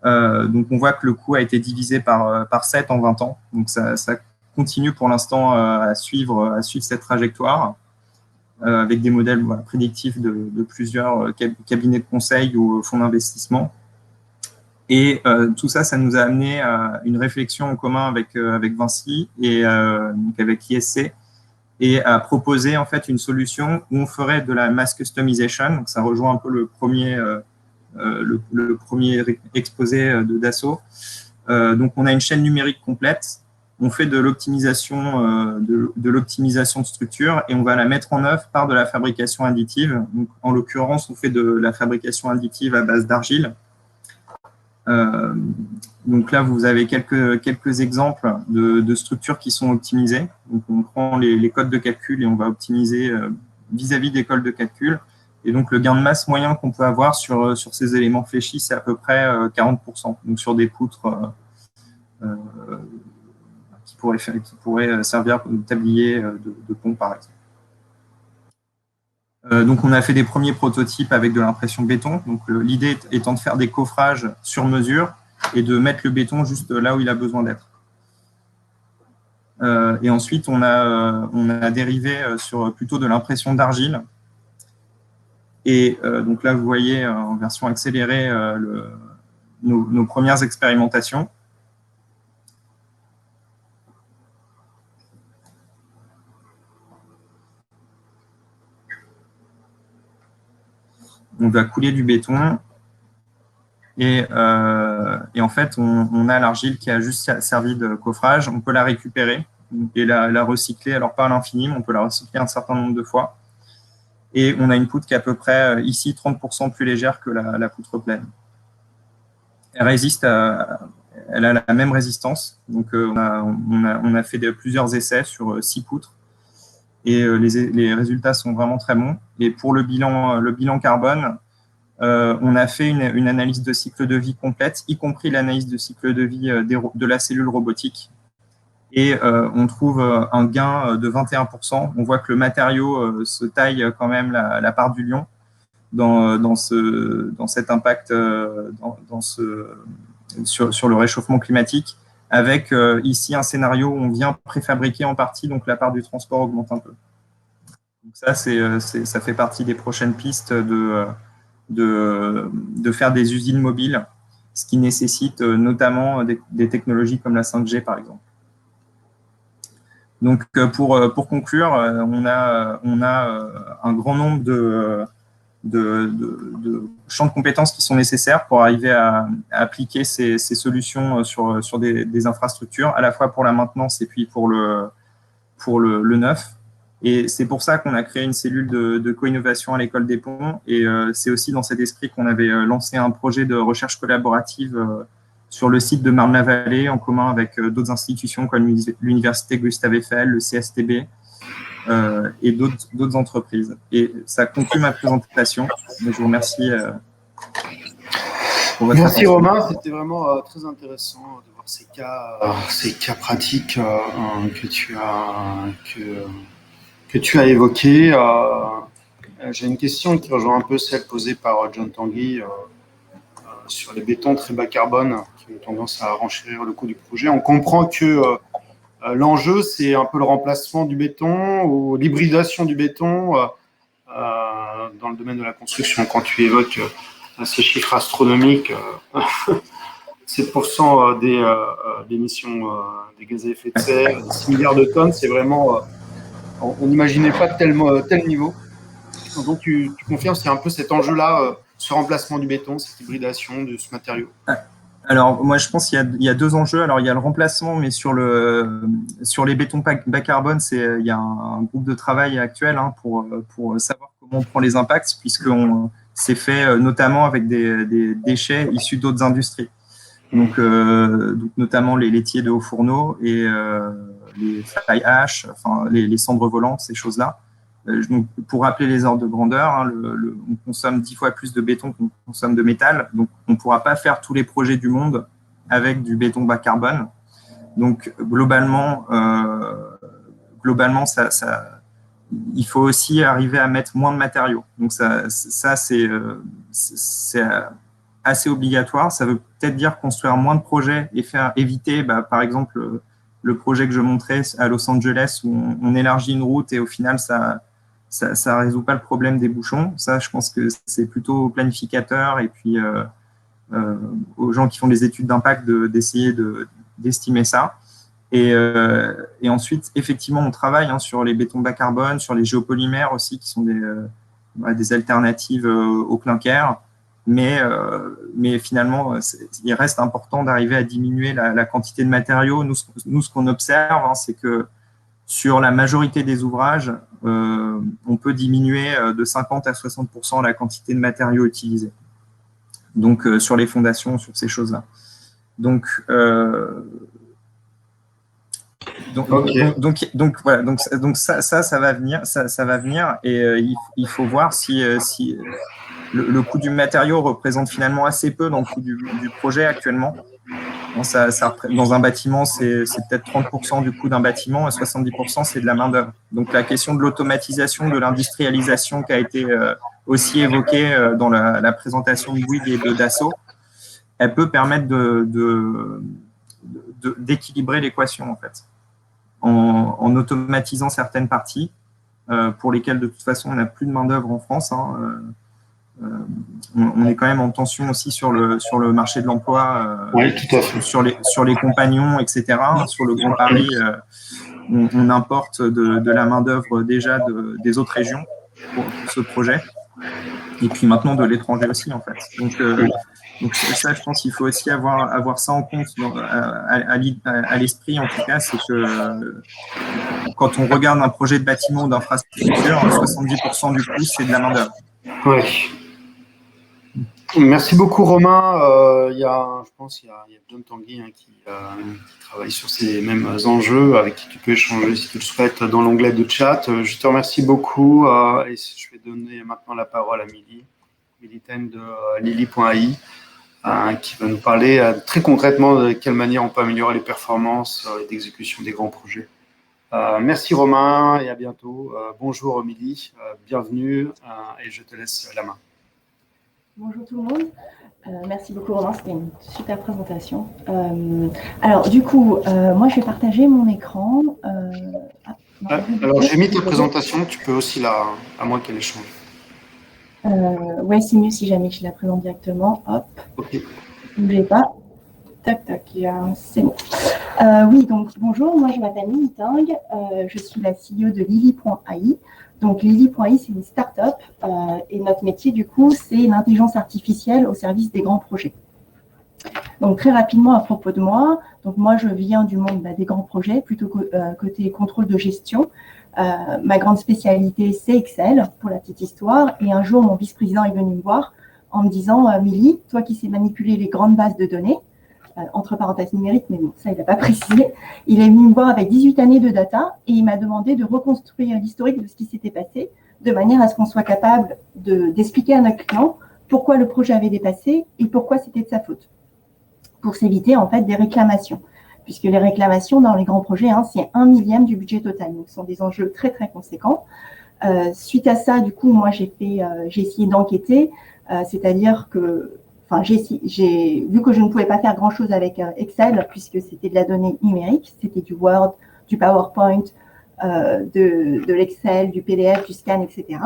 Speaker 5: Donc, on voit que le coût a été divisé par 7 en 20 ans. Donc, ça continue pour l'instant à suivre cette trajectoire avec des modèles prédictifs de plusieurs cabinets de conseil ou fonds d'investissement. Et tout ça, ça nous a amené à une réflexion en commun avec Vinci et donc avec ISC et à proposer en fait une solution où on ferait de la mass customization. Donc, ça rejoint un peu le premier exposé de Dassault. Donc, on a une chaîne numérique complète. On fait de l'optimisation de structure et on va la mettre en œuvre par de la fabrication additive. Donc, en l'occurrence, on fait de la fabrication additive à base d'argile. Donc là, vous avez quelques exemples de structures qui sont optimisées. Donc, on prend les codes de calcul et on va optimiser vis-à-vis des codes de calcul. Et donc, le gain de masse moyen qu'on peut avoir sur ces éléments fléchis, c'est à peu près 40%. Donc, sur des poutres qui pourraient servir de tablier de pont, par exemple. Donc, on a fait des premiers prototypes avec de l'impression béton. Donc, l'idée étant de faire des coffrages sur mesure et de mettre le béton juste là où il a besoin d'être. Et ensuite, on a dérivé sur plutôt de l'impression d'argile. Et donc là, vous voyez en version accélérée nos premières expérimentations. on va couler du béton et en fait, on a l'argile qui a juste servi de coffrage. On peut la récupérer et la recycler, alors pas à l'infini, mais on peut la recycler un certain nombre de fois. Et on a une poutre qui est à peu près, ici, 30% plus légère que la poutre pleine. Elle a la même résistance. Donc, on a fait plusieurs essais sur 6 poutres. Et les résultats sont vraiment très bons. Et pour le bilan carbone, on a fait une analyse de cycle de vie complète, y compris l'analyse de cycle de vie de la cellule robotique. Et on trouve un gain de 21%. On voit que le matériau se taille quand même la part du lion dans cet impact sur le réchauffement climatique, avec ici un scénario où on vient préfabriquer en partie, donc la part du transport augmente un peu. Donc ça, ça fait partie des prochaines pistes de faire des usines mobiles, ce qui nécessite notamment des technologies comme la 5G, par exemple. Donc, pour conclure, on a un grand nombre de champs de compétences qui sont nécessaires pour arriver à appliquer ces solutions sur des infrastructures, à la fois pour la maintenance et puis pour le neuf. Et c'est pour ça qu'on a créé une cellule de co-innovation à l'École des Ponts. Et c'est aussi dans cet esprit qu'on avait lancé un projet de recherche collaborative sur le site de Marne-la-Vallée, en commun avec d'autres institutions comme l'Université Gustave Eiffel, le CSTB et d'autres entreprises. Et ça conclut ma présentation. Je vous remercie pour votre
Speaker 1: Merci
Speaker 5: attention.
Speaker 1: Romain, c'était vraiment très intéressant de voir ces cas pratiques que tu as évoqués. J'ai une question qui rejoint un peu celle posée par John Tanguy sur les bétons très bas carbone qui ont tendance à renchérir le coût du projet. On comprend que l'enjeu, c'est un peu le remplacement du béton ou l'hybridation du béton dans le domaine de la construction. Quand tu évoques ces chiffres astronomiques, 7% d'émissions des gaz à effet de serre, 6 milliards de tonnes, c'est vraiment... on n'imaginait pas tel niveau. Donc, tu confirmes, c'est un peu cet enjeu-là, ce remplacement du béton, cette hybridation de ce matériau.
Speaker 5: Alors, moi, je pense qu'il y a 2 enjeux. Alors, il y a le remplacement, mais sur les bétons bas carbone, il y a un groupe de travail actuel pour savoir comment on prend les impacts, puisqu'on s'est fait notamment avec des déchets issus d'autres industries. Donc, notamment les laitiers de hauts fourneaux et les fly ash, enfin, les cendres volantes, ces choses-là. Donc, pour rappeler les ordres de grandeur, on consomme 10 fois plus de béton qu'on consomme de métal. Donc, on ne pourra pas faire tous les projets du monde avec du béton bas carbone. Donc, globalement, il faut aussi arriver à mettre moins de matériaux. Donc, ça c'est assez obligatoire. Ça veut peut-être dire construire moins de projets et faire éviter, par exemple, le projet que je montrais à Los Angeles où on élargit une route et au final, ça résout pas le problème des bouchons. Ça, je pense que c'est plutôt aux planificateurs et puis aux gens qui font des études d'impact d'essayer d'estimer ça. Et ensuite, effectivement, on travaille sur les bétons bas carbone, sur les géopolymères aussi, qui sont des alternatives au clinker. Mais finalement, il reste important d'arriver à diminuer la quantité de matériaux. Nous ce qu'on observe, c'est que sur la majorité des ouvrages, on peut diminuer de 50 à 60% la quantité de matériaux utilisés. Donc, sur les fondations, sur ces choses-là. Donc, voilà. Donc ça va venir. Ça va venir. Et il faut voir si le coût du matériau représente finalement assez peu dans le coût du projet actuellement. Dans un bâtiment, c'est peut-être 30% du coût d'un bâtiment et 70% c'est de la main-d'œuvre. Donc la question de l'automatisation, de l'industrialisation qui a été aussi évoquée dans la présentation de Bouygues et de Dassault, elle peut permettre d'équilibrer l'équation en fait, en automatisant certaines parties pour lesquelles de toute façon on n'a plus de main-d'œuvre en France. On est quand même en tension aussi sur le marché de l'emploi,
Speaker 1: oui, tout à fait.
Speaker 5: sur les compagnons, etc. Sur le Grand Paris, on importe de la main-d'œuvre déjà des autres régions pour ce projet. et puis maintenant de l'étranger aussi, en fait. Donc ça, je pense qu'il faut aussi avoir ça en compte à l'esprit, en tout cas, c'est que quand on regarde un projet de bâtiment ou d'infrastructure, 70% du coût, c'est de la main-d'œuvre.
Speaker 1: Oui. Merci beaucoup, Romain. Je pense qu'il y a John Tanguy qui travaille sur ces mêmes enjeux, avec qui tu peux échanger si tu le souhaites dans l'onglet de chat. Je te remercie beaucoup et je vais donner maintenant la parole à Milly Ten de Lily.ai, qui va nous parler très concrètement de quelle manière on peut améliorer les performances d'exécution des grands projets. Merci Romain et à bientôt. Bonjour Milly, bienvenue et je te laisse la main.
Speaker 6: Bonjour tout le monde. Merci beaucoup Romain, c'était une super présentation. Alors du coup, moi je vais partager mon écran.
Speaker 1: Alors j'ai mis ta présentation, tu peux aussi à moins qu'elle échange.
Speaker 6: Ouais, c'est mieux si jamais je la présente directement. Hop.
Speaker 1: Ok.
Speaker 6: N'oubliez pas. Tac, tac, c'est bon. Oui, donc bonjour, moi je m'appelle Milly Ting, je suis la CEO de Lily.ai. Donc Lily.ai, c'est une start-up et notre métier du coup, c'est l'intelligence artificielle au service des grands projets. Donc très rapidement à propos de moi, donc moi je viens du monde des grands projets, plutôt côté contrôle de gestion. Ma grande spécialité, c'est Excel, pour la petite histoire. Et un jour, mon vice-président est venu me voir en me disant « Milly, toi qui sais manipuler les grandes bases de données, entre parenthèses numériques, mais bon, ça, il n'a pas précisé. Il est venu me voir avec 18 années de data et il m'a demandé de reconstruire l'historique de ce qui s'était passé de manière à ce qu'on soit capable d'expliquer à notre client pourquoi le projet avait dépassé et pourquoi c'était de sa faute, pour s'éviter en fait des réclamations. Puisque les réclamations dans les grands projets, c'est 1/1000 du budget total. Donc, ce sont des enjeux très, très conséquents. Suite à ça, du coup, moi, j'ai essayé d'enquêter, c'est-à-dire que vu que je ne pouvais pas faire grand-chose avec Excel, puisque c'était de la donnée numérique, c'était du Word, du PowerPoint, de l'Excel, du PDF, du scan, etc.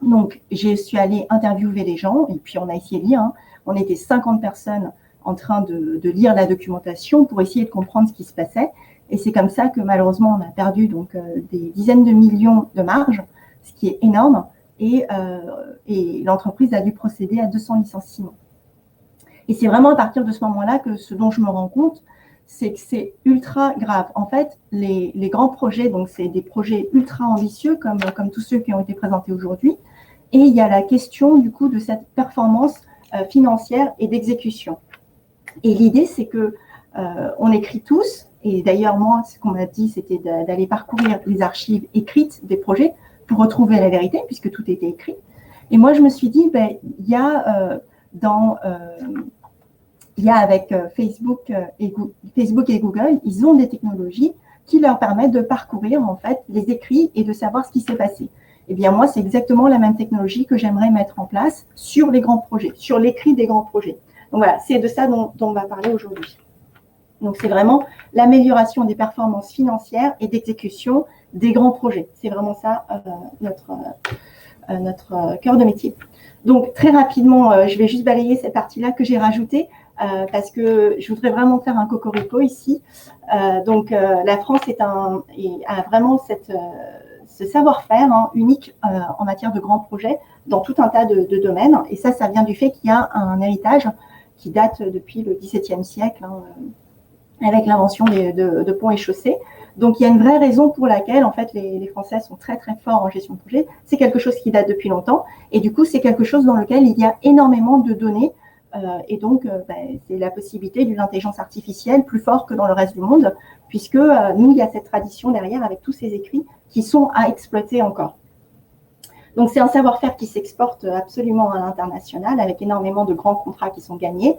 Speaker 6: Donc, je suis allée interviewer les gens, et puis on a essayé de lire. On était 50 personnes en train de lire la documentation pour essayer de comprendre ce qui se passait. Et c'est comme ça que malheureusement, on a perdu donc, des dizaines de millions de marge, ce qui est énorme. Et l'entreprise a dû procéder à 200 licenciements. Et c'est vraiment à partir de ce moment-là que ce dont je me rends compte, c'est que c'est ultra grave. En fait, les grands projets, donc c'est des projets ultra ambitieux, comme tous ceux qui ont été présentés aujourd'hui. Et il y a la question, du coup, de cette performance financière et d'exécution. Et l'idée, c'est que on écrit tous, et d'ailleurs, moi, ce qu'on m'a dit, c'était d'aller parcourir les archives écrites des projets pour retrouver la vérité, puisque tout était écrit. Et moi, je me suis dit, il y a avec Facebook et Google, ils ont des technologies qui leur permettent de parcourir en fait les écrits et de savoir ce qui s'est passé. Eh bien, moi, c'est exactement la même technologie que j'aimerais mettre en place sur les grands projets, sur l'écrit des grands projets. Donc voilà, c'est de ça dont on va parler aujourd'hui. Donc, c'est vraiment l'amélioration des performances financières et d'exécution des grands projets. C'est vraiment ça notre cœur de métier. Donc, très rapidement, je vais juste balayer cette partie-là que j'ai rajoutée parce que je voudrais vraiment faire un cocorico ici. La France a vraiment ce savoir-faire unique en matière de grands projets dans tout un tas de domaines. Et ça vient du fait qu'il y a un héritage qui date depuis le XVIIe siècle, avec l'invention de ponts et chaussées. Donc, il y a une vraie raison pour laquelle, en fait, les Français sont très, très forts en gestion de projet. C'est quelque chose qui date depuis longtemps. Et du coup, c'est quelque chose dans lequel il y a énormément de données. Et donc, c'est la possibilité d'une intelligence artificielle plus forte que dans le reste du monde, puisque nous, il y a cette tradition derrière avec tous ces écrits qui sont à exploiter encore. Donc, c'est un savoir-faire qui s'exporte absolument à l'international avec énormément de grands contrats qui sont gagnés.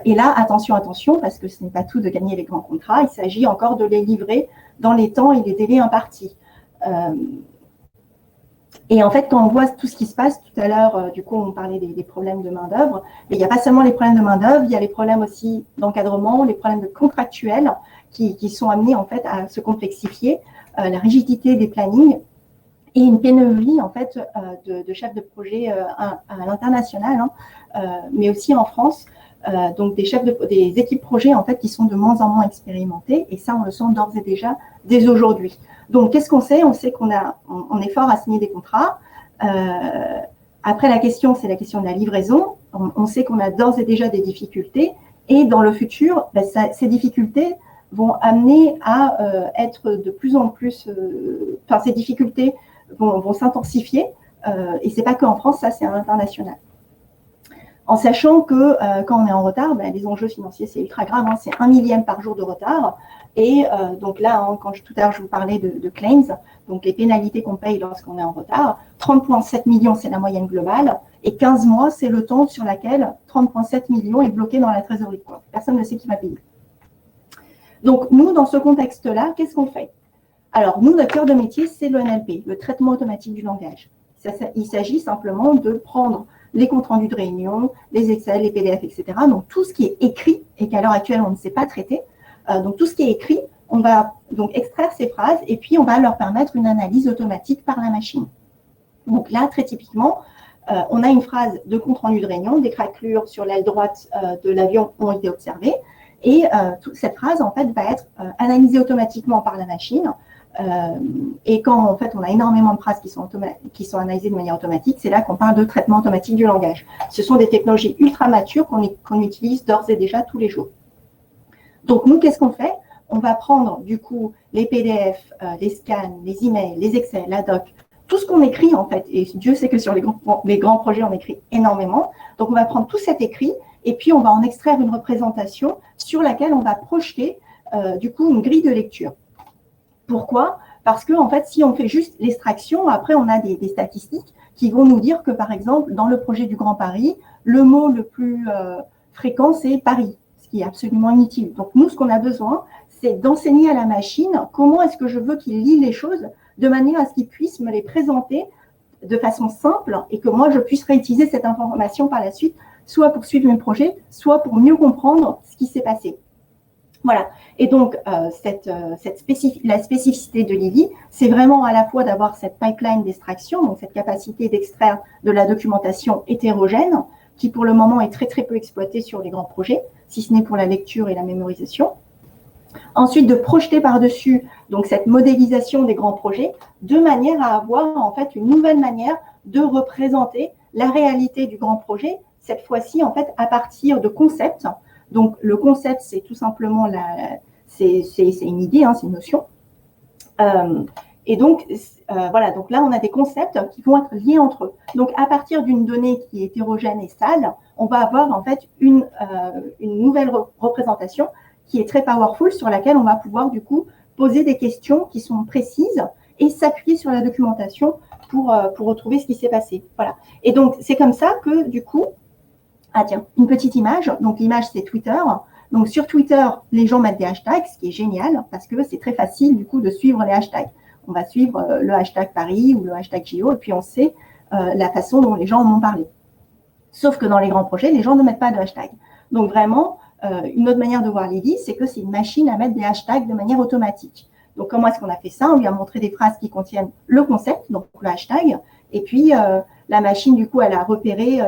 Speaker 6: Et là, attention, parce que ce n'est pas tout de gagner les grands contrats, il s'agit encore de les livrer dans les temps et les délais impartis. Et en fait, quand on voit tout ce qui se passe, tout à l'heure, du coup, on parlait des problèmes de main-d'œuvre, mais il n'y a pas seulement les problèmes de main-d'œuvre, il y a les problèmes aussi d'encadrement, les problèmes de contractuels qui sont amenés en fait à se complexifier, la rigidité des plannings et une pénurie en fait de chefs de projet à l'international, mais aussi en France. Donc des équipes projets en fait qui sont de moins en moins expérimentées et ça on le sent d'ores et déjà dès aujourd'hui. Donc qu'est-ce qu'on sait? On sait qu'on est fort à signer des contrats, Après, la question, c'est la question de la livraison. On sait qu'on a d'ores et déjà des difficultés et dans le futur, ces difficultés vont amener à être de plus en plus… Enfin, ces difficultés vont s'intensifier et ce n'est pas qu'en France, ça c'est à l'international. En sachant que quand on est en retard, les enjeux financiers, c'est ultra grave, hein, c'est 1 millième par jour de retard. Et donc là, hein, tout à l'heure, je vous parlais de claims, donc les pénalités qu'on paye lorsqu'on est en retard. 30,7 millions, c'est la moyenne globale. Et 15 mois, c'est le temps sur lequel 30,7 millions est bloqué dans la trésorerie. Personne ne sait qui va payer. Donc, nous, dans ce contexte-là, qu'est-ce qu'on fait? Alors, nous, notre cœur de métier, c'est le NLP, le traitement automatique du langage. Il s'agit simplement de prendre les comptes rendus de réunion, les Excel, les PDF, etc. Donc, tout ce qui est écrit et qu'à l'heure actuelle, on ne sait pas traiter. Donc, tout ce qui est écrit, on va donc extraire ces phrases et puis on va leur permettre une analyse automatique par la machine. Donc là, très typiquement, on a une phrase de compte rendu de réunion, des craquelures sur l'aile droite de l'avion ont été observées et toute cette phrase, en fait, va être analysée automatiquement par la machine. Et quand, en fait, on a énormément de phrases qui sont analysées de manière automatique, c'est là qu'on parle de traitement automatique du langage. Ce sont des technologies ultra matures qu'on utilise d'ores et déjà tous les jours. Donc, nous, qu'est-ce qu'on fait? On va prendre, du coup, les PDF, les scans, les emails, les Excel, la doc, tout ce qu'on écrit, en fait. Et Dieu sait que sur les grands projets, on écrit énormément. Donc, on va prendre tout cet écrit et puis on va en extraire une représentation sur laquelle on va projeter, du coup, une grille de lecture. Pourquoi? Parce que, en fait, si on fait juste l'extraction, après, on a des statistiques qui vont nous dire que, par exemple, dans le projet du Grand Paris, le mot le plus fréquent, c'est Paris, ce qui est absolument inutile. Donc, nous, ce qu'on a besoin, c'est d'enseigner à la machine comment est-ce que je veux qu'il lit les choses de manière à ce qu'il puisse me les présenter de façon simple et que moi, je puisse réutiliser cette information par la suite, soit pour suivre mes projets, soit pour mieux comprendre ce qui s'est passé. Voilà. Et donc, la spécificité de Lily, c'est vraiment à la fois d'avoir cette pipeline d'extraction, donc cette capacité d'extraire de la documentation hétérogène, qui pour le moment est très, très peu exploitée sur les grands projets, si ce n'est pour la lecture et la mémorisation. Ensuite, de projeter par-dessus donc cette modélisation des grands projets de manière à avoir en fait une nouvelle manière de représenter la réalité du grand projet, cette fois-ci en fait à partir de concepts. Donc, le concept, c'est tout simplement c'est une idée, hein, c'est une notion. Et donc, voilà, donc là, on a des concepts qui vont être liés entre eux. Donc, à partir d'une donnée qui est hétérogène et sale, on va avoir en fait une nouvelle représentation qui est très powerful, sur laquelle on va pouvoir du coup poser des questions qui sont précises et s'appuyer sur la documentation pour retrouver ce qui s'est passé. Voilà. Et donc, c'est comme ça que du coup, ah tiens, une petite image. Donc, l'image, c'est Twitter. Donc, sur Twitter, les gens mettent des hashtags, ce qui est génial parce que c'est très facile du coup de suivre les hashtags. On va suivre le hashtag Paris ou le hashtag JO et puis on sait la façon dont les gens en ont parlé. Sauf que dans les grands projets, les gens ne mettent pas de hashtag. Donc, vraiment, une autre manière de voir Lily, c'est que c'est une machine à mettre des hashtags de manière automatique. Donc, comment est-ce qu'on a fait ça? On lui a montré des phrases qui contiennent le concept, donc le hashtag, et puis la machine, du coup, elle a repéré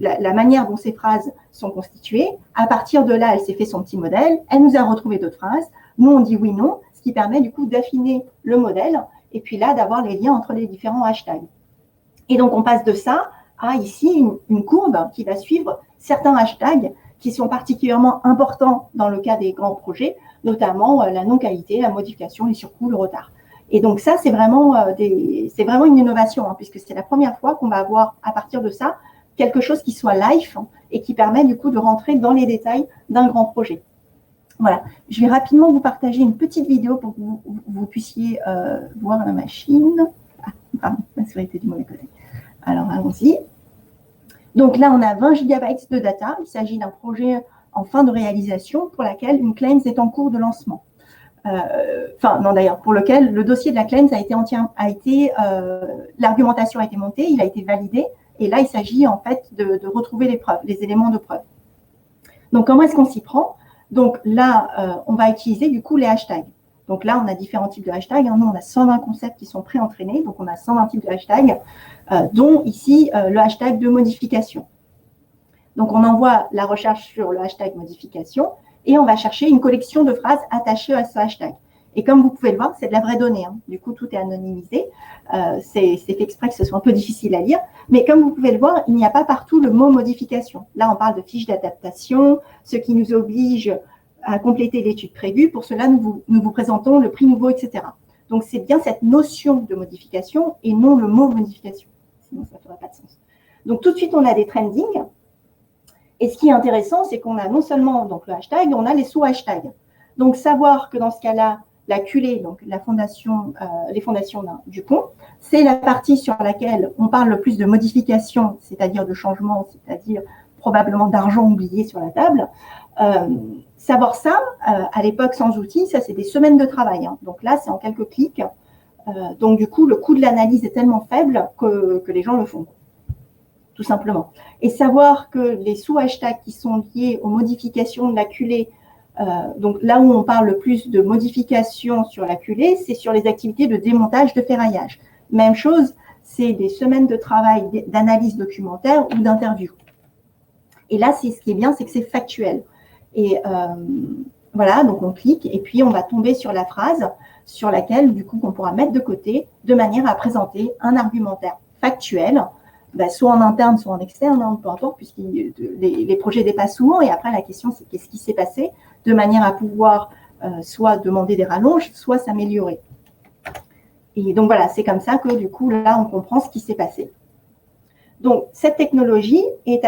Speaker 6: la manière dont ces phrases sont constituées. À partir de là, elle s'est fait son petit modèle, elle nous a retrouvé d'autres phrases. Nous, on dit oui, non, ce qui permet, du coup, d'affiner le modèle, et puis là, d'avoir les liens entre les différents hashtags. Et donc, on passe de ça à ici une courbe qui va suivre certains hashtags qui sont particulièrement importants dans le cas des grands projets, notamment la non-qualité, la modification, les surcoûts, le retard. Et donc ça, c'est vraiment une innovation, hein, puisque c'est la première fois qu'on va avoir, à partir de ça, quelque chose qui soit live et qui permet du coup de rentrer dans les détails d'un grand projet. Voilà, je vais rapidement vous partager une petite vidéo pour que vous puissiez voir la machine. Ah, pardon, la souris était du mauvais côté. Alors, allons-y. Donc là, on a 20 gigabytes de data. Il s'agit d'un projet en fin de réalisation pour laquelle une claims est en cours de lancement. Non d'ailleurs, pour lequel le dossier de la claims l'argumentation a été montée, il a été validé, et là, il s'agit en fait de retrouver les preuves, les éléments de preuve. Donc, comment est-ce qu'on s'y prend? Donc là, on va utiliser du coup les hashtags. Donc là, on a différents types de hashtags. Nous, on a 120 concepts qui sont pré-entraînés. Donc, on a 120 types de hashtags, dont ici le hashtag de modification. Donc, on envoie la recherche sur le hashtag modification et on va chercher une collection de phrases attachées à ce hashtag. Et comme vous pouvez le voir, c'est de la vraie donnée. Hein. Du coup, tout est anonymisé. C'est fait exprès que ce soit un peu difficile à lire. Mais comme vous pouvez le voir, il n'y a pas partout le mot modification. Là, on parle de fiche d'adaptation, ce qui nous oblige à compléter l'étude prévue. Pour cela, nous vous présentons le prix nouveau, etc. Donc, c'est bien cette notion de modification et non le mot modification. Sinon, ça ne ferait pas de sens. Donc, tout de suite, on a des trendings. Et ce qui est intéressant, c'est qu'on a non seulement donc, le hashtag, on a les sous-hashtags. Donc, savoir que dans ce cas-là, la QLE, donc la fondation, les fondations du pont, c'est la partie sur laquelle on parle le plus de modifications, c'est-à-dire de changements, c'est-à-dire probablement d'argent oublié sur la table. Savoir ça, à l'époque sans outils, ça c'est des semaines de travail. Hein. Donc là, c'est en quelques clics. Donc du coup, le coût de l'analyse est tellement faible que les gens le font, tout simplement. Et savoir que les sous-hashtags qui sont liés aux modifications de la QLE, donc là où on parle le plus de modifications sur la QLE, c'est sur les activités de démontage de ferraillage. Même chose, c'est des semaines de travail d'analyse documentaire ou d'interview. Et là, ce qui est bien, c'est que c'est factuel. Et voilà, donc on clique et puis on va tomber sur la phrase sur laquelle, du coup, qu'on pourra mettre de côté de manière à présenter un argumentaire factuel, soit en interne, soit en externe, hein, peu importe, puisque les projets dépassent souvent. Et après, la question, c'est qu'est-ce qui s'est passé, de manière à pouvoir soit demander des rallonges, soit s'améliorer. Et donc voilà, c'est comme ça que du coup, là, on comprend ce qui s'est passé. Donc, cette technologie est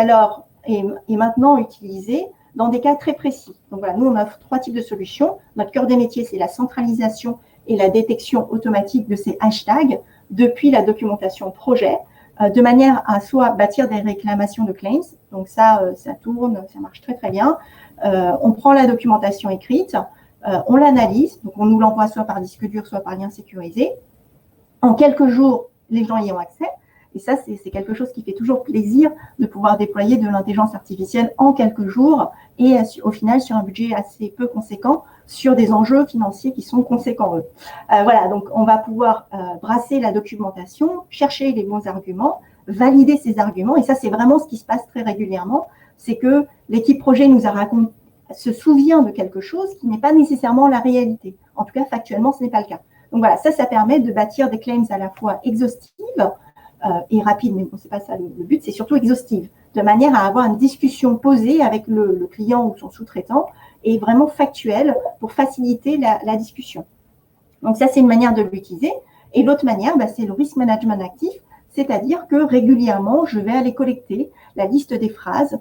Speaker 6: maintenant utilisée dans des cas très précis. Donc voilà, nous, on offre 3 types de solutions. Notre cœur des métiers, c'est la centralisation et la détection automatique de ces hashtags depuis la documentation projet, de manière à soit bâtir des réclamations de claims. Donc ça tourne, ça marche très, très bien. On prend la documentation écrite, on l'analyse, donc on nous l'envoie soit par disque dur, soit par lien sécurisé. En quelques jours, les gens y ont accès. Et ça, c'est quelque chose qui fait toujours plaisir de pouvoir déployer de l'intelligence artificielle en quelques jours et au final sur un budget assez peu conséquent sur des enjeux financiers qui sont conséquents. Voilà, donc on va pouvoir brasser la documentation, chercher les bons arguments, valider ces arguments. Et ça, c'est vraiment ce qui se passe très régulièrement. C'est que l'équipe projet se souvient de quelque chose qui n'est pas nécessairement la réalité. En tout cas, factuellement, ce n'est pas le cas. Donc voilà, ça permet de bâtir des claims à la fois exhaustives et rapide, mais bon, c'est pas ça le but, c'est surtout exhaustive, de manière à avoir une discussion posée avec le client ou son sous-traitant et vraiment factuelle pour faciliter la discussion. Donc ça, c'est une manière de l'utiliser. Et l'autre manière, c'est le risk management actif, c'est-à-dire que régulièrement, je vais aller collecter la liste des phrases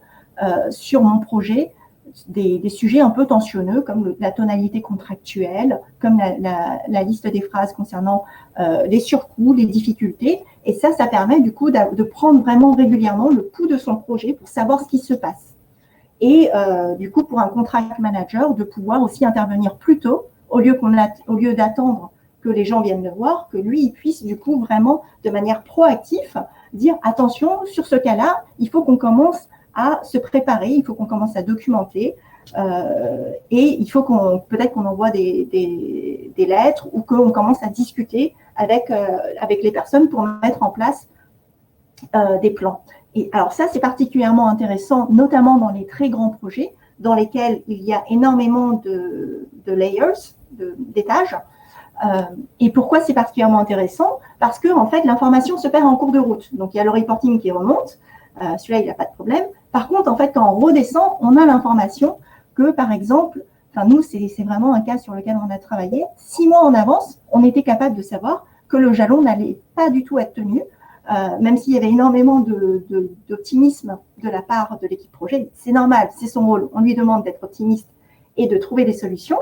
Speaker 6: sur mon projet, des sujets un peu tensionneux comme la tonalité contractuelle, comme la liste des phrases concernant les surcoûts, les difficultés. Et ça permet du coup de prendre vraiment régulièrement le pouls de son projet pour savoir ce qui se passe. Et du coup, pour un contract manager, de pouvoir aussi intervenir plus tôt, au lieu d'attendre que les gens viennent le voir, que lui, il puisse du coup vraiment de manière proactive dire attention, sur ce cas-là, il faut qu'on commence à se préparer, il faut qu'on commence à documenter et il faut peut-être qu'on envoie des lettres ou qu'on commence à discuter avec les personnes pour mettre en place des plans. Et alors ça, c'est particulièrement intéressant, notamment dans les très grands projets dans lesquels il y a énormément de layers, d'étages. Et pourquoi c'est particulièrement intéressant? Parce que en fait, l'information se perd en cours de route. Donc, il y a le reporting qui remonte. Celui-là, il n'y a pas de problème. Par contre, en fait, quand on redescend, on a l'information que, par exemple, nous, c'est vraiment un cas sur lequel on a travaillé. 6 mois en avance, on était capable de savoir que le jalon n'allait pas du tout être tenu, même s'il y avait énormément d'optimisme de la part de l'équipe projet. C'est normal, c'est son rôle. On lui demande d'être optimiste et de trouver des solutions.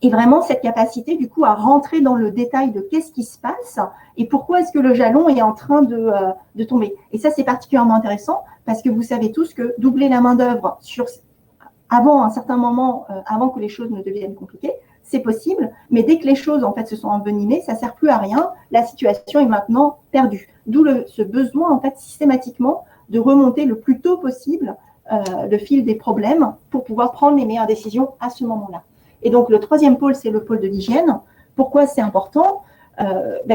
Speaker 6: Et vraiment, cette capacité, du coup, à rentrer dans le détail de qu'est-ce qui se passe et pourquoi est-ce que le jalon est en train de tomber. Et ça, c'est particulièrement intéressant parce que vous savez tous que doubler la main-d'œuvre avant un certain moment, avant que les choses ne deviennent compliquées, c'est possible. Mais dès que les choses, en fait, se sont envenimées, ça ne sert plus à rien. La situation est maintenant perdue. D'où ce besoin, en fait, systématiquement de remonter le plus tôt possible le fil des problèmes pour pouvoir prendre les meilleures décisions à ce moment-là. Et donc, le troisième pôle, c'est le pôle de l'hygiène. Pourquoi c'est important?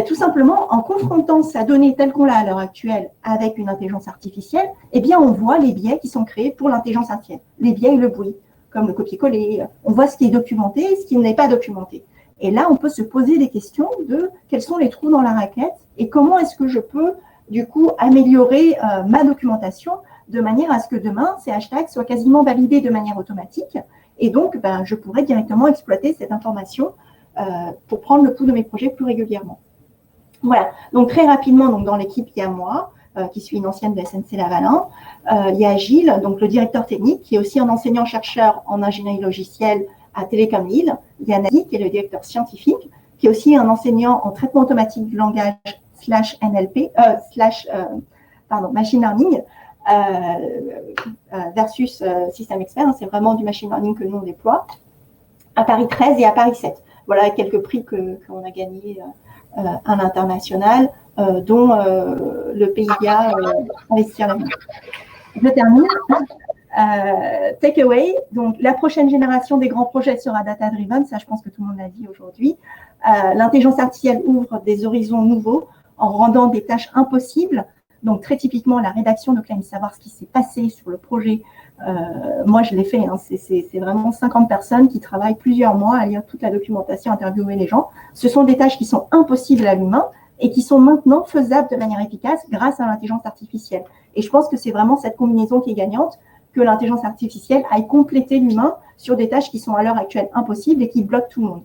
Speaker 6: Tout simplement, en confrontant sa donnée telle qu'on l'a à l'heure actuelle avec une intelligence artificielle, eh bien, on voit les biais qui sont créés pour l'intelligence artificielle, les biais et le bruit. comme le copier-coller. On voit ce qui est documenté et ce qui n'est pas documenté. Et là, on peut se poser des questions de quels sont les trous dans la raquette et comment est-ce que je peux, du coup, améliorer ma documentation de manière à ce que demain, ces hashtags soient quasiment validés de manière automatique. Et donc, je pourrais directement exploiter cette information pour prendre le pouls de mes projets plus régulièrement. Voilà. Donc, très rapidement, donc, dans l'équipe, il y a moi, qui suis une ancienne de SNC Lavalin. Il y a Gilles, donc le directeur technique, qui est aussi un enseignant-chercheur en ingénierie logicielle à Télécom Lille. Il y a Nadi, qui est le directeur scientifique, qui est aussi un enseignant en traitement automatique du langage /NLP, machine learning, versus système expert. C'est vraiment du machine learning que nous, on déploie. À Paris 13 et à Paris 7. Voilà quelques prix qu'on a gagnés à l'international, dont le PIA Investir l'avenir. Je termine. Takeaway, donc la prochaine génération des grands projets sera data-driven, ça je pense que tout le monde l'a dit aujourd'hui. L'intelligence artificielle ouvre des horizons nouveaux en rendant des tâches impossibles. Donc très typiquement la rédaction de claims, savoir ce qui s'est passé sur le projet. Moi je l'ai fait, hein, c'est vraiment 50 personnes qui travaillent plusieurs mois à lire toute la documentation, interviewer les gens. Ce sont des tâches qui sont impossibles à l'humain et qui sont maintenant faisables de manière efficace grâce à l'intelligence artificielle. Et je pense que c'est vraiment cette combinaison qui est gagnante, que l'intelligence artificielle aille compléter l'humain sur des tâches qui sont à l'heure actuelle impossibles et qui bloquent tout le monde.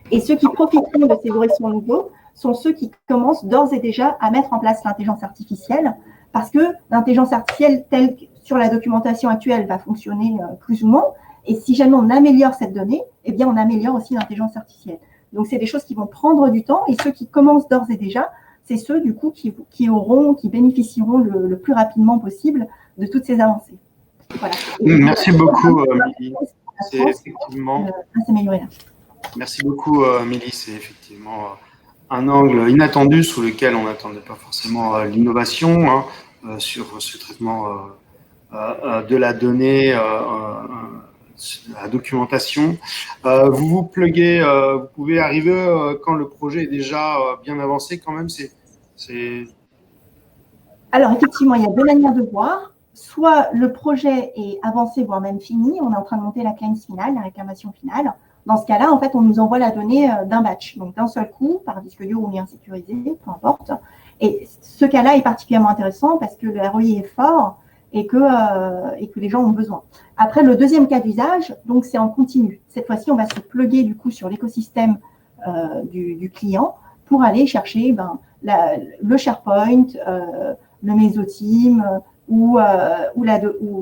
Speaker 6: Et ceux qui profiteront de ces horizons nouveaux sont ceux qui commencent d'ores et déjà à mettre en place l'intelligence artificielle, parce que l'intelligence artificielle, telle que sur la documentation actuelle, va fonctionner plus ou moins. Et si jamais on améliore cette donnée, eh bien, on améliore aussi l'intelligence artificielle. Donc, c'est des choses qui vont prendre du temps, et ceux qui commencent d'ores et déjà, c'est ceux, du coup, qui bénéficieront le plus rapidement possible de toutes ces avancées. Voilà.
Speaker 1: Merci beaucoup, Milly. C'est effectivement. Merci beaucoup, Milly. C'est effectivement un angle inattendu sous lequel on n'attendait pas forcément l'innovation, hein, sur ce traitement de la donnée, de la documentation. Vous vous pluguez, vous pouvez arriver quand le projet est déjà bien avancé quand même.
Speaker 6: Alors, effectivement, il y a deux manières de voir. Soit le projet est avancé, voire même fini, on est en train de monter la claims finale, la réclamation finale. Dans ce cas-là, en fait, on nous envoie la donnée d'un batch, donc d'un seul coup, par disque dur ou lien sécurisé, peu importe. Et ce cas-là est particulièrement intéressant parce que le ROI est fort et que les gens ont besoin. Après, le deuxième cas d'usage, donc c'est en continu. Cette fois-ci, on va se plugger du coup sur l'écosystème du client pour aller chercher le SharePoint, le Mesoteam ou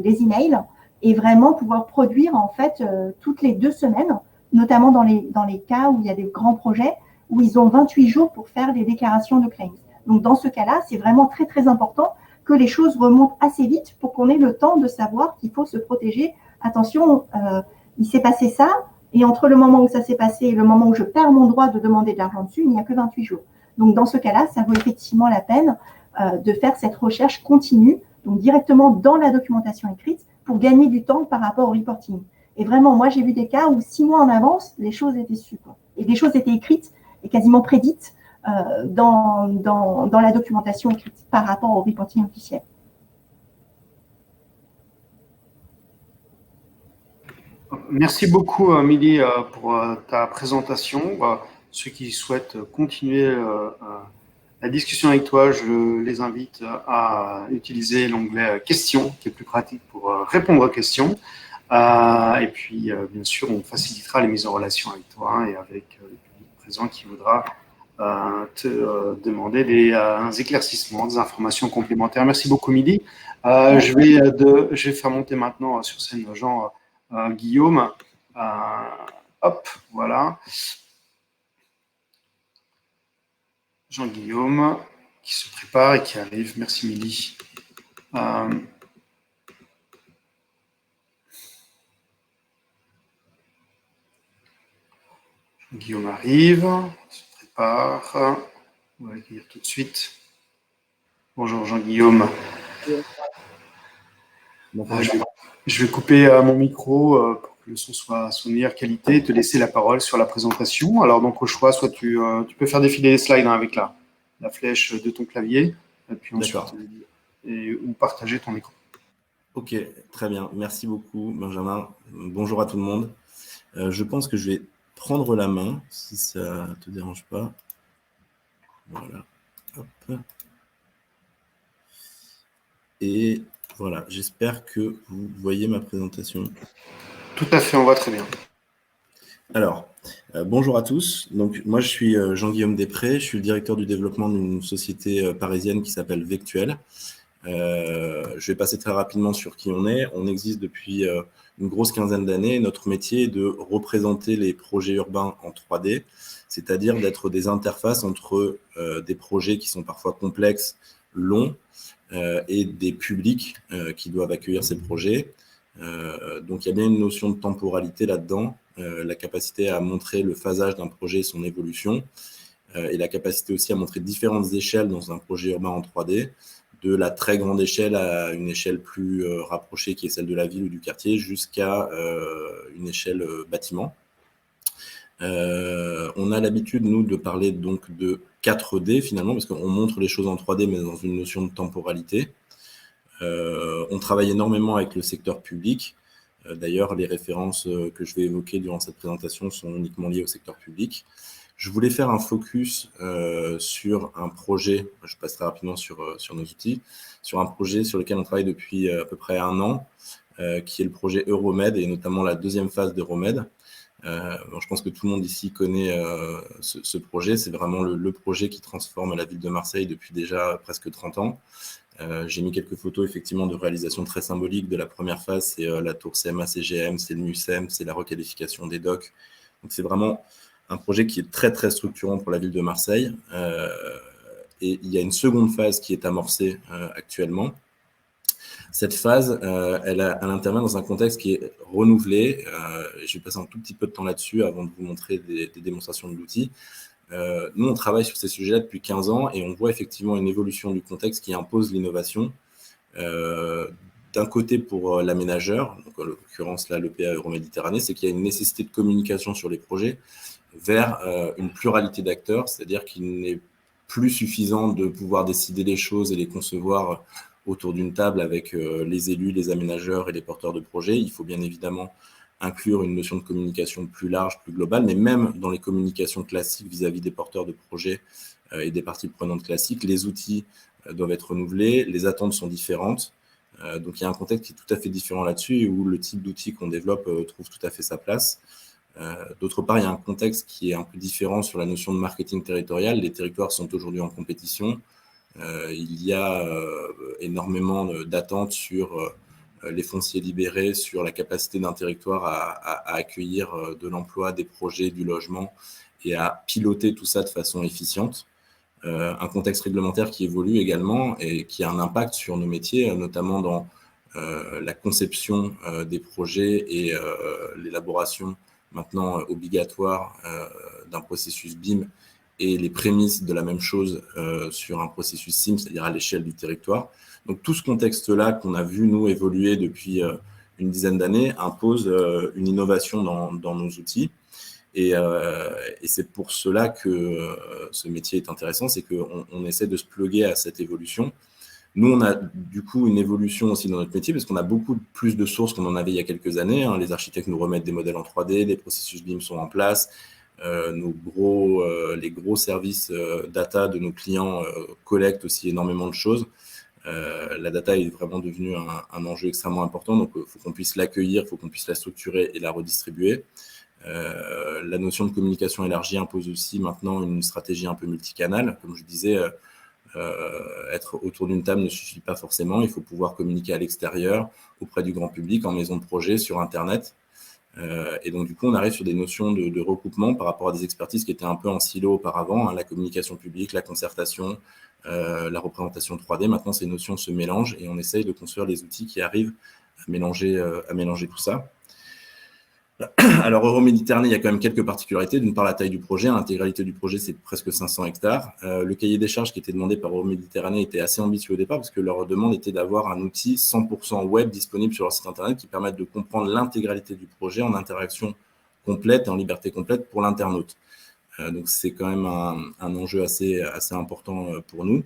Speaker 6: les emails, et vraiment pouvoir produire en fait toutes les 2 semaines, notamment dans les cas où il y a des grands projets où ils ont 28 jours pour faire les déclarations de claims. Donc dans ce cas-là, c'est vraiment très très important que les choses remontent assez vite pour qu'on ait le temps de savoir qu'il faut se protéger. Attention, il s'est passé ça, et entre le moment où ça s'est passé et le moment où je perds mon droit de demander de l'argent dessus, il n'y a que 28 jours. Donc dans ce cas-là, ça vaut effectivement la peine de faire cette recherche continue, donc directement dans la documentation écrite, pour gagner du temps par rapport au reporting. Et vraiment, moi, j'ai vu des cas où 6 mois en avance, les choses étaient sues, quoi. Et des choses étaient écrites et quasiment prédites dans la documentation écrite par rapport au reporting officiel.
Speaker 1: Merci beaucoup, Milly, pour ta présentation. Ceux qui souhaitent continuer la discussion avec toi, je les invite à utiliser l'onglet questions, qui est plus pratique pour répondre aux questions. Et puis, bien sûr, on facilitera les mises en relation avec toi et avec le public présent qui voudra te demander des éclaircissements, des informations complémentaires. Merci beaucoup, Milly. Je vais faire monter maintenant sur scène Guillaume. Hop, voilà. Jean-Guillaume qui se prépare et qui arrive. Merci, Milly. Guillaume arrive, se prépare. On va l'accueillir tout de suite. Bonjour Jean-Guillaume. Je vais couper mon micro pour que le son soit à meilleure qualité et te laisser la parole sur la présentation. Alors donc au choix, soit tu peux faire défiler les slides avec la flèche de ton clavier, et puis ensuite ou partager ton écran.
Speaker 7: Ok, très bien. Merci beaucoup, Benjamin. Bonjour à tout le monde. Je pense que je vais prendre la main, si ça ne te dérange pas. Voilà. Hop. Et voilà, j'espère que vous voyez ma présentation.
Speaker 1: Tout à fait, on voit très bien.
Speaker 7: Alors, bonjour à tous. Donc, moi, je suis Jean-Guillaume Després. Je suis le directeur du développement d'une société parisienne qui s'appelle Vectuel. Je vais passer très rapidement sur qui on est. On existe depuis une grosse quinzaine d'années. Notre métier est de représenter les projets urbains en 3D, c'est-à-dire d'être des interfaces entre des projets qui sont parfois complexes, longs, et des publics qui doivent accueillir ces projets. Donc, il y a bien une notion de temporalité là-dedans, la capacité à montrer le phasage d'un projet et son évolution, et la capacité aussi à montrer différentes échelles dans un projet urbain en 3D, de la très grande échelle à une échelle plus rapprochée qui est celle de la ville ou du quartier, jusqu'à une échelle bâtiment. On a l'habitude, nous, de parler donc de 4D finalement, parce qu'on montre les choses en 3D, mais dans une notion de temporalité. On travaille énormément avec le secteur public. D'ailleurs, les références que je vais évoquer durant cette présentation sont uniquement liées au secteur public. Je voulais faire un focus sur un projet, je passerai rapidement sur nos outils, sur un projet sur lequel on travaille depuis à peu près 1 an, qui est le projet Euromed et notamment la deuxième phase d'Euromed. Je pense que tout le monde ici connaît ce projet. C'est vraiment le projet qui transforme la ville de Marseille depuis déjà presque 30 ans. J'ai mis quelques photos effectivement de réalisation très symboliques de la première phase. C'est la tour CMA-CGM, c'est le MUSEM, c'est la requalification des docks. Donc c'est vraiment un projet qui est très très structurant pour la ville de Marseille. Et il y a une seconde phase qui est amorcée actuellement. Cette phase, elle intervient dans un contexte qui est renouvelé. Je vais passer un tout petit peu de temps là-dessus avant de vous montrer des démonstrations de l'outil. Nous, on travaille sur ces sujets-là depuis 15 ans et on voit effectivement une évolution du contexte qui impose l'innovation. D'un côté, pour l'aménageur, donc en l'occurrence là, l'EPA Euroméditerranée, c'est qu'il y a une nécessité de communication sur les projets vers une pluralité d'acteurs, c'est-à-dire qu'il n'est plus suffisant de pouvoir décider les choses et les concevoir autour d'une table avec les élus, les aménageurs et les porteurs de projets. Il faut bien évidemment inclure une notion de communication plus large, plus globale, mais même dans les communications classiques vis-à-vis des porteurs de projets et des parties prenantes classiques, les outils doivent être renouvelés, les attentes sont différentes. Donc il y a un contexte qui est tout à fait différent là-dessus et où le type d'outil qu'on développe trouve tout à fait sa place. D'autre part, il y a un contexte qui est un peu différent sur la notion de marketing territorial. Les territoires sont aujourd'hui en compétition. Il y a énormément d'attentes sur les fonciers libérés, sur la capacité d'un territoire à accueillir de l'emploi, des projets, du logement et à piloter tout ça de façon efficiente. Un contexte réglementaire qui évolue également et qui a un impact sur nos métiers, notamment dans la conception des projets et l'élaboration maintenant obligatoire d'un processus BIM et les prémices de la même chose sur un processus SIM, c'est-à-dire à l'échelle du territoire. Donc tout ce contexte-là qu'on a vu, nous, évoluer depuis une dizaine d'années, impose une innovation dans nos outils. Et c'est pour cela que ce métier est intéressant, c'est qu'on essaie de se pluguer à cette évolution. Nous, on a du coup une évolution aussi dans notre métier parce qu'on a beaucoup plus de sources qu'on en avait il y a quelques années. Les architectes nous remettent des modèles en 3D, les processus BIM sont en place. Les gros services data de nos clients collectent aussi énormément de choses. La data est vraiment devenue un enjeu extrêmement important, donc il faut qu'on puisse l'accueillir, il faut qu'on puisse la structurer et la redistribuer. La notion de communication élargie impose aussi maintenant une stratégie un peu multicanale. Comme je disais, être autour d'une table ne suffit pas forcément. Il faut pouvoir communiquer à l'extérieur, auprès du grand public, en maison de projet, sur Internet. Et donc, du coup, on arrive sur des notions de recoupement par rapport à des expertises qui étaient un peu en silo auparavant, la communication publique, la concertation, la représentation 3D. Maintenant, ces notions se mélangent et on essaye de construire les outils qui arrivent à mélanger tout ça. Alors, Euroméditerranée, il y a quand même quelques particularités. D'une part, la taille du projet. L'intégralité du projet, c'est presque 500 hectares. Le cahier des charges qui était demandé par Euroméditerranée était assez ambitieux au départ parce que leur demande était d'avoir un outil 100% web disponible sur leur site internet qui permette de comprendre l'intégralité du projet en interaction complète et en liberté complète pour l'internaute. Donc, c'est quand même un enjeu assez important pour nous.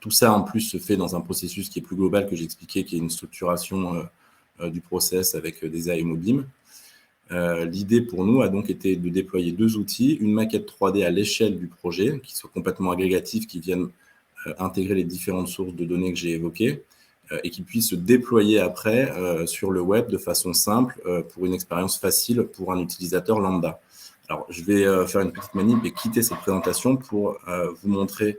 Speaker 7: tout ça, en plus, se fait dans un processus qui est plus global que j'expliquais, qui est une structuration du process avec des AMO BIM. L'idée pour nous a donc été de déployer 2 outils, une maquette 3D à l'échelle du projet, qui soit complètement agrégatif, qui vienne intégrer les différentes sources de données que j'ai évoquées, et qui puisse se déployer après sur le web de façon simple pour une expérience facile pour un utilisateur lambda. Alors, je vais faire une petite manip et quitter cette présentation pour vous montrer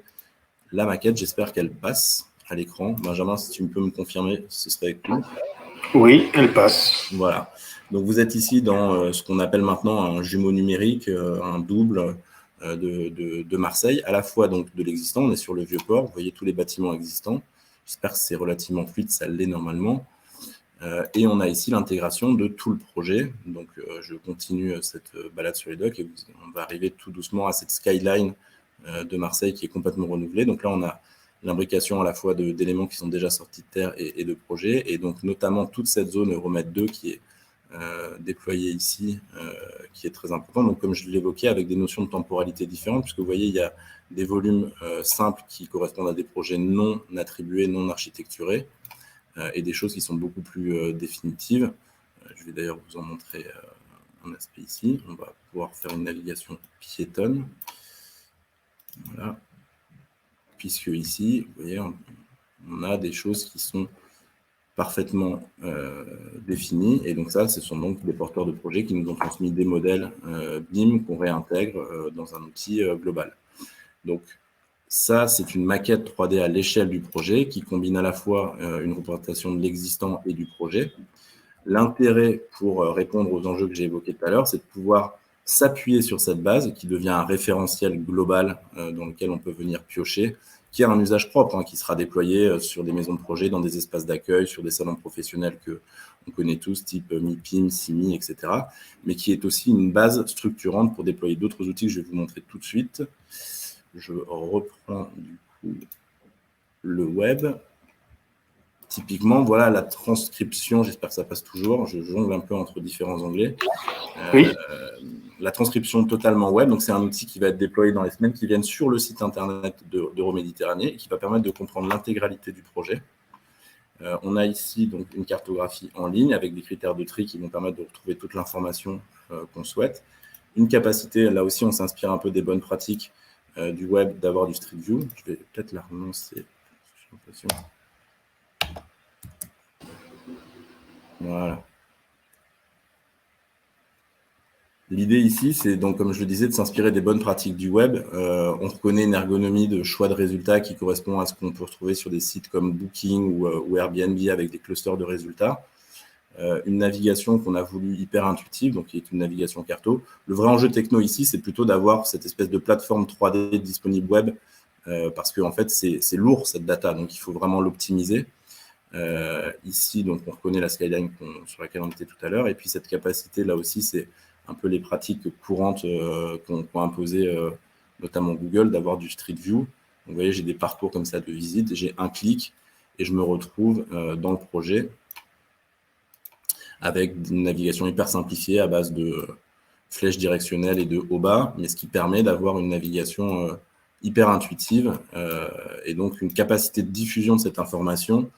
Speaker 7: la maquette. J'espère qu'elle passe à l'écran. Benjamin, si tu peux me confirmer, ce serait cool.
Speaker 1: Oui, elle passe.
Speaker 7: Voilà. Donc, vous êtes ici dans ce qu'on appelle maintenant un jumeau numérique, un double de Marseille, à la fois donc de l'existant. On est sur le Vieux-Port. Vous voyez tous les bâtiments existants. J'espère que c'est relativement fluide, ça l'est normalement. Et on a ici l'intégration de tout le projet. Donc, je continue cette balade sur les docks et on va arriver tout doucement à cette skyline de Marseille qui est complètement renouvelée. Donc là, on a l'imbrication à la fois d'éléments qui sont déjà sortis de terre et de projets. Et donc, notamment toute cette zone Euromet 2 qui est déployée ici, qui est très importante. Donc, comme je l'évoquais, avec des notions de temporalité différentes, puisque vous voyez, il y a des volumes simples qui correspondent à des projets non attribués, non architecturés, et des choses qui sont beaucoup plus définitives. Je vais d'ailleurs vous en montrer un aspect ici. On va pouvoir faire une navigation piétonne. Voilà. Puisque ici, vous voyez, on a des choses qui sont parfaitement définies. Et donc ça, ce sont donc des porteurs de projets qui nous ont transmis des modèles BIM qu'on réintègre dans un outil global. Donc, ça, c'est une maquette 3D à l'échelle du projet qui combine à la fois une représentation de l'existant et du projet. L'intérêt pour répondre aux enjeux que j'ai évoqués tout à l'heure, c'est de pouvoir s'appuyer sur cette base qui devient un référentiel global dans lequel on peut venir piocher, qui a un usage propre, qui sera déployé sur des maisons de projet, dans des espaces d'accueil, sur des salons professionnels que on connaît tous, type MIPIM, CIMI, etc., mais qui est aussi une base structurante pour déployer d'autres outils que je vais vous montrer tout de suite. Je reprends du coup le web. Typiquement, voilà la transcription, j'espère que ça passe toujours, je jongle un peu entre différents onglets.
Speaker 1: Oui.
Speaker 7: La transcription totalement web, donc c'est un outil qui va être déployé dans les semaines qui viennent sur le site internet d'Euroméditerranée et qui va permettre de comprendre l'intégralité du projet. On a ici donc une cartographie en ligne avec des critères de tri qui vont permettre de retrouver toute l'information qu'on souhaite. Une capacité, là aussi on s'inspire un peu des bonnes pratiques du web, d'avoir du Street View. Je vais peut-être la relancer. J'ai l'impression. Voilà. L'idée ici, c'est donc, comme je le disais, de s'inspirer des bonnes pratiques du web. On reconnaît une ergonomie de choix de résultats qui correspond à ce qu'on peut retrouver sur des sites comme Booking ou Airbnb avec des clusters de résultats. Une navigation qu'on a voulu hyper intuitive, donc qui est une navigation carto. Le vrai enjeu techno ici, c'est plutôt d'avoir cette espèce de plateforme 3D disponible web, parce qu'en fait, c'est lourd cette data, donc il faut vraiment l'optimiser. Ici, donc, on reconnaît la skyline sur laquelle on était tout à l'heure, et puis cette capacité, là aussi, c'est un peu les pratiques courantes qu'ont imposé notamment Google, d'avoir du Street View. Donc, vous voyez, j'ai des parcours comme ça de visite, j'ai un clic, et je me retrouve dans le projet, avec une navigation hyper simplifiée à base de flèches directionnelles et de haut-bas, mais ce qui permet d'avoir une navigation hyper intuitive et donc une capacité de diffusion de cette information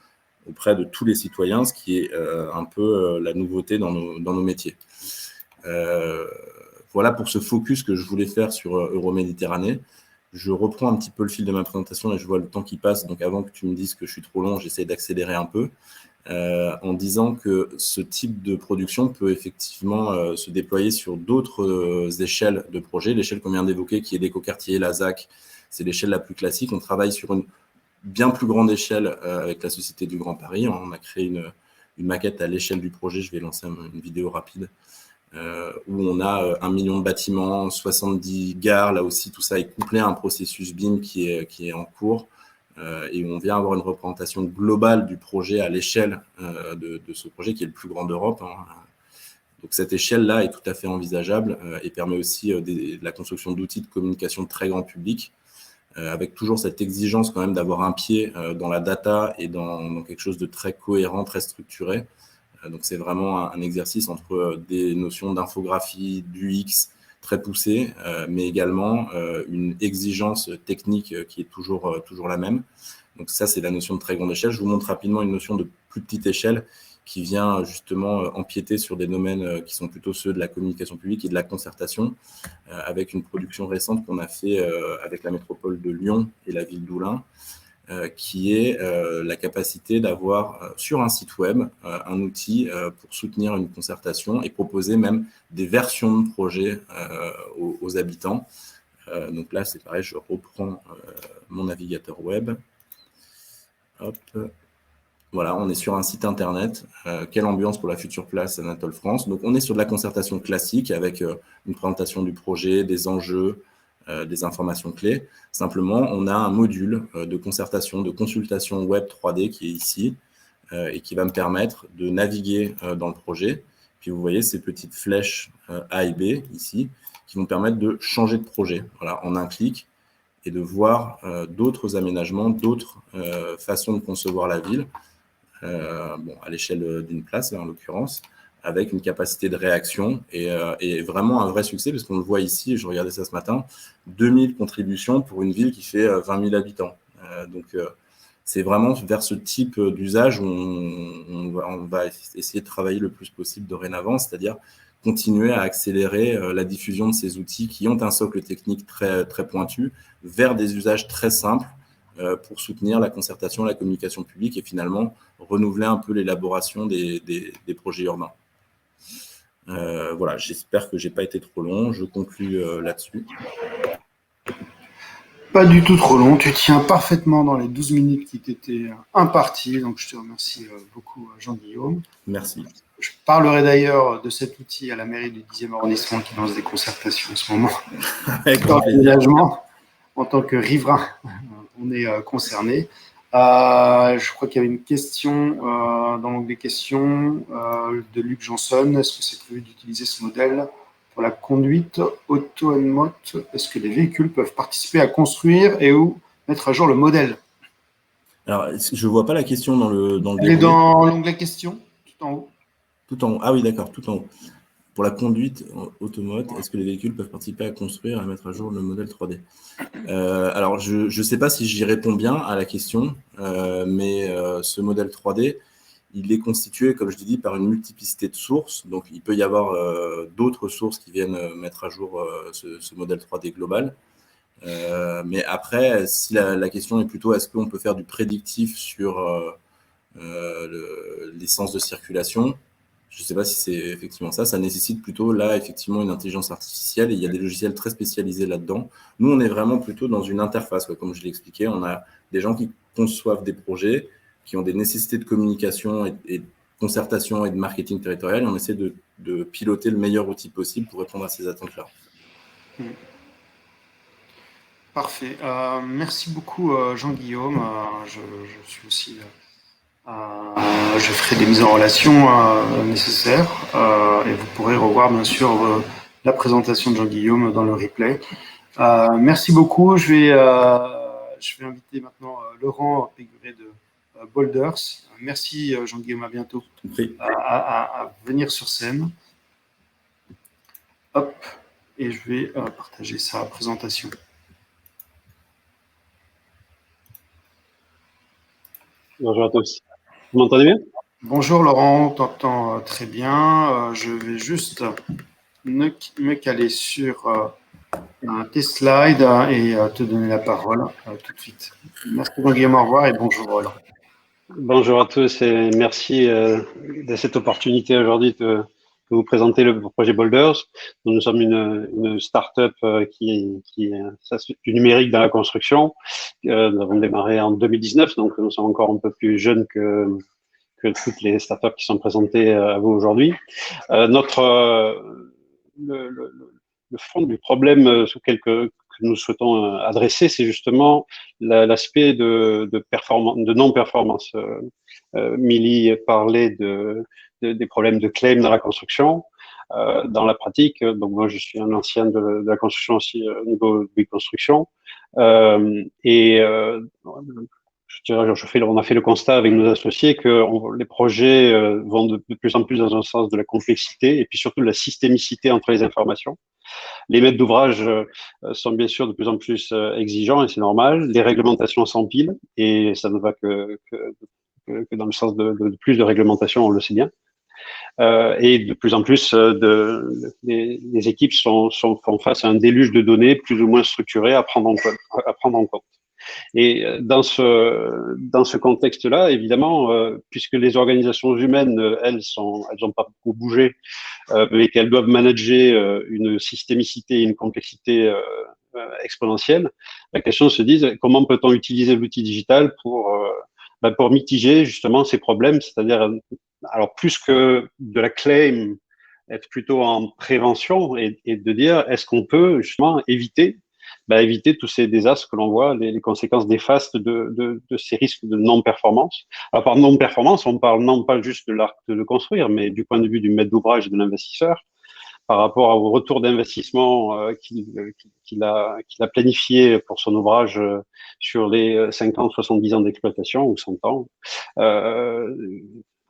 Speaker 7: auprès de tous les citoyens, ce qui est un peu la nouveauté dans nos métiers. Voilà pour ce focus que je voulais faire sur Euroméditerranée. Je reprends un petit peu le fil de ma présentation et je vois le temps qui passe, donc avant que tu me dises que je suis trop long, j'essaie d'accélérer un peu. En disant que ce type de production peut effectivement se déployer sur d'autres échelles de projet. L'échelle qu'on vient d'évoquer, qui est d'Écoquartier, la ZAC, c'est l'échelle la plus classique. On travaille sur une bien plus grande échelle avec la Société du Grand Paris. On a créé une maquette à l'échelle du projet. Je vais lancer une vidéo rapide où on a 1 million de bâtiments, 70 gares. Là aussi, tout ça est couplé à un processus BIM qui est en cours. Et on vient avoir une représentation globale du projet à l'échelle de ce projet qui est le plus grand d'Europe. Donc cette échelle-là est tout à fait envisageable et permet aussi de la construction d'outils de communication de très grand public, avec toujours cette exigence quand même d'avoir un pied dans la data et dans quelque chose de très cohérent, très structuré. Donc c'est vraiment un exercice entre des notions d'infographie, d'UX, très poussée, mais également une exigence technique qui est toujours la même. Donc ça, c'est la notion de très grande échelle. Je vous montre rapidement une notion de plus petite échelle qui vient justement empiéter sur des domaines qui sont plutôt ceux de la communication publique et de la concertation, avec une production récente qu'on a fait avec la métropole de Lyon et la ville d'Oulin, qui est la capacité d'avoir sur un site web un outil pour soutenir une concertation et proposer même des versions de projets aux habitants. Donc là, c'est pareil, je reprends mon navigateur web. Hop. Voilà, on est sur un site internet. Quelle ambiance pour la future place Anatole France. Donc, on est sur de la concertation classique avec une présentation du projet, des enjeux, des informations clés. Simplement, on a un module de concertation, de consultation web 3D qui est ici et qui va me permettre de naviguer dans le projet. Puis, vous voyez ces petites flèches A et B ici qui vont permettre de changer de projet. Voilà, en un clic et de voir d'autres aménagements, d'autres façons de concevoir la ville. Bon, à l'échelle d'une place, là, en l'occurrence, avec une capacité de réaction et vraiment un vrai succès, parce qu'on le voit ici, je regardais ça ce matin, 2000 contributions pour une ville qui fait 20 000 habitants. Donc, c'est vraiment vers ce type d'usage où on va essayer de travailler le plus possible dorénavant, c'est-à-dire continuer à accélérer la diffusion de ces outils qui ont un socle technique très, très pointu vers des usages très simples pour soutenir la concertation, la communication publique et finalement renouveler un peu l'élaboration des projets urbains. Voilà, j'espère que je n'ai pas été trop long. Je conclus là-dessus.
Speaker 1: Pas du tout trop long. Tu tiens parfaitement dans les 12 minutes qui t'étaient imparties. Donc, je te remercie beaucoup, Jean-Guillaume.
Speaker 7: Merci.
Speaker 1: Je parlerai d'ailleurs de cet outil à la mairie du 10e arrondissement qui lance des concertations en ce moment.
Speaker 7: Avec grand plaisir.
Speaker 1: En tant que riverain, on est concerné. Je crois qu'il y avait une question dans l'onglet questions de Luc Janson. Est-ce que c'est prévu d'utiliser ce modèle pour la conduite auto-mote? Est-ce que les véhicules peuvent participer à construire et ou mettre à jour le modèle?
Speaker 7: Alors, je ne vois pas la question dans le
Speaker 1: Elle est dans l'onglet questions, tout en haut.
Speaker 7: Tout en haut. Ah oui, d'accord, tout en haut. Pour la conduite automote, est-ce que les véhicules peuvent participer à construire et à mettre à jour le modèle 3D? Alors, je ne sais pas si j'y réponds bien à la question, mais ce modèle 3D, il est constitué, comme je l'ai dit, par une multiplicité de sources. Donc, il peut y avoir d'autres sources qui viennent mettre à jour ce modèle 3D global. Mais après, si la question est plutôt est-ce qu'on peut faire du prédictif sur l'essence de circulation, je ne sais pas si c'est effectivement ça. Ça nécessite plutôt, là, effectivement, une intelligence artificielle et il y a des logiciels très spécialisés là-dedans. Nous, on est vraiment plutôt dans une interface, quoi, comme je l'ai expliqué. On a des gens qui conçoivent des projets, qui ont des nécessités de communication et de concertation et de marketing territorial et on essaie de piloter le meilleur outil possible pour répondre à ces attentes-là.
Speaker 1: Parfait. Merci beaucoup, Jean-Guillaume. Je suis aussi... je ferai des mises en relation nécessaires et vous pourrez revoir bien sûr la présentation de Jean-Guillaume dans le replay. Merci beaucoup. Je vais inviter maintenant Laurent Péguret de Boulders. Merci Jean-Guillaume, à bientôt. À venir sur scène. Hop, et je vais partager sa présentation.
Speaker 8: Bonjour à tous. Vous m'entendez bien?
Speaker 1: Bonjour Laurent, on t'entend très bien. Je vais juste me caler sur tes slides et te donner la parole tout de suite. Merci Jean-Guillaume, au revoir et bonjour Laurent.
Speaker 8: Bonjour à tous et merci de cette opportunité aujourd'hui de vous présenter le projet Boulders. Nous sommes une start-up qui est du numérique dans la construction. Nous avons démarré en 2019, donc nous sommes encore un peu plus jeunes que toutes les startups qui sont présentées à vous aujourd'hui. Le fond du problème que nous souhaitons adresser, c'est justement l'aspect de non-performance. Milly parlait des problèmes de claim dans la construction. Dans la pratique, donc moi je suis un ancien de la construction aussi au niveau de construction, on a fait le constat avec nos associés que les projets vont de plus en plus dans un sens de la complexité et puis surtout de la systémicité entre les informations. Les maîtres d'ouvrage sont bien sûr de plus en plus exigeants et c'est normal. Les réglementations s'empilent et ça ne va que dans le sens de plus de réglementation, on le sait bien. Et de plus en plus, les équipes font face à un déluge de données plus ou moins structurées à prendre en compte. Et dans ce contexte-là, évidemment, puisque les organisations humaines, elles ont pas beaucoup bougé, mais qu'elles doivent manager une systémicité et une complexité exponentielle, la question se dit comment peut-on utiliser l'outil digital pour mitiger justement ces problèmes, c'est-à-dire alors plus que de la claim, être plutôt en prévention et de dire est-ce qu'on peut justement éviter tous ces désastres que l'on voit, les conséquences néfastes de ces risques de non-performance. Alors par non-performance, on parle non pas juste de l'acte de construire, mais du point de vue du maître d'ouvrage et de l'investisseur, par rapport au retour d'investissement qu'il a planifié pour son ouvrage sur les 50, 70 ans d'exploitation ou 100 ans.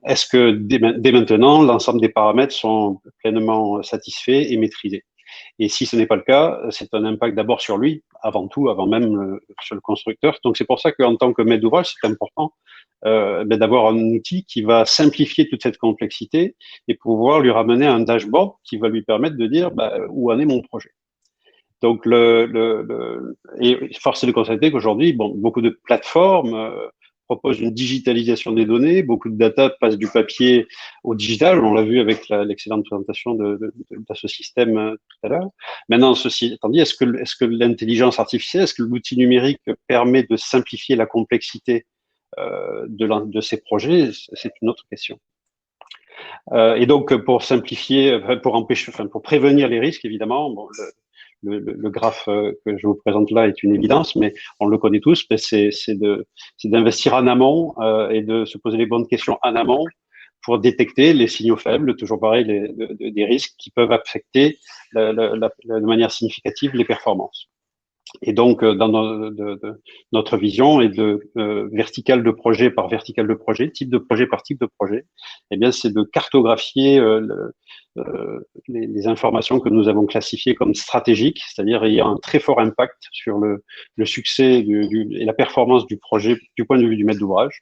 Speaker 8: Est-ce que dès maintenant, l'ensemble des paramètres sont pleinement satisfaits et maîtrisés? Et si ce n'est pas le cas, c'est un impact d'abord sur lui, avant tout, avant même sur le constructeur. Donc c'est pour ça qu'en tant que maître d'ouvrage, c'est important d'avoir un outil qui va simplifier toute cette complexité et pouvoir lui ramener un dashboard qui va lui permettre de dire où en est mon projet. Donc et force est de constater qu'aujourd'hui, beaucoup de plateformes propose une digitalisation des données, beaucoup de data passent du papier au digital, on l'a vu avec l'excellente présentation d'Assosystème tout à l'heure. Maintenant, ceci étant dit, est-ce que l'intelligence artificielle, est-ce que l'outil numérique permet de simplifier la complexité de ces projets? C'est une autre question. Et donc, pour simplifier, pour prévenir les risques, évidemment, le graphe que je vous présente là est une évidence, mais on le connaît tous, c'est d'investir en amont et de se poser les bonnes questions en amont pour détecter les signaux faibles, toujours pareil, des risques qui peuvent affecter de manière significative les performances. Et donc, dans notre vision et de verticale de projet par verticale de projet, type de projet par type de projet, eh bien, c'est de cartographier les informations que nous avons classifiées comme stratégiques, c'est-à-dire ayant un très fort impact sur le succès et la performance du projet du point de vue du maître d'ouvrage.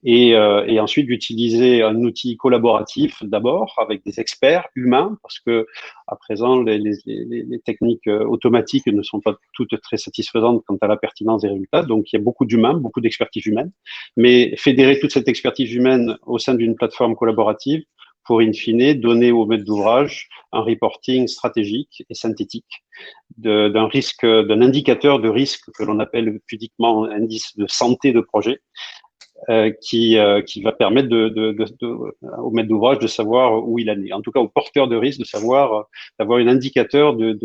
Speaker 8: Et ensuite d'utiliser un outil collaboratif d'abord avec des experts humains, parce que à présent les techniques automatiques ne sont pas toutes très satisfaisantes quant à la pertinence des résultats. Donc il y a beaucoup d'humains, beaucoup d'expertise humaine, mais fédérer toute cette expertise humaine au sein d'une plateforme collaborative pour in fine donner au maître d'ouvrage un reporting stratégique et synthétique d'un risque, d'un indicateur de risque que l'on appelle pudiquement indice de santé de projet. Qui va permettre au maître d'ouvrage de savoir où il en est. En tout cas, au porteur de risque de savoir d'avoir un indicateur du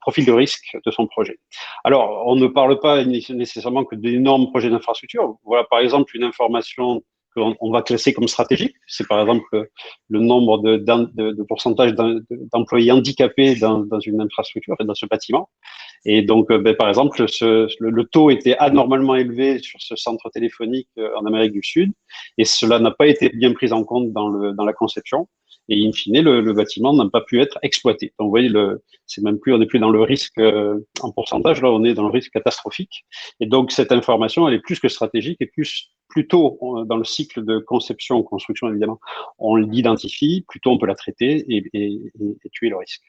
Speaker 8: profil de risque de son projet. Alors, on ne parle pas nécessairement que d'énormes projets d'infrastructure. Voilà, par exemple, une information qu'on va classer comme stratégique. C'est par exemple le nombre de pourcentage d'employés handicapés dans une infrastructure, dans ce bâtiment. Et donc, par exemple, le taux était anormalement élevé sur ce centre téléphonique en Amérique du Sud, et cela n'a pas été bien pris en compte dans la conception. Et in fine, le bâtiment n'a pas pu être exploité. Donc, vous voyez, on n'est plus dans le risque en pourcentage, là, on est dans le risque catastrophique. Et donc, cette information, elle est plus que stratégique et plutôt dans le cycle de conception ou construction, évidemment, on l'identifie, plutôt on peut la traiter et tuer le risque.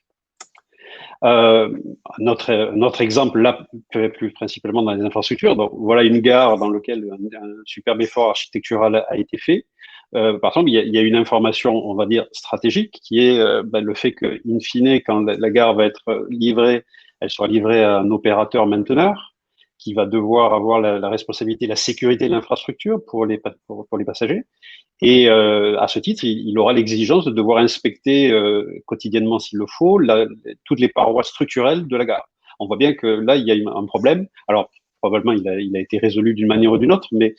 Speaker 8: Notre exemple là, plus principalement dans les infrastructures. Donc, voilà une gare dans laquelle un superbe effort architectural a été fait. Par exemple, il y a une information, on va dire, stratégique, qui est le fait que, in fine, quand la gare va être livrée, elle sera livrée à un opérateur mainteneur qui va devoir avoir la responsabilité, la sécurité de l'infrastructure pour les passagers. Et à ce titre, il aura l'exigence de devoir inspecter quotidiennement, s'il le faut, toutes les parois structurelles de la gare. On voit bien que là, il y a un problème. Alors, probablement, il a été résolu d'une manière ou d'une autre, mais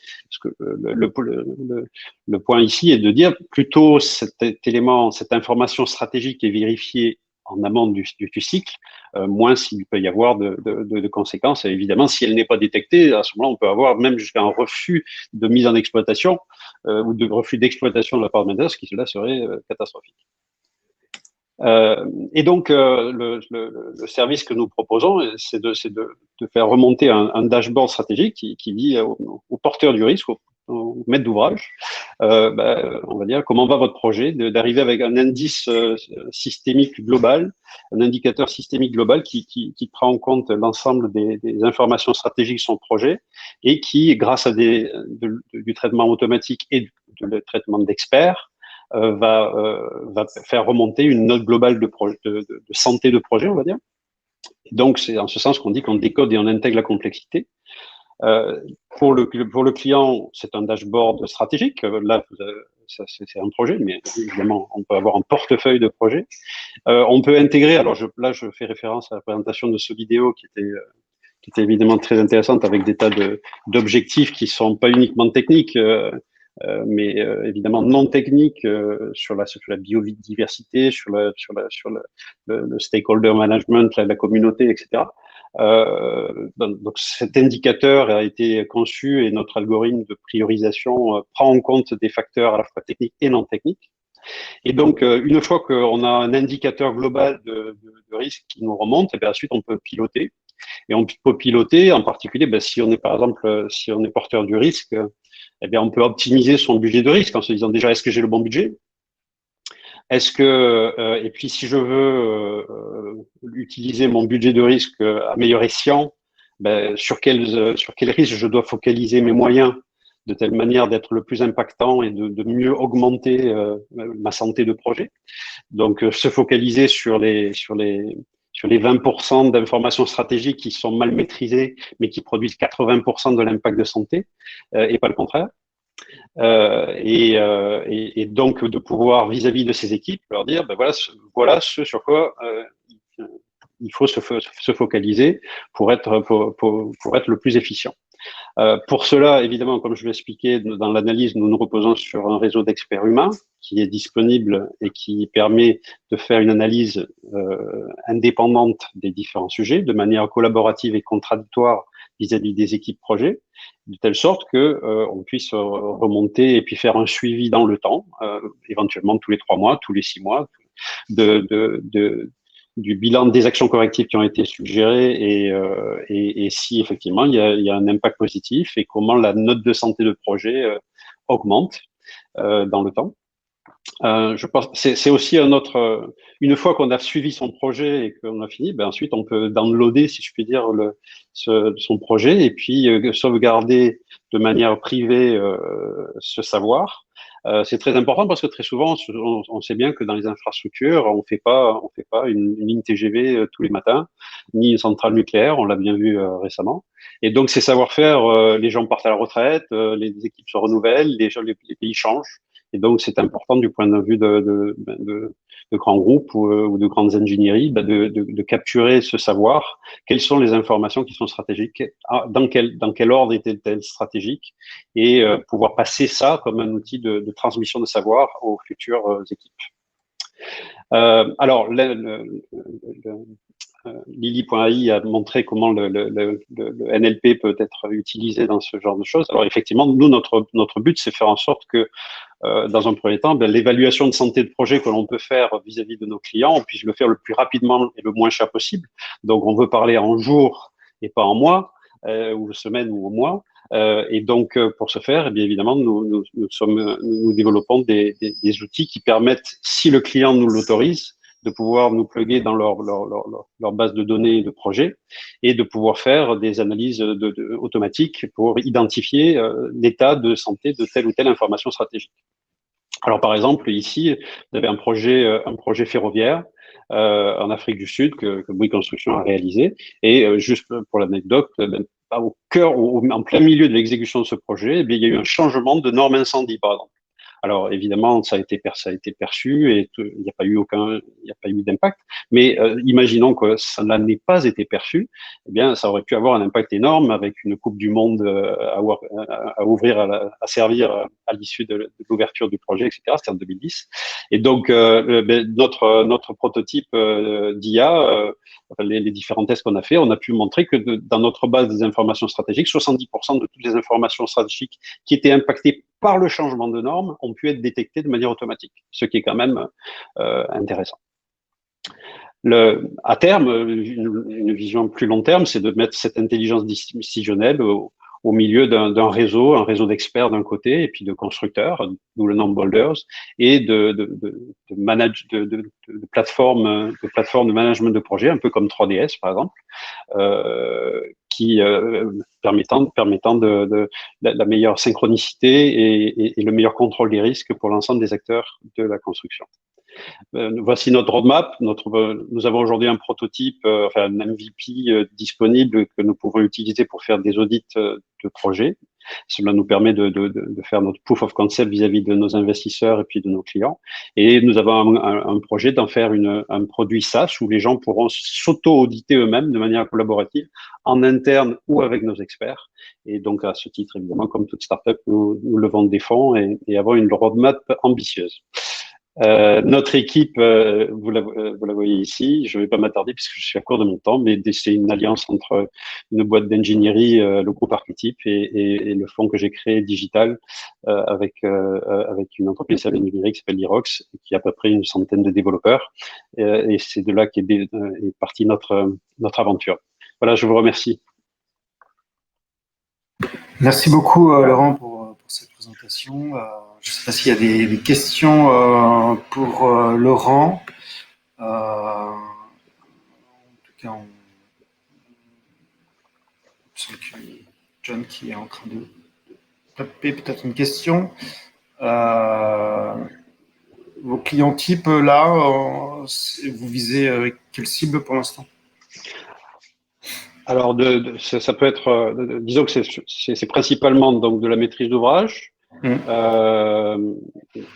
Speaker 8: le point ici est de dire plutôt cet élément, cette information stratégique est vérifiée en amont du cycle, moins s'il peut y avoir de conséquences. Et évidemment, si elle n'est pas détectée, à ce moment-là, on peut avoir même jusqu'à un refus de mise en exploitation ou de refus d'exploitation de la part de maintenance, ce qui cela serait catastrophique. Et donc, le service que nous proposons, c'est de faire remonter un dashboard stratégique qui dit aux porteurs du risque, aux maîtres d'ouvrage, on va dire comment va votre projet, d'arriver avec un indice systémique global, un indicateur systémique global qui prend en compte l'ensemble des informations stratégiques de son projet et qui, grâce à du traitement automatique et du traitement d'experts, va faire remonter une note globale de santé de projet, on va dire. Et donc, c'est en ce sens qu'on dit qu'on décode et on intègre la complexité. Pour le client, c'est un dashboard stratégique. Là, c'est un projet, mais évidemment, on peut avoir un portefeuille de projets. On peut intégrer, alors là, je fais référence à la présentation de Solideo qui était évidemment très intéressante avec des tas d'objectifs qui sont pas uniquement techniques, mais évidemment non techniques sur la biodiversité, sur le stakeholder management, la communauté, etc. Donc cet indicateur a été conçu et notre algorithme de priorisation prend en compte des facteurs à la fois techniques et non techniques. Et donc, une fois qu'on a un indicateur global de risque qui nous remonte, et bien ensuite on peut piloter. Et on peut piloter, en particulier, si on est par exemple, si on est porteur du risque, eh bien on peut optimiser son budget de risque en se disant déjà est-ce que j'ai le bon budget? Est-ce que et puis si je veux utiliser mon budget de risque à meilleur escient, sur quels risques je dois focaliser mes moyens de telle manière d'être le plus impactant et de mieux augmenter ma santé de projet. Donc se focaliser sur les 20% d'informations stratégiques qui sont mal maîtrisées, mais qui produisent 80% de l'impact de santé, et pas le contraire. Et donc de pouvoir vis-à-vis de ces équipes leur dire voilà ce sur quoi il faut se focaliser pour être le plus efficient. Pour cela, évidemment, comme je l'ai expliqué dans l'analyse, nous nous reposons sur un réseau d'experts humains qui est disponible et qui permet de faire une analyse indépendante des différents sujets de manière collaborative et contradictoire vis-à-vis des équipes projets, de telle sorte que on puisse remonter et puis faire un suivi dans le temps, éventuellement tous les 3 mois, tous les 6 mois, du bilan des actions correctives qui ont été suggérées et si effectivement il y a un impact positif et comment la note de santé de projet augmente dans le temps. Je pense c'est aussi une fois qu'on a suivi son projet et qu'on a fini, ensuite on peut downloader, si je puis dire, son projet et puis sauvegarder de manière privée ce savoir. C'est très important parce que très souvent, on sait bien que dans les infrastructures, on fait pas une ligne TGV tous les matins, ni une centrale nucléaire, on l'a bien vu récemment. Et donc, ces savoir-faire, les gens partent à la retraite, les équipes se renouvellent, les pays changent. Et donc, c'est important du point de vue de grands groupes ou de grandes ingénieries, de capturer ce savoir. Quelles sont les informations qui sont stratégiques? Dans quel ordre était-elle stratégique? Et pouvoir passer ça comme un outil de transmission de savoir aux futures équipes. Alors, Lily.ai a montré comment le NLP peut être utilisé dans ce genre de choses. Alors effectivement, nous, notre but, c'est faire en sorte que, dans un premier temps, l'évaluation de santé de projet que l'on peut faire vis-à-vis de nos clients, on puisse le faire le plus rapidement et le moins cher possible. Donc, on veut parler en jours et pas en mois, ou semaines ou au mois. Et donc, pour ce faire, eh bien évidemment, nous développons des outils qui permettent, si le client nous l'autorise, de pouvoir nous plugger dans leur base de données de projet et de pouvoir faire des analyses automatiques pour identifier l'état de santé de telle ou telle information stratégique. Alors, par exemple, ici, vous avez un projet ferroviaire en Afrique du Sud que Bouygues Construction a réalisé. Et juste pour l'anecdote, en plein milieu de l'exécution de ce projet, eh bien, il y a eu un changement de norme incendie, par exemple. Alors évidemment, ça a été perçu et il n'y a pas eu d'impact. Mais imaginons que ça n'ait pas été perçu, eh bien, ça aurait pu avoir un impact énorme avec une Coupe du Monde à ouvrir, à servir à l'issue de l'ouverture du projet, etc. C'était en 2010. Et donc, notre prototype d'IA, les différents tests qu'on a fait, on a pu montrer que dans notre base des informations stratégiques, 70% de toutes les informations stratégiques qui étaient impactées par le changement de normes ont pu être détectées de manière automatique, ce qui est quand même intéressant. À terme, une vision plus long terme, c'est de mettre cette intelligence décisionnelle au milieu d'un réseau, un réseau d'experts d'un côté, et puis de constructeurs, d'où le nom Boulders, et de plateformes de management de projet, un peu comme 3DS par exemple, qui permettant de la meilleure synchronicité et le meilleur contrôle des risques pour l'ensemble des acteurs de la construction. Voici notre roadmap. Nous avons aujourd'hui un prototype, un MVP disponible que nous pouvons utiliser pour faire des audits de projets. Cela nous permet de faire notre proof of concept vis-à-vis de nos investisseurs et puis de nos clients. Et nous avons un projet d'en faire un produit SaaS où les gens pourront s'auto-auditer eux-mêmes de manière collaborative en interne ou avec nos experts. Et donc, à ce titre, évidemment, comme toute startup, nous levons des fonds et avons une roadmap ambitieuse. Notre équipe, vous la voyez ici, je ne vais pas m'attarder puisque je suis à court de mon temps, mais c'est une alliance entre une boîte d'ingénierie, le groupe Archetype, et le fonds que j'ai créé digital avec une entreprise numérique qui s'appelle Lirox, qui a à peu près une centaine de développeurs, et c'est de là qu'est partie notre aventure. Voilà, je vous remercie.
Speaker 1: Merci beaucoup, Laurent, pour cette présentation. Je ne sais pas s'il y a des questions pour Laurent. En tout cas, on sent que John qui est en train de taper peut-être une question. Vos clients types, là, vous visez quelle cible pour l'instant?
Speaker 8: Alors, ça peut être, disons que c'est principalement donc de la maîtrise d'ouvrage.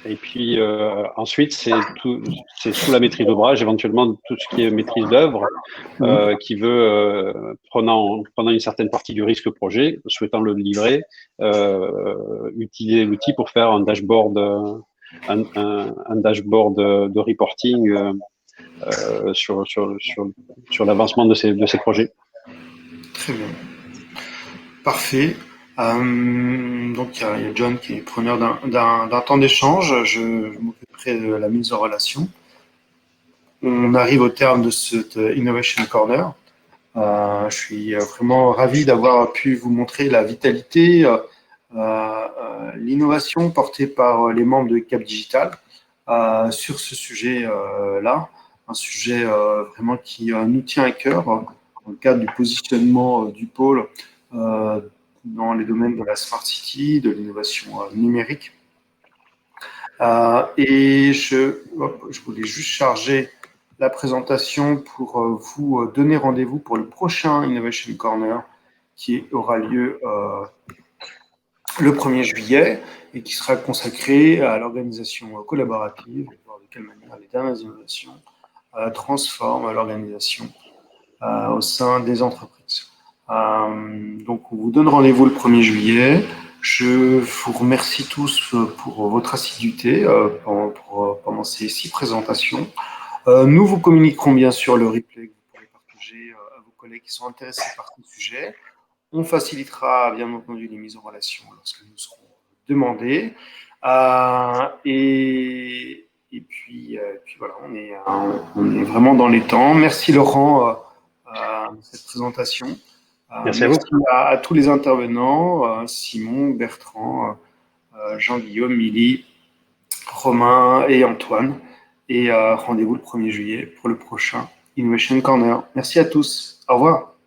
Speaker 8: Et puis ensuite, c'est sous la maîtrise d'ouvrage, éventuellement tout ce qui est maîtrise d'œuvre, qui veut, prenant une certaine partie du risque projet, souhaitant le livrer, utiliser l'outil pour faire un dashboard, un dashboard de reporting sur l'avancement de ces projets.
Speaker 1: Très bien. Parfait. Donc, il y a John qui est preneur d'un temps d'échange. Je m'occuperai de la mise en relation. On arrive au terme de cette Innovation Corner. Je suis vraiment ravi d'avoir pu vous montrer la vitalité, l'innovation portée par les membres de Cap Digital sur ce sujet-là. Un sujet vraiment qui nous tient à cœur dans le cadre du positionnement du pôle dans les domaines de la Smart City, de l'innovation numérique. Et je voulais juste charger la présentation pour vous donner rendez-vous pour le prochain Innovation Corner qui aura lieu le 1er juillet et qui sera consacré à l'organisation collaborative, et voir de quelle manière les dernières innovations transforment l'organisation au sein des entreprises. Donc, on vous donne rendez-vous le 1er juillet. Je vous remercie tous pour votre assiduité pendant ces 6 présentations. Nous vous communiquerons bien sûr le replay que vous pourrez partager à vos collègues qui sont intéressés par ce sujet. On facilitera bien entendu les mises en relation lorsque nous serons demandés. Et puis voilà, on est vraiment dans les temps. Merci Laurent de cette présentation.
Speaker 8: Merci à vous.
Speaker 1: À tous les intervenants, Simon, Bertrand, Jean-Guillaume, Milly, Romain et Antoine. Et rendez-vous le 1er juillet pour le prochain Innovation Corner. Merci à tous. Au revoir.